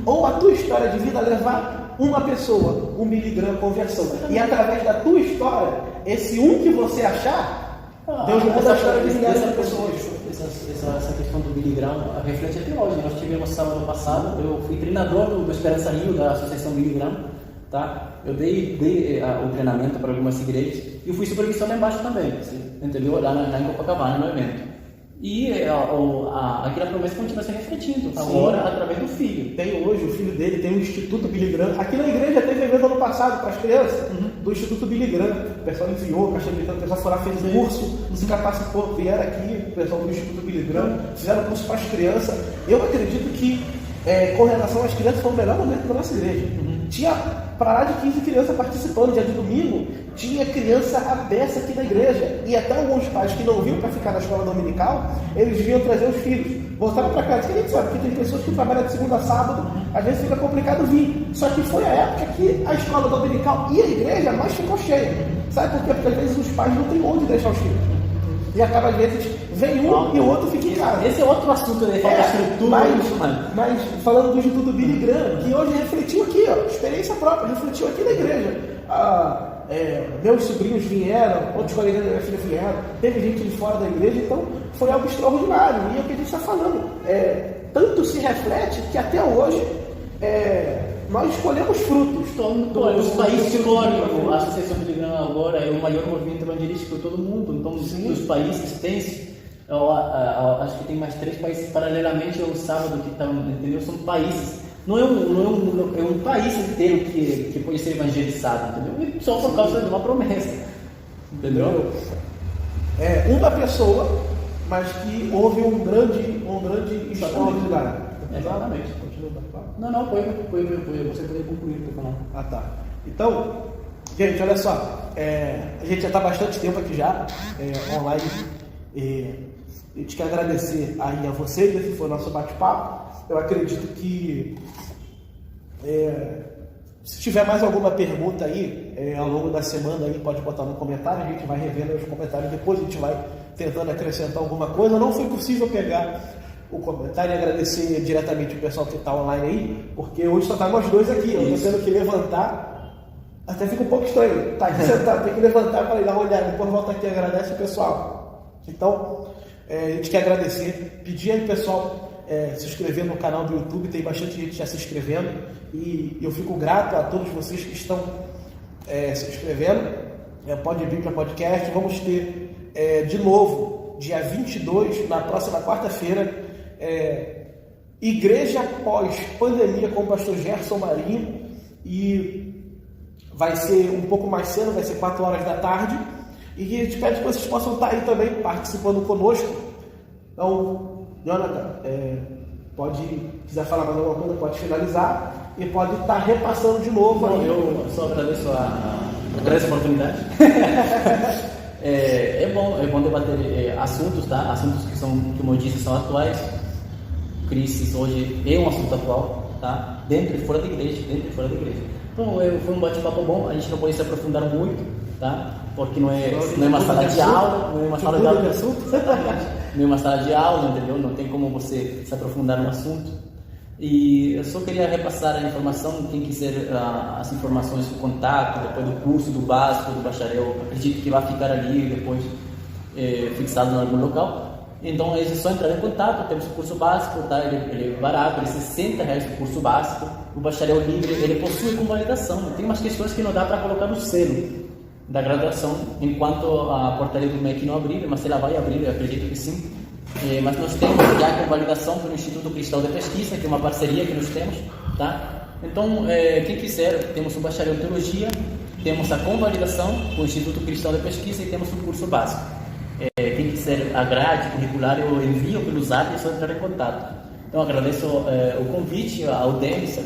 ou a tua história de vida levar uma pessoa, 1 miligrama de conversão. E através da tua história, esse que você achar, Deus muda a história de milhares de pessoas. Essa questão do Billy Graham reflete até hoje. Nós tivemos sábado passado, eu fui treinador do Esperança Rio, da Associação Billy Graham. Tá? Eu dei o treinamento para algumas igrejas e eu fui supervisor lá embaixo também, entendeu? Lá em Copacabana, no evento. E aquela promessa continua se refletindo, agora através do filho. Tem hoje, o filho dele tem um Instituto Billy Graham. Aqui na igreja teve evento ano passado para as crianças, do Instituto Billy Graham. O pessoal enviou, o pessoal foi lá, fez um curso, se capacitou, vieram aqui, o pessoal do Instituto Billy Graham, fizeram curso para as crianças. Eu acredito que, com relação às crianças, foi o melhor momento da nossa igreja. Tinha para lá de 15 crianças participando. Dia de domingo tinha criança abessa aqui na igreja, e até alguns pais que não vinham para ficar na escola dominical, eles vinham trazer os filhos, voltaram para casa. Que a gente sabe que tem pessoas que trabalham de segunda a sábado, às vezes fica complicado vir, só que foi a época que a escola dominical e a igreja mais ficou cheia. Sabe por quê? Porque às vezes os pais não têm onde deixar os filhos, e acaba às vezes vem um e o outro fica em casa. Esse é outro assunto, né? Falta estrutura. Mas falando do Instituto Billy Graham, que hoje refletiu aqui, ó, experiência própria, refletiu aqui na igreja. Meus sobrinhos vieram, outros colegas da minha filha vieram, teve gente de fora da igreja, então foi algo extraordinário. E é o que a gente está falando. Tanto se reflete que até hoje nós escolhemos frutos. Os países escolhem. A Associação Billy Graham agora é o maior movimento evangelístico de todo mundo. Então, os países têm, acho que tem mais 3 países paralelamente ao sábado que estão, entendeu? São países. Não é um país inteiro que pode ser evangelizado, entendeu? E só por causa de uma promessa, entendeu? Uma pessoa, mas que houve um grande extraordinário. Exatamente. Não, foi. Você poderia concluir o que eu falando. Tá. Então, gente, olha só. A gente já está há bastante tempo aqui já, online. A gente quer agradecer aí a vocês, esse foi o nosso bate-papo. Eu acredito que se tiver mais alguma pergunta aí, ao longo da semana aí, pode botar no comentário, a gente vai revendo os comentários, depois a gente vai tentando acrescentar alguma coisa. Não foi possível pegar o comentário e agradecer diretamente o pessoal que está online aí, porque hoje só está nós dois aqui, eu estou tendo que levantar, até fica um pouco estranho, tá aqui sentado, tem que levantar para ir dar uma olhada, depois volta aqui e agradece o pessoal. Então, a gente quer agradecer, pedir aí pessoal se inscrever no canal do YouTube, tem bastante gente já se inscrevendo, e eu fico grato a todos vocês que estão se inscrevendo. Pode vir para podcast. Vamos ter de novo, dia 22, na próxima quarta-feira, Igreja pós-pandemia com o pastor Gerson Marinho, e vai ser um pouco mais cedo, vai ser 4 horas da tarde, e a gente pede que vocês possam estar aí também participando conosco. Então, Jonathan, quiser falar mais alguma coisa, pode finalizar e pode estar repassando de novo. Bom, eu só agradeço a oportunidade. É bom debater assuntos, tá? Assuntos que como eu disse, são atuais. Crises hoje é um assunto atual, tá? Dentro e fora da igreja, Então, foi um bate-papo bom. A gente não pode se aprofundar muito, tá? Porque não é uma sala de aula, não é uma sala de aula de assunto, não é uma sala de aula, entendeu? Não tem como você se aprofundar no assunto. E eu só queria repassar a informação, quem quiser as informações do contato, depois do curso, do básico, do bacharel, acredito que vai ficar ali depois fixado em algum local. Então é só entrar em contato. Temos o curso básico, tá? Ele é barato, ele é R$60 o curso básico. O bacharel livre, ele possui convalidação. Tem umas questões que não dá para colocar no selo da graduação, enquanto a portaria do MEC não abrir, mas ela vai abrir, eu acredito que sim. Mas nós temos já a convalidação pelo Instituto Cristão de Pesquisa, que é uma parceria que nós temos, tá? Então, quem quiser, temos o bacharel em teologia, temos a convalidação com o Instituto Cristão de Pesquisa e temos o curso básico. Quem quiser a grade curricular, eu envio pelo Zap, é só entrar em contato. Então, agradeço o convite ao Denis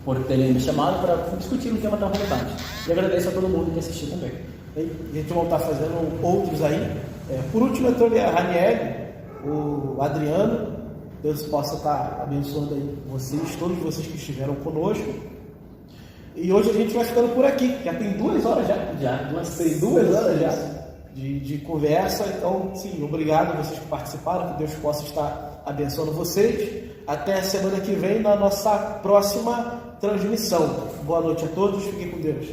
por terem me chamado para discutir um tema tão relevante. E agradeço a todo mundo que assistiu também. E a gente vai estar fazendo outros aí. Por último, entrou a Ranieri, o Adriano. Deus possa estar abençoando aí vocês, todos vocês que estiveram conosco. E hoje a gente vai ficando por aqui. Já tem 2 horas já. Tem 2 horas já de conversa. Então, sim, obrigado a vocês que participaram. Que Deus possa estar abençoando vocês. Até a semana que vem na nossa próxima transmissão. Boa noite a todos. Fiquem com Deus.